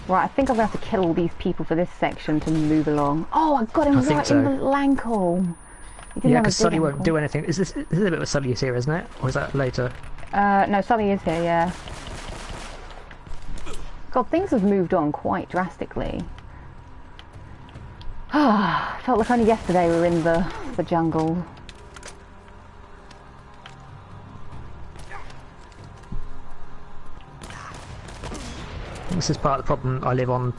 Right, I think I'm gonna have to kill all these people for this section to move along. Oh, I got him right in the ankle. Yeah, because Sully won't do anything. Is this a bit of Sully is here, isn't it? Or is that later? No, Sully is here, yeah. God, things have moved on quite drastically. Ah, felt like only yesterday we were in the jungle. This is part of the problem I live on.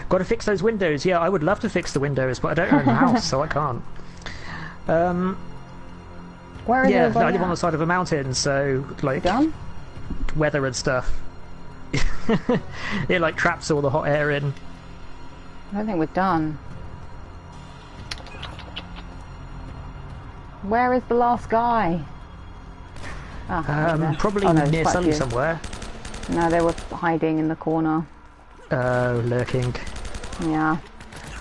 Got to fix those windows. Yeah, I would love to fix the windows, but I don't own a house, so I can't. Where is yeah, it? I live on the side of a mountain, so like done? Weather and stuff. It like traps all the hot air in. I don't think we're done. Where is the last guy? Oh, probably near Sully somewhere. No, they were hiding in the corner. Oh, lurking. Yeah.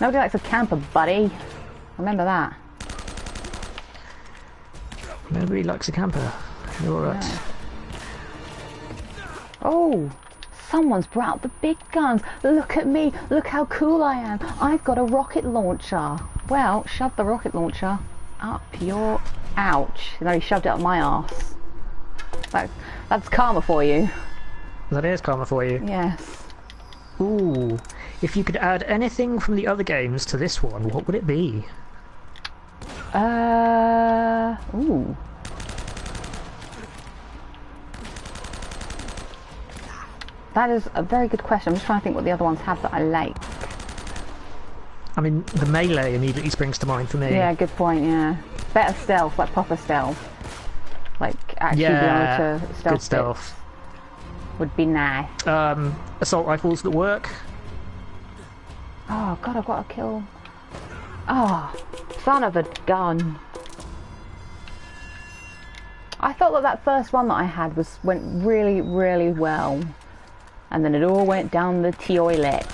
Nobody likes a camper, buddy. Remember that. Nobody likes a camper. You're right. No. Oh! Someone's brought out the big guns. Look at me. Look how cool I am. I've got a rocket launcher. Well, shove the rocket launcher up your... Ouch. No, he shoved it up my arse. That's karma for you. That is karma for you. Yes. Ooh. If you could add anything from the other games to this one, what would it be? Ooh. That is a very good question. I'm just trying to think what the other ones have that I like. I mean, the melee immediately springs to mind for me. Yeah, good point, yeah. Better stealth, like proper stealth. Like, actually being able to stealth. Good stealth. Would be nice. Assault rifles that work. Oh god, I've got to kill... Oh, son of a gun. I felt that that first one that I had went really, really well. And then it all went down the toilet.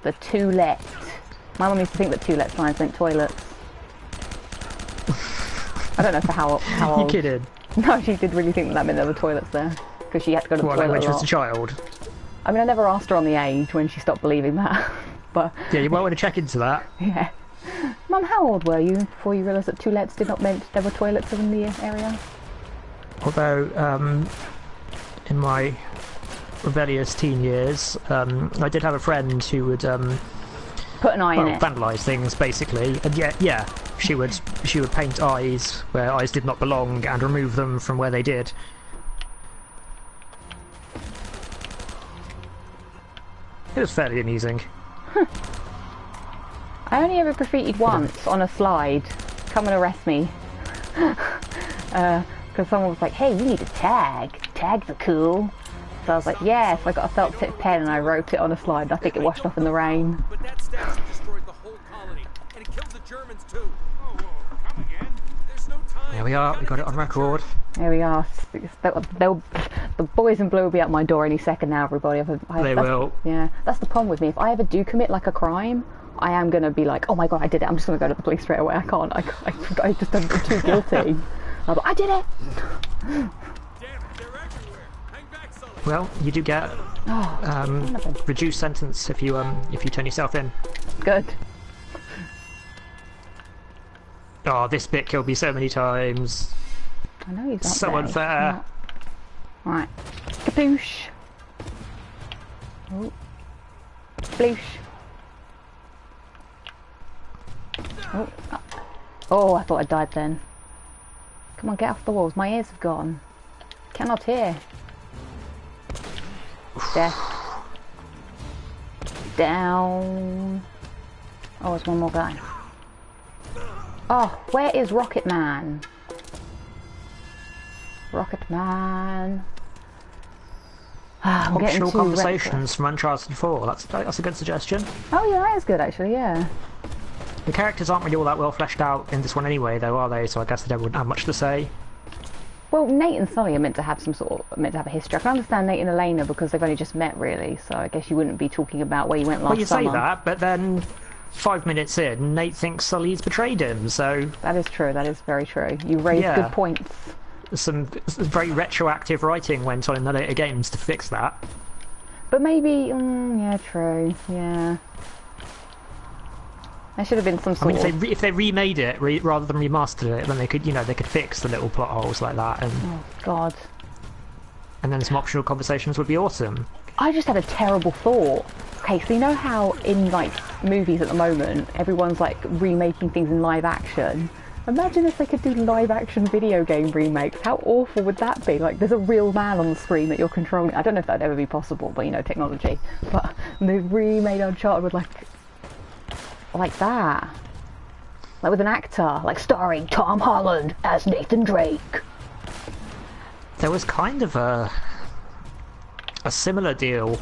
The toilet. My mum used to think that toilet signs meant toilets. I don't know for how old. You kidding? No, she did really think that meant there were toilets there. Because she had to go to the toilet when a she lot. was a child? I mean, I never asked her on the age when she stopped believing that. But yeah, you might want to check into that. Yeah. Mum, how old were you before you realised that toilets did not mean there were toilets in the area? Although, in my rebellious teen years, I did have a friend who would put an eye in it. Vandalise things basically, and yeah, she would paint eyes where eyes did not belong and remove them from where they did. It was fairly amusing. I only ever graffitied once on a slide. Come and arrest me. Because someone was like, hey, we need a tag. Tags are cool. So I was like, yes. I got a felt tip pen and I wrote it on a slide. I think it washed off in the rain. But that statue destroyed the whole colony, and it killed the Germans too. Oh, come again? There's no time. There we are. We got it on record. There we are. The boys in blue will be at my door any second now, everybody. They will. Yeah, that's the problem with me. If I ever do commit like a crime, I am going to be like, oh my god, I did it. I'm just going to go to the police straight away. I can't. I just am too guilty. I'm like, I did it! Damn it, they're everywhere. Hang back, Sully. Well, you do get reduced sentence if you turn yourself in. Good. Oh, this bit killed me so many times. I know he's not So there. unfair. Right. Kapoosh. Oh. Sploosh. Oh. Oh, I thought I died then. Come on, get off the walls. My ears have gone. Cannot hear. Death. Down. Oh, there's one more guy. Oh, where is Rocket Man? Rocket Man. I'm Optional conversations from Uncharted 4. That's a good suggestion. Oh yeah, that is good actually, yeah. The characters aren't really all that well fleshed out in this one anyway, though, are they? So I guess they wouldn't have much to say. Well, Nate and Sully are meant to have a history. I can understand Nate and Elena because they've only just met, really. So I guess you wouldn't be talking about where you went last summer. Well, you say that, but then 5 minutes in, Nate thinks Sully's betrayed him. So that is true. That is very true. You raised good points. Some very retroactive writing went on in the later games to fix that. But maybe, yeah, true. Yeah. There should have been some sort of... if they remade it rather than remastered it, then they could fix the little plot holes like that. And oh God. And then some optional conversations would be awesome. I just had a terrible thought. Okay, so you know how in like movies at the moment, everyone's like remaking things in live action? Imagine if they could do live action video game remakes. How awful would that be? Like there's a real man on the screen that you're controlling. I don't know if that'd ever be possible, but you know, technology. But they remade Uncharted with like that. Like with an actor, like starring Tom Holland as Nathan Drake. There was kind of a similar deal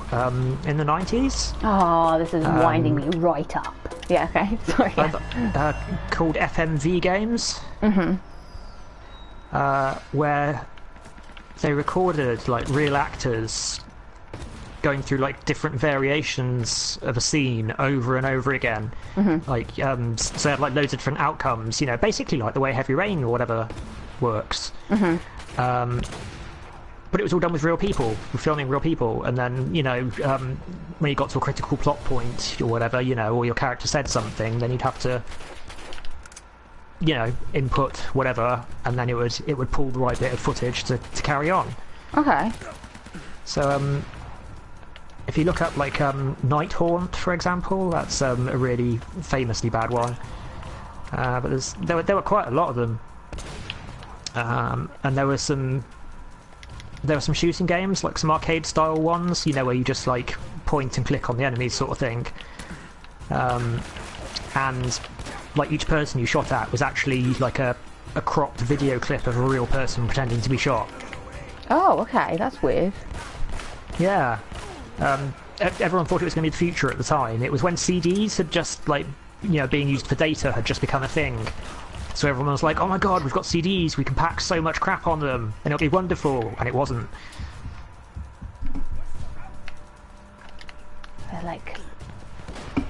in the 90s. Oh, this is winding me right up. Yeah, okay, sorry. Yeah. Called FMV games. Mm-hmm. Where they recorded like real actors going through like different variations of a scene over and over again. Mm-hmm. Like so they had like loads of different outcomes, you know, basically like the way Heavy Rain or whatever works. Mm-hmm. But it was all done with real people, filming real people, and then, you know, when you got to a critical plot point or whatever, you know, or your character said something, then you'd have to, you know, input whatever, and then it would pull the right bit of footage to carry on. Okay. So, if you look up, like, Night Haunt, for example, that's a really famously bad one. But there were quite a lot of them. And there were some shooting games, like some arcade-style ones, you know, where you just, like, point and click on the enemies sort of thing. And, like, each person you shot at was actually, like, a cropped video clip of a real person pretending to be shot. Oh, okay, that's weird. Yeah. Everyone thought it was going to be the future at the time. It was when CDs had just, like, you know, being used for data had just become a thing. So everyone was like, oh my god, we've got CDs, we can pack so much crap on them, and it'll be wonderful, and it wasn't. They're like,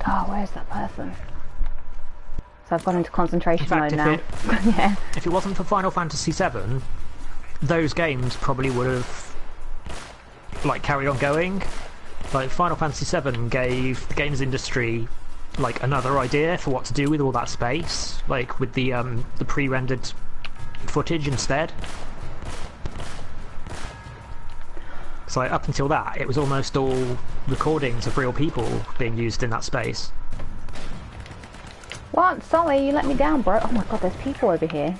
oh, where's that person? So I've gone into concentration mode now. Yeah. If it wasn't for Final Fantasy VII, those games probably would have, like, carried on going. Like, Final Fantasy VII gave the games industry like another idea for what to do with all that space, like with the pre-rendered footage instead. So up until that, it was almost all recordings of real people being used in that space. What? Sorry, you let me down, bro. Oh my god, there's people over here.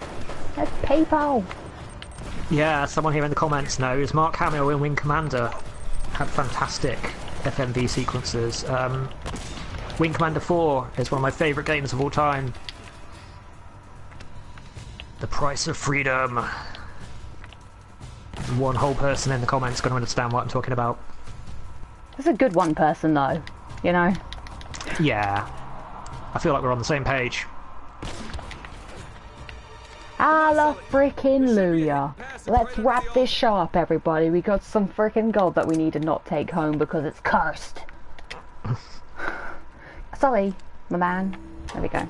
There's people. Yeah, someone here in the comments knows. Mark Hamill in Wing Commander had fantastic FMV sequences. Wing Commander 4 is one of my favourite games of all time. The price of freedom. One whole person in the comments is going to understand what I'm talking about. It's a good one person though, you know? Yeah. I feel like we're on the same page. Hallelujah freaking Luya. Let's wrap this show up, everybody. We got some freaking gold that we need to not take home because it's cursed. Sorry, my man. There we go.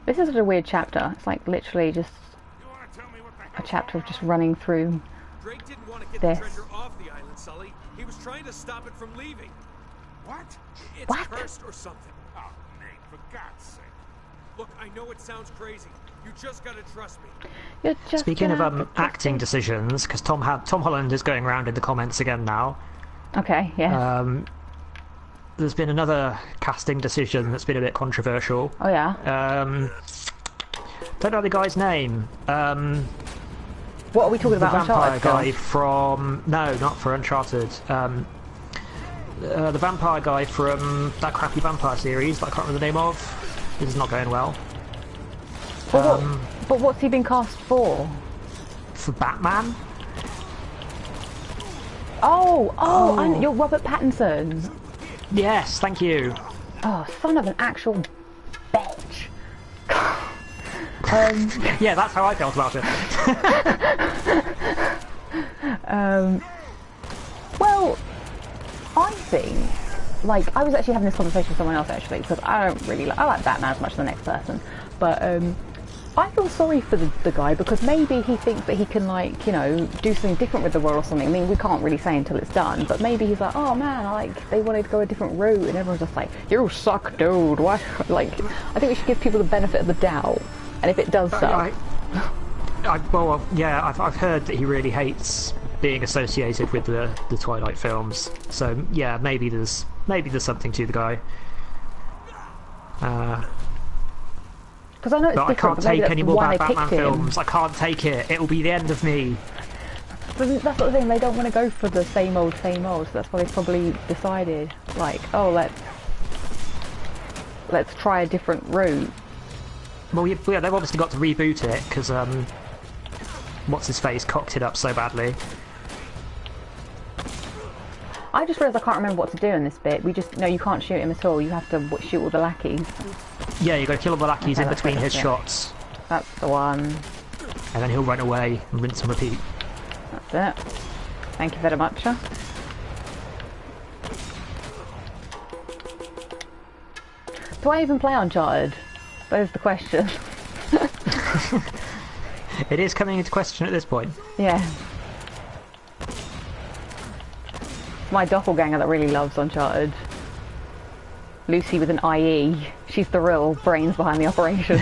This is such a weird chapter. It's like literally just a chapter of just running through Drake didn't want to get this. the treasure off the island, Sully. He was trying to stop it from leaving. What? It's What? cursed or something. Oh, Nate, for God's sake. Look, I know it sounds crazy. You just gotta trust me. You're just Speaking of acting decisions, because Tom Holland is going around in the comments again now. Okay, yeah. There's been another casting decision that's been a bit controversial. Oh yeah. Don't know the guy's name. What are we talking about? The vampire Uncharted guy from... No, not for Uncharted. The vampire guy from that crappy vampire series that I can't remember the name of. This is not going well. But what's he been cast for? For Batman? Oh, you're Robert Pattinson. Yes, thank you. Oh, son of an actual bitch. Yeah, that's how I felt about it. Well, I think, like, I was actually having this conversation with someone else actually, because I don't really I like Batman as much as the next person, but I feel sorry for the guy because maybe he thinks that he can, like, you know, do something different with the world or something. I mean, we can't really say until it's done, but maybe he's like, oh man, they wanted to go a different route, and everyone's just like, you suck, dude. Why? Like, I think we should give people the benefit of the doubt, and if it does so. Well, yeah, I've heard that he really hates being associated with the Twilight films. So yeah, maybe there's something to the guy. Because I know it's but different, I can't take any more bad Batman films. I can't take it. It'll be the end of me. But that's what the thing. They don't want to go for the same old, same old. So that's why they probably decided, like, oh, let's try a different route. Well, yeah, they've obviously got to reboot it because what's his face cocked it up so badly. I just realised I can't remember what to do in this bit. No, you can't shoot him at all. You have to shoot all the lackeys. Yeah, you got to kill all the lackeys in between his shots. That's the one. And then he'll run away and rinse and repeat. That's it. Thank you very much. Do I even play Uncharted? There's the question. It is coming into question at this point. Yeah. My doppelganger that really loves Uncharted. Lucy with an IE. She's the real brains behind the operation.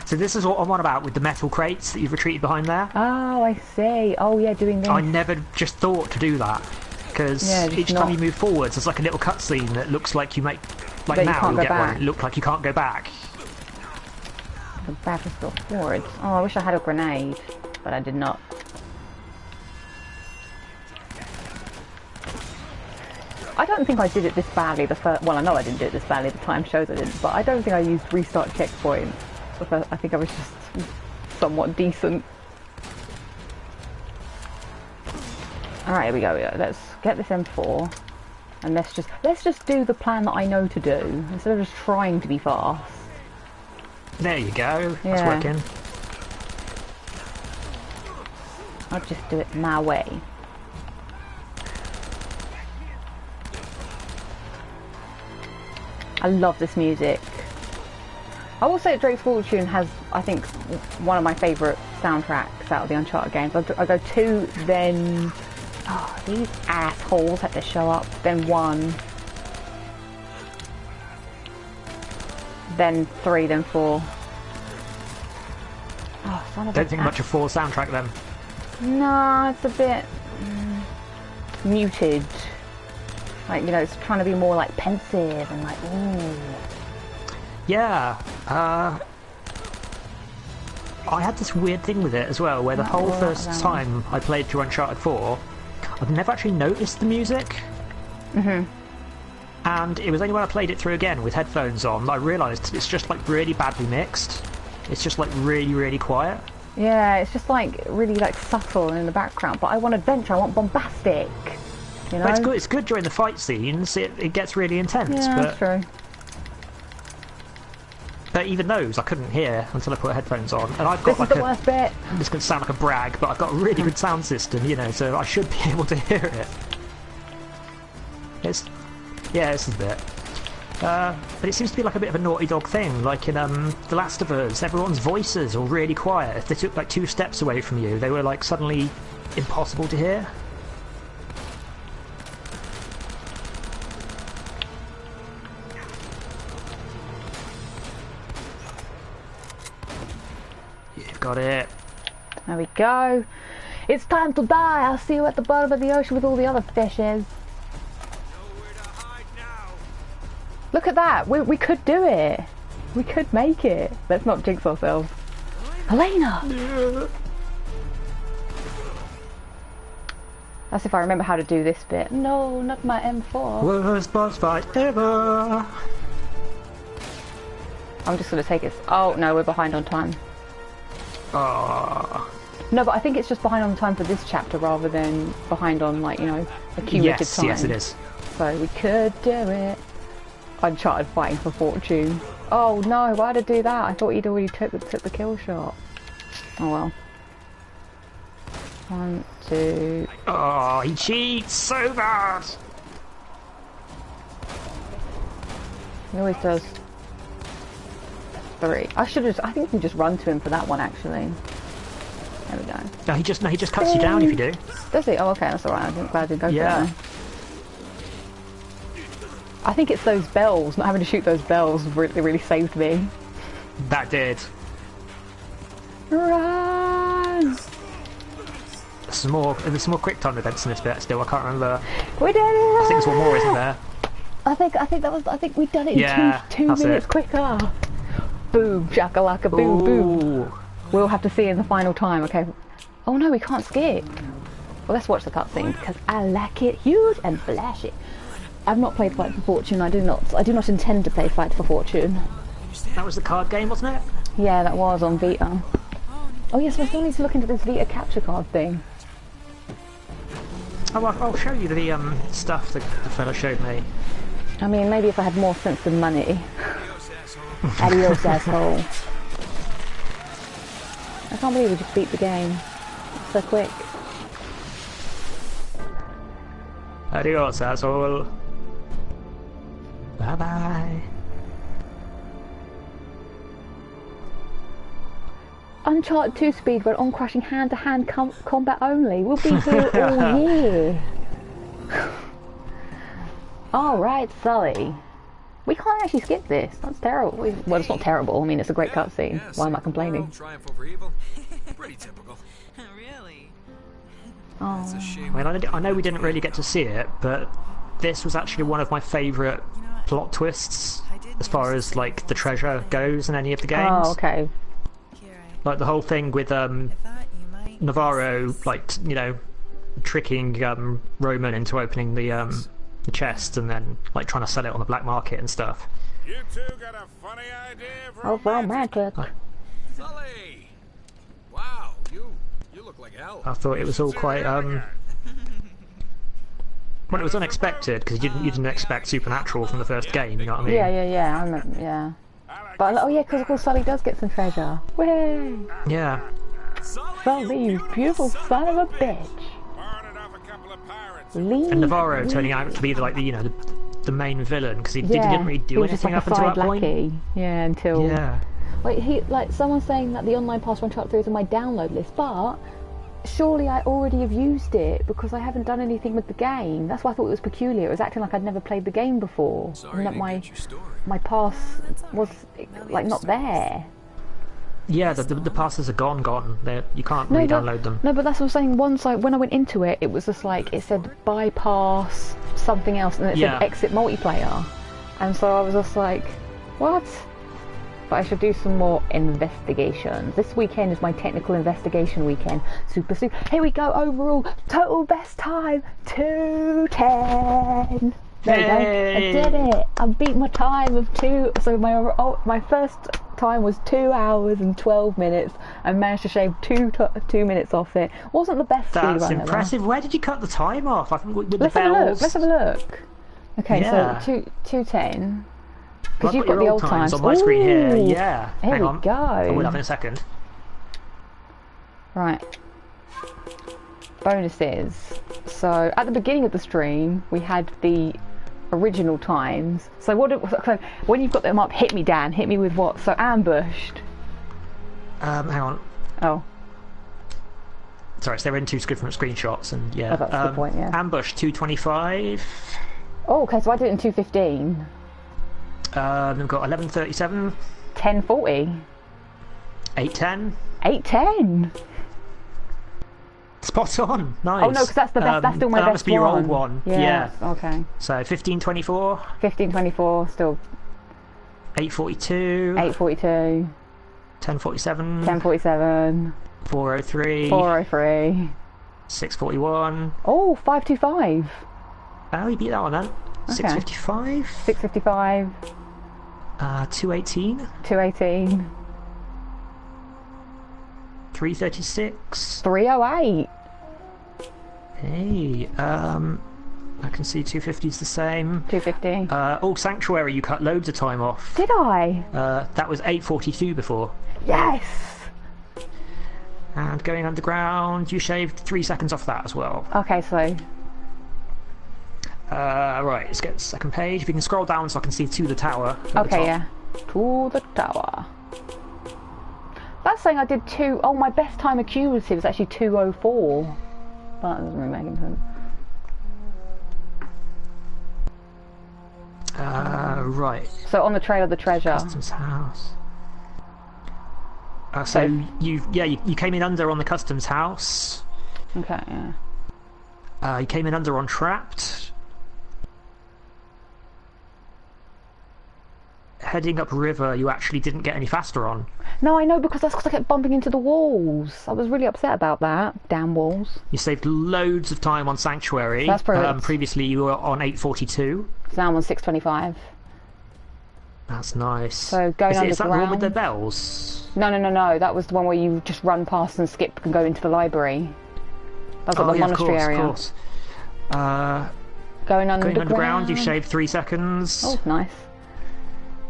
So this is what I'm on about with the metal crates that you've retreated behind there. Oh, I see. Oh, yeah, doing this. I never just thought to do that. Because each time you move forwards, there's like a little cutscene that looks like you make... Like now you'll get one, it looked like you can't go back. Go back and go forwards. Oh, I wish I had a grenade. But I did not. I don't think I did it this badly the first... Well, I know I didn't do it this badly. The time shows I didn't. But I don't think I used restart checkpoint. I think I was just somewhat decent. Alright, here we go. Let's get this M4. And let's just do the plan that I know to do. Instead of just trying to be fast. There you go. That's working. I'll just do it my way. I love this music. I will say Drake's Fortune has, I think, one of my favourite soundtracks out of the Uncharted games. I go 2, then... Oh, these assholes had to show up. Then 1. Then 3, then 4. Oh, son of a... Don't think much of 4 soundtrack then. No, it's a bit... muted. Like, you know, it's trying to be more, like, pensive and, like, ooh... Yeah, I had this weird thing with it as well, where the whole first time I played through Uncharted 4, I've never actually noticed the music. And it was only when I played it through again with headphones on that I realised it's just like really badly mixed. It's just like really, really quiet. Yeah, it's just like really like subtle and in the background, but I want adventure, I want bombastic. You know? But it's good during the fight scenes, it gets really intense. Yeah, but... that's true. But even those I couldn't hear until I put headphones on. And I've got this is the worst bit. This is going to sound like a brag, but I've got a really good sound system, you know, so I should be able to hear it. Yeah, this is a bit. But it seems to be like a bit of a Naughty Dog thing, like in The Last of Us, everyone's voices are really quiet. If they took like 2 steps away from you, they were like suddenly impossible to hear. Got it. There we go. It's time to die. I'll see you at the bottom of the ocean with all the other fishes. Look at that. We could do it. We could make it. Let's not jinx ourselves. Helena! Yeah. That's if I remember how to do this bit. No, not my M4. Worst boss fight ever. I'm just going to take it. Oh, no, we're behind on time. Oh. No, but I think it's just behind on time for this chapter rather than behind on, like, you know, accumulated time. Yes, it is. So we could do it. Uncharted fighting for fortune. Oh no, why did I do that? I thought he'd already took the kill shot. Oh well. 1, 2... Oh, he cheats so bad! He always does. 3. I think you can just run to him for that one actually. There we go. No, he just cuts you down if you do. Does he? Oh, okay, that's alright. I'm glad I didn't go for that. I think it's those bells, not having to shoot those bells really saved me. That did. Run! done! There's some more quick time events in this bit still. I can't remember. We did it! I think there's one more, isn't there? I think we done it in two minutes quicker. Boom, shakalaka, boom, boom. We'll have to see in the final time. Okay. Oh no, we can't skip. Well, let's watch the cutscene because I like it huge and flashy. I've not played Fight for Fortune. I do not intend to play Fight for Fortune. That was the card game, wasn't it? Yeah, that was on Vita. Oh yes, I still need to look into this Vita capture card thing. Oh, I'll show you the stuff the fella showed me. I mean, maybe if I had more sense than money. Adios, asshole. I can't believe we just beat the game so quick. Adios, asshole. Bye bye. Uncharted 2 speedrun on crashing hand-to-hand combat only. We'll be here all year. Alright, Sully. We can't actually skip this. That's terrible. Well, it's not terrible. I mean, it's a great cutscene. Why am I complaining? Triumph over evil. Pretty typical. Really? Oh. It's a shame. I mean, I know we didn't really get to see it, but this was actually one of my favourite plot twists as far as like the treasure goes in any of the games. Oh, okay. Like the whole thing with Navarro, like tricking Roman into opening the chest and then like trying to sell it on the black market and stuff. You two got a funny idea for Oh, romantic. Sully! Wow, you look like hell. I thought it was all quite well, it was unexpected because you didn't expect supernatural from the first game. You know what I mean? Yeah. I remember, yeah. But oh yeah, because of course Sully does get some treasure. Way. Yeah. Sully, you beautiful son of a bitch. Leave. And Navarro turning out to be the main villain because he didn't really do anything up until that point. Yeah, until. Yeah. Wait, someone's saying that the online pass for Uncharted 3 is on my download list, but surely I already have used it because I haven't done anything with the game. That's why I thought it was peculiar. It was acting like I'd never played the game before, and that my pass was like not there. Yeah, the passes are gone. You can't re-download them. No, but that's what I'm saying. When I went into it, it was just like it said bypass something else, and it said exit multiplayer, and so I was just like, what? But I should do some more investigations. This weekend is my technical investigation weekend. Super. Here we go. Overall, total best time 2:10. There we go. I did it. I beat my time of 2. So my first time was 2 hours and 12 minutes. I managed to shave 2 minutes off it. Wasn't the best speedrun. That's impressive. Where did you cut the time off? I think with Let's the bells. Let's have a look. Okay, yeah. so 2:10. Because Well, you've got the old times on my screen here. Yeah. Here Hang we on. go. I will have in a second. Right. Bonuses. So at the beginning of the stream, we had the original times. So when you've got them up, hit me, Dan. Hit me with what? So ambushed. Hang on. Oh. Sorry, so they're in 2 different screenshots, and yeah. Oh, that's the point. Yeah. Ambush 2:25. Oh, okay. So I did it in 2:15. We've got 11:37. 10:40. 8:10. 8:10. Spot on. Nice. Oh no, because that's the best. That's still my best one. That must be your old one. Yeah. Okay. So 15:24. 15:24. Still. 8:42. 8:42. 10:47. 10:47. 4:03. 4:03. 6:41. Oh, 5:25. Oh, you beat that one then. Okay. 6:55. 6:55. 2:18. 2:18. 3:36. 3:08. Hey, I can see 250's the same. 2:50. Oh, Sanctuary, you cut loads of time off. Did I? That was 8:42 before. Yes. And Going Underground, you shaved 3 seconds off that as well. Okay, so. Right, let's get the second page. If you can scroll down so I can see To the Tower. Okay, yeah. To the Tower. That's saying I did 2. Oh, my best time accuracy was actually 2:04. But that doesn't really make any sense. Right. So on the Trail of the Treasure. Customs House. So you came in under on the customs house. Okay, yeah. You came in under on trapped. Heading up river, you actually didn't get any faster on. No, I know, because that's because I kept bumping into the walls. I was really upset about that. Damn walls. You saved loads of time on Sanctuary. That's brilliant. Previously you were on 8:42. So now I'm on 6:25. That's nice. So going underground. Is that the one with the bells? No. That was the one where you just run past and skip and go into the library. That was at the monastery area. Of course. Going underground, you shaved 3 seconds. Oh, nice.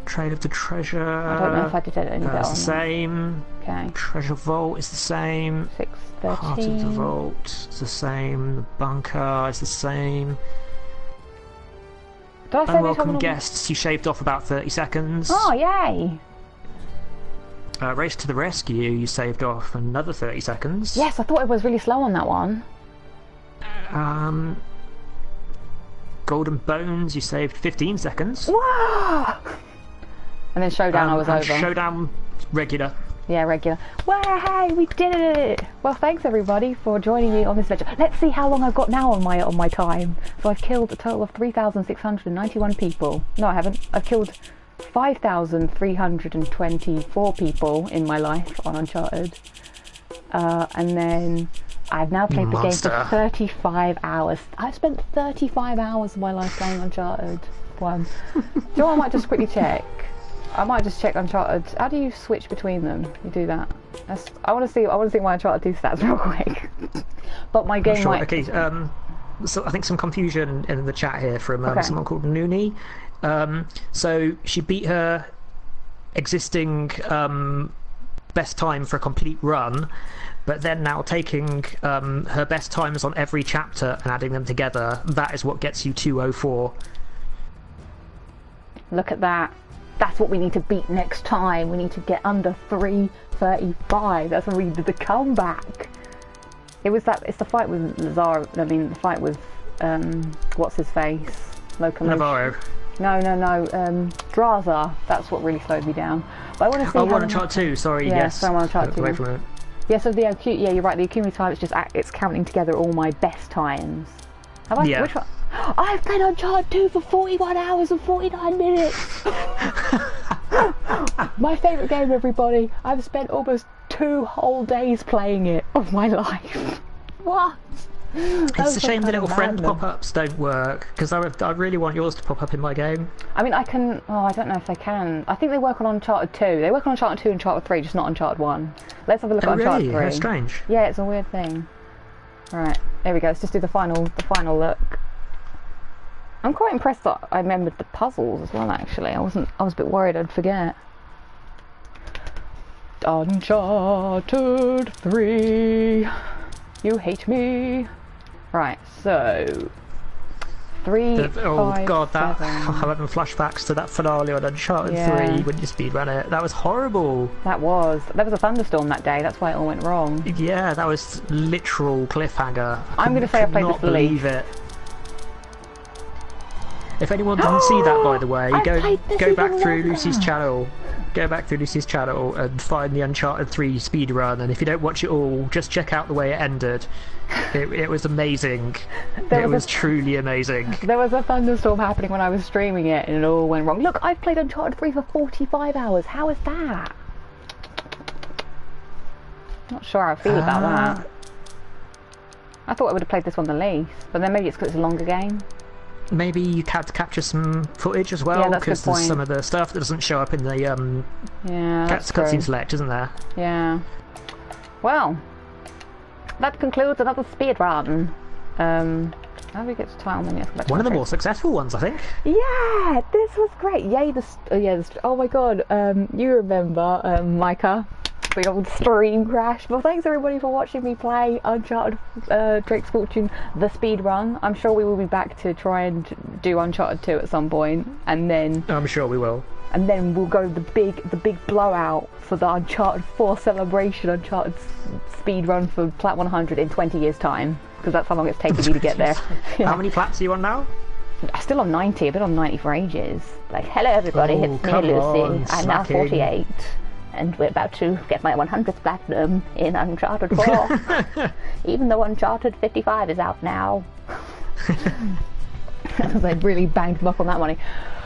Trail of the treasure. I don't know if I did any better. It's the same. Okay. Treasure vault is the same. 6:13. Heart of the vault is the same. The bunker is the same. Did I say Unwelcome guests, you shaved off about 30 seconds. Oh, yay! Race to the rescue, you saved off another 30 seconds. Yes, I thought it was really slow on that one. Golden Bones, you saved 15 seconds. Whoa! And then Showdown, I was over. Showdown, regular. Yeah, regular. Well, hey, we did it! Well, thanks everybody for joining me on this adventure. Let's see how long I've got now on my time. So I've killed a total of 3,691 people. No, I haven't. I've killed 5,324 people in my life on Uncharted. And then I've now played the game for 35 hours. I've spent 35 hours of my life playing Uncharted 1. Do you know what, I might just quickly check. I might just check Uncharted. How do you switch between them? You do that. I want to see my Uncharted 2 stats real quick. But my game might... Okay, so I think some confusion in the chat here from someone called Nooni. So she beat her existing best time for a complete run, but then now taking her best times on every chapter and adding them together, that is what gets you 2:04. Look at that. That's what we need to beat next time. We need to get under 3:35. That's when we did the comeback. It's the fight with Lazaro. I mean, the fight with what's his face? Navarro. No. Draza. That's what really slowed me down. But I want to see. Oh, Uncharted 2. Sorry. Yeah, yes. So I'm on Uncharted 2. Away from it. Yeah. So yeah, you're right. The accumulated time is it's counting together all my best times. Have I? Yeah. Which one? I've played Uncharted 2 for 41 hours and 49 minutes! My favourite game, everybody. I've spent almost 2 whole days playing it of my life. What? It's a shame the little friend pop-ups don't work, because I really want yours to pop up in my game. I mean, I can... Oh, I don't know if they can. I think they work on Uncharted 2. They work on Uncharted 2 and Uncharted 3, just not Uncharted 1. Let's have a look at Uncharted 3. That's strange. Yeah, it's a weird thing. Right, there we go. Let's just do the final look. I'm quite impressed that I remembered the puzzles as well, actually. I was a bit worried I'd forget. Uncharted 3. You hate me. Right, so 3, oh 5, god, 7. I'm having flashbacks to that finale on Uncharted 3 when you speedrun it. That was horrible. There was a thunderstorm that day, that's why it all went wrong. Yeah, that was literal cliffhanger. I'm going to say I played this for believe it. If anyone didn't see that, by the way, go back through Lucy's channel. Go back through Lucy's channel and find the Uncharted 3 speedrun, and if you don't watch it all, just check out the way it ended. It was amazing. It was truly amazing. There was a thunderstorm happening when I was streaming it, and it all went wrong. Look, I've played Uncharted 3 for 45 hours. How is that? Not sure how I feel about that. I thought I would have played this one the least, but then maybe it's because it's a longer game. Maybe you had to capture some footage as well, because there's some of the stuff that doesn't show up in the cutscene select, isn't there? Yeah. Well, that concludes another speedrun. How do we get to time? One of the more successful ones, I think. Yeah, this was great. Yay! Oh my god. You remember Micah? The old stream crash. Well, thanks everybody for watching me play Uncharted Drake's Fortune, the speed run. I'm sure we will be back to try and do Uncharted 2 at some point, and then I'm sure we will. And then we'll go the big blowout for the Uncharted 4 celebration, Uncharted speed run for Plat 100 in 20 years time, because that's how long it's taken me to get there. How many plats are you on now? I'm still on 90. I've been on 90 for ages. Like, hello everybody, it's me, Lucy. I'm now 48. and we're about to get my 100th platinum in Uncharted 4. Even though Uncharted 55 is out now. They really banged them up on that money.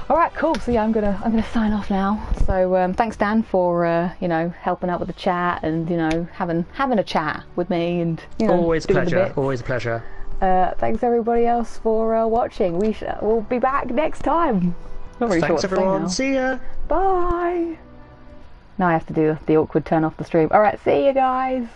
Alright, cool, so yeah, I'm gonna sign off now. So thanks Dan for you know, helping out with the chat and, you know, having a chat with me, and, you know, always a pleasure, always a pleasure. Thanks everybody else for watching. We'll be back next time. Not really Thanks sure what everyone, to say see now. ya! Bye! Now I have to do the awkward turn off the stream. Alright, see you guys!